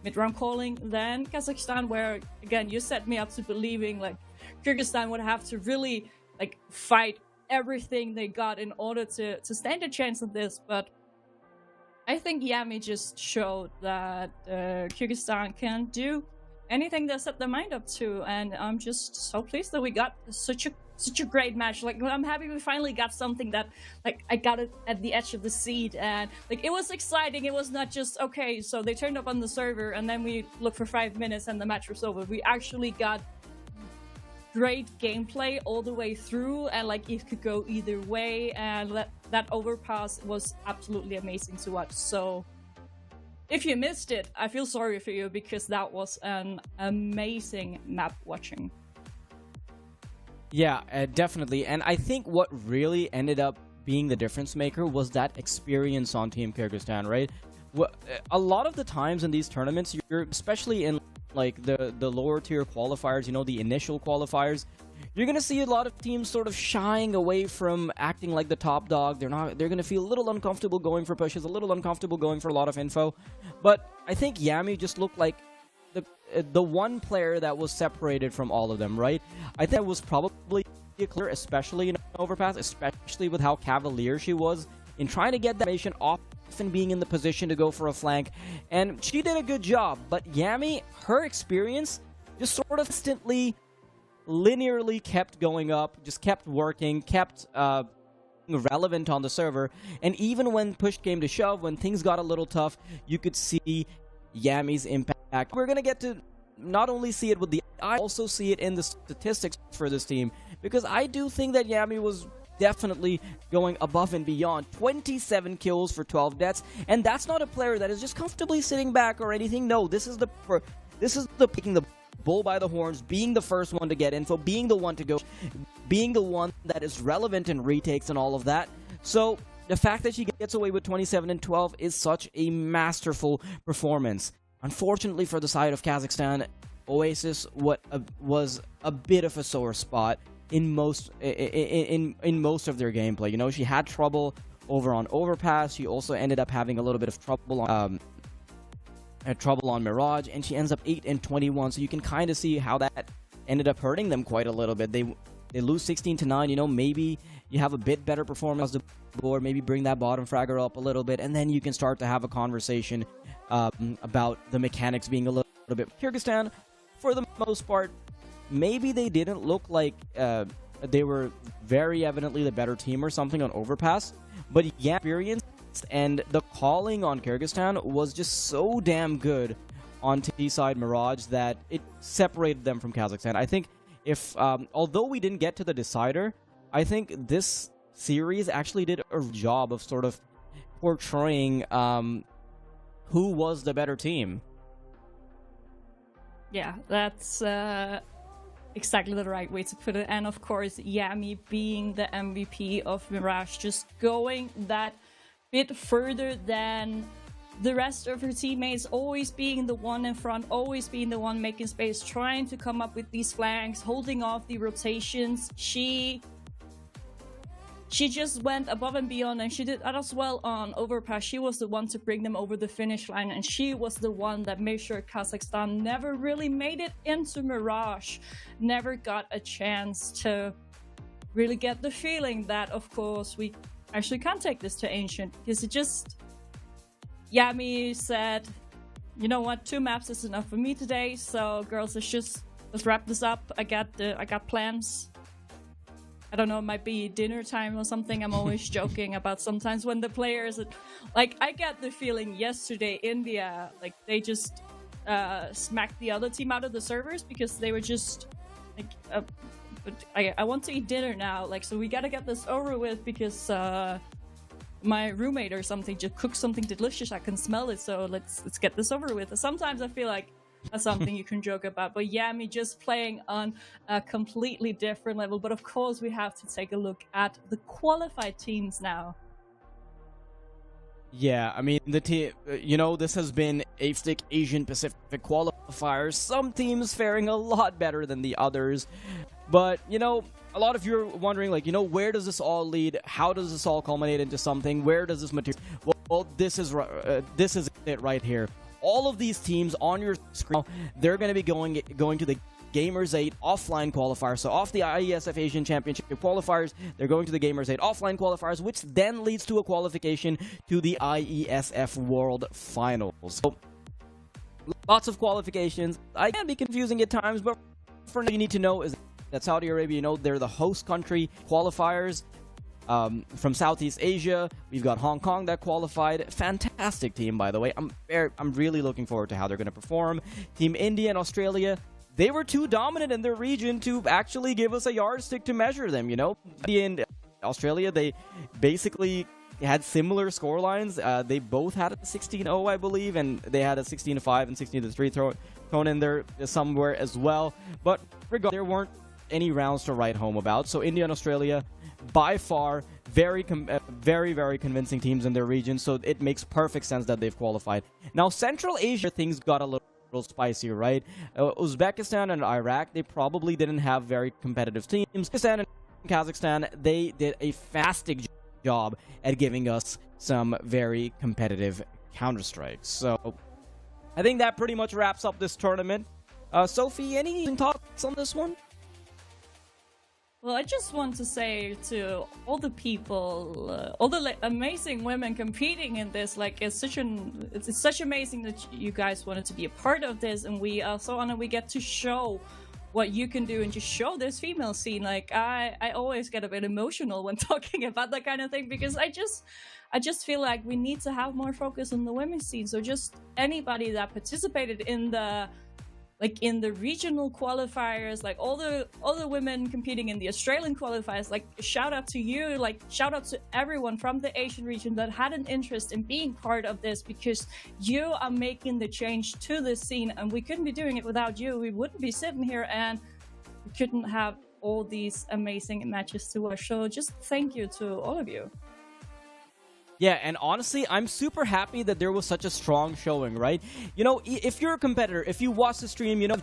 mid-round calling than Kazakhstan, where again you set me up to believing like Kyrgyzstan would have to really like fight everything they got in order to stand a chance at this. But I think Yami just showed that Kyrgyzstan can do anything they set their mind up to, and I'm just so pleased that we got such a great match. Like, I'm happy we finally got something that like I got it at the edge of the seat, and like it was exciting. It was not just okay, so they turned up on the server and then we looked for 5 minutes and the match was over. We actually got great gameplay all the way through, and like it could go either way, and that Overpass was absolutely amazing to watch. So if you missed it, I feel sorry for you, because that was an amazing map watching. Yeah, definitely. And I think what really ended up being the difference maker was that experience on Team Kyrgyzstan, right? A lot of the times in these tournaments, you're especially in like the lower tier qualifiers, you know, the initial qualifiers, you're gonna see a lot of teams sort of shying away from acting like the top dog. They're gonna feel a little uncomfortable going for pushes, a little uncomfortable going for a lot of info. But I think Yami just looked like the one player that was separated from all of them, right? I think that was probably clear, especially in Overpass, especially with how cavalier she was in trying to get that information off and being in the position to go for a flank, and she did a good job. But Yami, her experience just sort of instantly, linearly kept going up, just kept working, kept relevant on the server, and even when push came to shove, when things got a little tough, you could see Yami's impact. We're gonna get to not only see it with the eye, also see it in the statistics for this team, because I do think that Yami was definitely going above and beyond. 27 kills for 12 deaths, and that's not a player that is just comfortably sitting back or anything. No, this is the picking the bull by the horns, being the first one to get info, being the one to go, being the one that is relevant in retakes and all of that. So the fact that she gets away with 27 and 12 is such a masterful performance. Unfortunately for the side of Kazakhstan, Oasis was a bit of a sore spot. in most of their gameplay. You know, she had trouble over on Overpass. She also ended up having a little bit of trouble on Mirage, and she ends up 8-21. So you can kind of see how that ended up hurting them quite a little bit. They lose 16-9. You know, maybe you have a bit better performance on the board, maybe bring that bottom fragger up a little bit, and then you can start to have a conversation about the mechanics being a little bit. Kyrgyzstan, for the most part, maybe they didn't look like they were very evidently the better team or something on Overpass, but yeah, experience and the calling on Kyrgyzstan was just so damn good on T-side Mirage that it separated them from Kazakhstan. I think if, although we didn't get to the decider, I think this series actually did a job of sort of portraying who was the better team. Yeah, that's exactly the right way to put it. And of course, Yami being the MVP of Mirage, just going that bit further than the rest of her teammates, always being the one in front, always being the one making space, trying to come up with these flanks, holding off the rotations. She just went above and beyond, and she did that as well on Overpass. She was the one to bring them over the finish line, and she was the one that made sure Kazakhstan never really made it into Mirage, never got a chance to really get the feeling that, of course, we actually can't take this to Ancient, because it just... Yami said, you know what, 2 maps is enough for me today, so girls, let's wrap this up. I got plans. I don't know, it might be dinner time or something. I'm always joking about sometimes when the players, like, I get the feeling yesterday India, like, they just smacked the other team out of the servers because they were just like, but I want to eat dinner now, like, so we gotta get this over with because my roommate or something just cooked something delicious. I can smell it, so let's get this over with. Sometimes I feel like that's something you can joke about, but Yami just playing on a completely different level. But of course, we have to take a look at the qualified teams now. Yeah, I mean, the team, you know, this has been AFSTIC Asian Pacific qualifiers. Some teams faring a lot better than the others. But, you know, a lot of you are wondering, like, you know, where does this all lead? How does this all culminate into something? Where does this material... Well, this is it right here. All of these teams on your screen, they're going to be going to the Gamers8 offline qualifier. So off the IESF Asian Championship qualifiers, they're going to the Gamers8 offline qualifiers, which then leads to a qualification to the IESF World Finals. So lots of qualifications. I can be confusing at times, but for now you need to know is that Saudi Arabia, you know, they're the host country qualifiers. From Southeast Asia, we've got Hong Kong that qualified. Fantastic team, by the way. I'm really looking forward to how they're going to perform. Team India and Australia, they were too dominant in their region to actually give us a yardstick to measure them, you know. India and Australia, they basically had similar scorelines. They both had a 16-0, I believe, and they had a 16-5 and 16-3 thrown in there somewhere as well. But regardless, there weren't any rounds to write home about. So India and Australia, by far, very, very convincing teams in their region, so it makes perfect sense that they've qualified. Now, Central Asia, things got a little spicier, right? Uzbekistan and Iraq, they probably didn't have very competitive teams. Uzbekistan and Kazakhstan, they did a fantastic job at giving us some very competitive Counter-Strikes. So, I think that pretty much wraps up this tournament. Sophie, any thoughts on this one? Well, I just want to say to all the people, all the amazing women competing in this, like, it's such amazing that you guys wanted to be a part of this, and we are so honored we get to show what you can do and just show this female scene. Like, I always get a bit emotional when talking about that kind of thing, because I just feel like we need to have more focus on the women's scene. So just anybody that participated in the regional qualifiers, like all the women competing in the Australian qualifiers, like, shout out to you, like, shout out to everyone from the Asian region that had an interest in being part of this, because you are making the change to this scene, and we couldn't be doing it without you. We wouldn't be sitting here, and we couldn't have all these amazing matches to watch. So just thank you to all of you. Yeah, and honestly, I'm super happy that there was such a strong showing, right? You know, if you're a competitor, if you watch the stream, you know,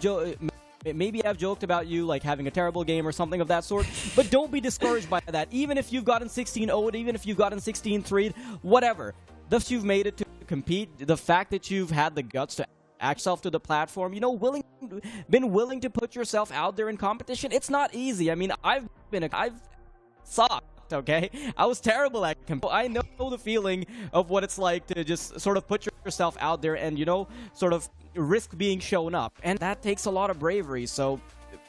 maybe I've joked about you like having a terrible game or something of that sort, but don't be discouraged by that. Even if you've gotten 16-0'd, even if you've gotten 16-3'd, whatever. Thus you've made it to compete. The fact that you've had the guts to act yourself to the platform, you know, been willing to put yourself out there in competition. It's not easy. I mean, I've sucked. Okay, I was terrible at I know the feeling of what it's like to just sort of put yourself out there and, you know, sort of risk being shown up, and that takes a lot of bravery. So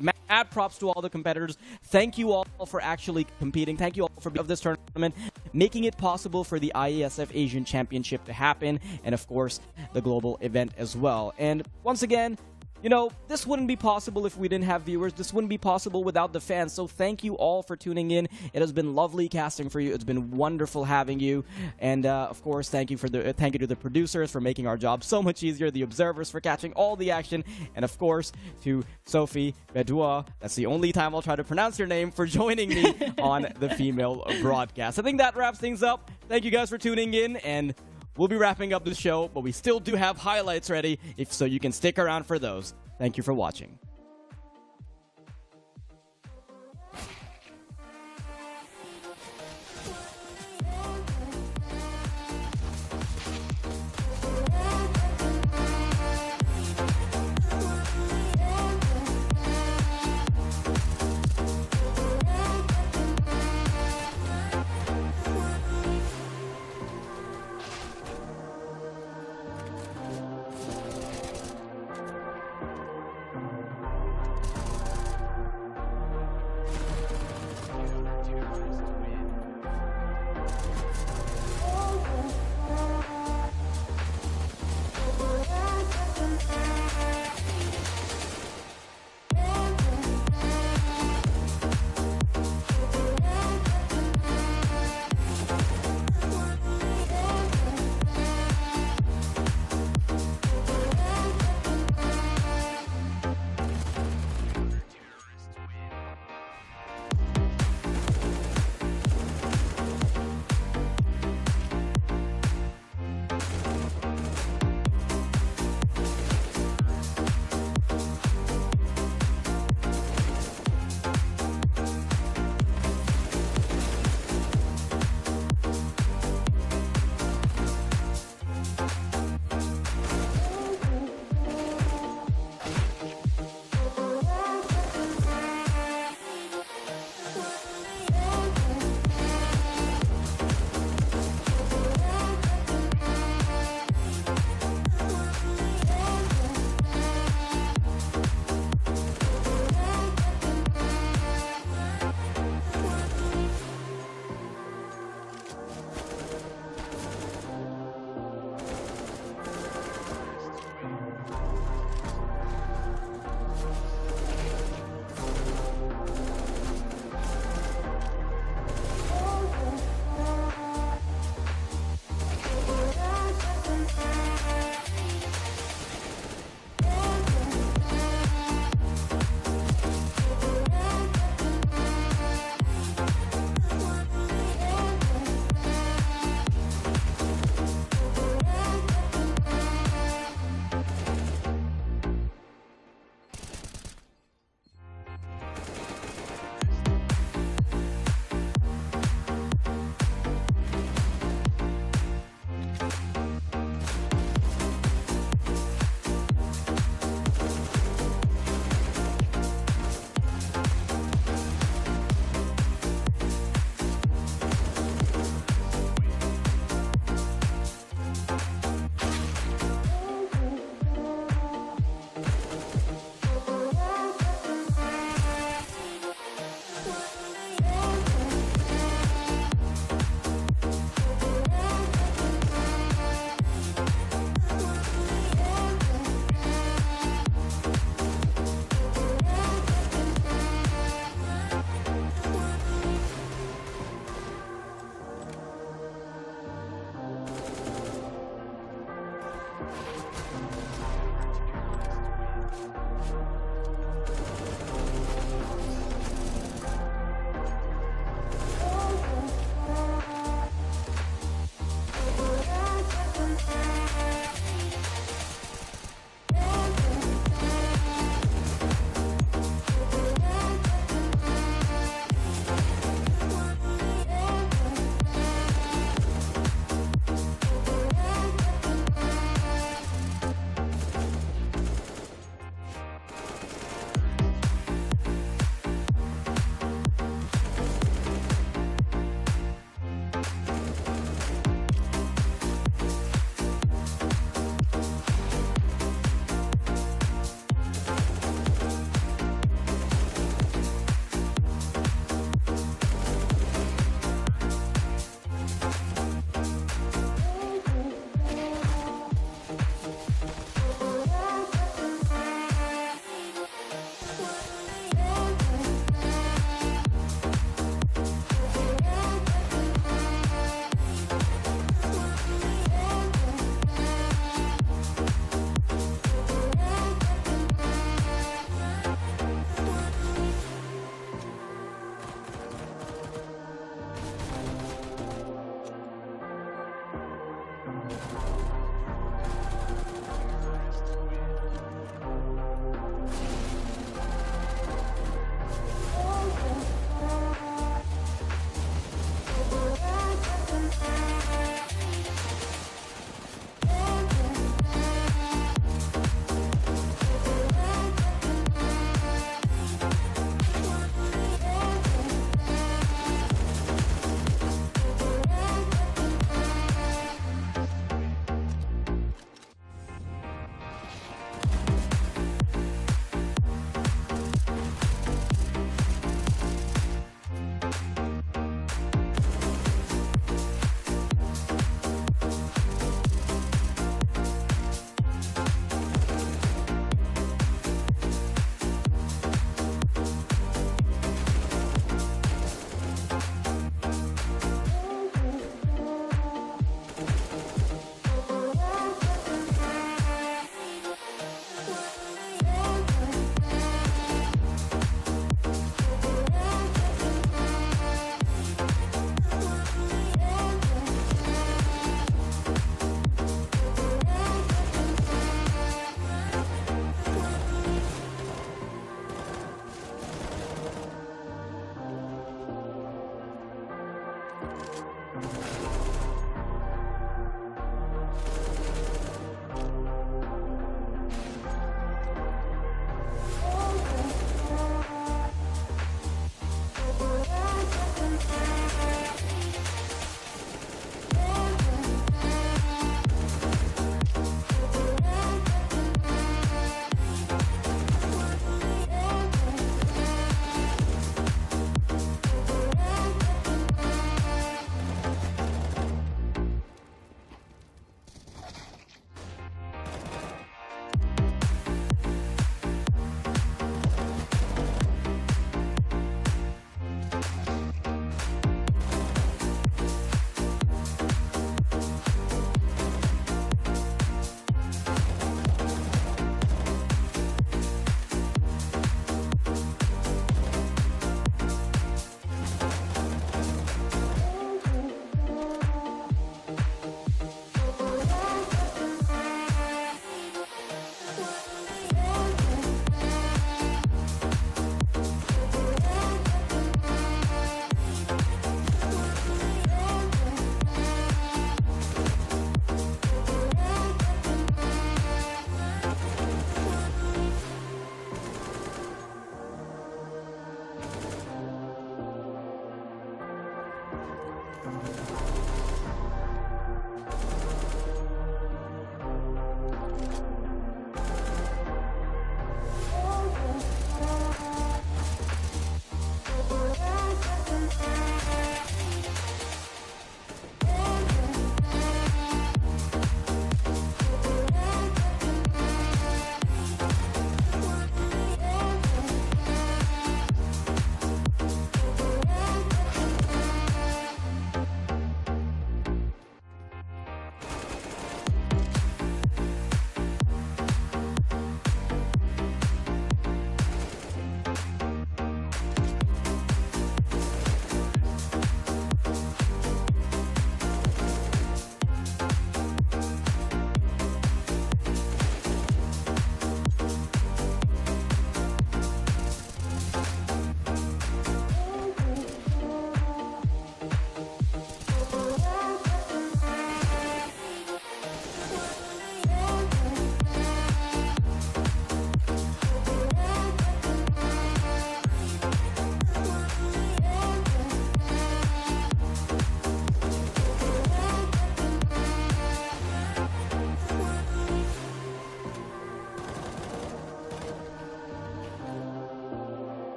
mad props to all the competitors. Thank you all for actually competing. Thank you all for being of this tournament, making it possible for the IESF Asian Championship to happen, and of course the global event as well. And once again, you know, this wouldn't be possible if we didn't have viewers. This wouldn't be possible without the fans. So thank you all for tuning in. It has been lovely casting for you. It's been wonderful having you. And of course, thank you to the producers for making our job so much easier, the observers for catching all the action, and of course to Sophie Bedua, that's the only time I'll try to pronounce your name, for joining me on the female broadcast. I think that wraps things up. Thank you guys for tuning in, and we'll be wrapping up the show, but we still do have highlights ready, so you can stick around for those. Thank you for watching.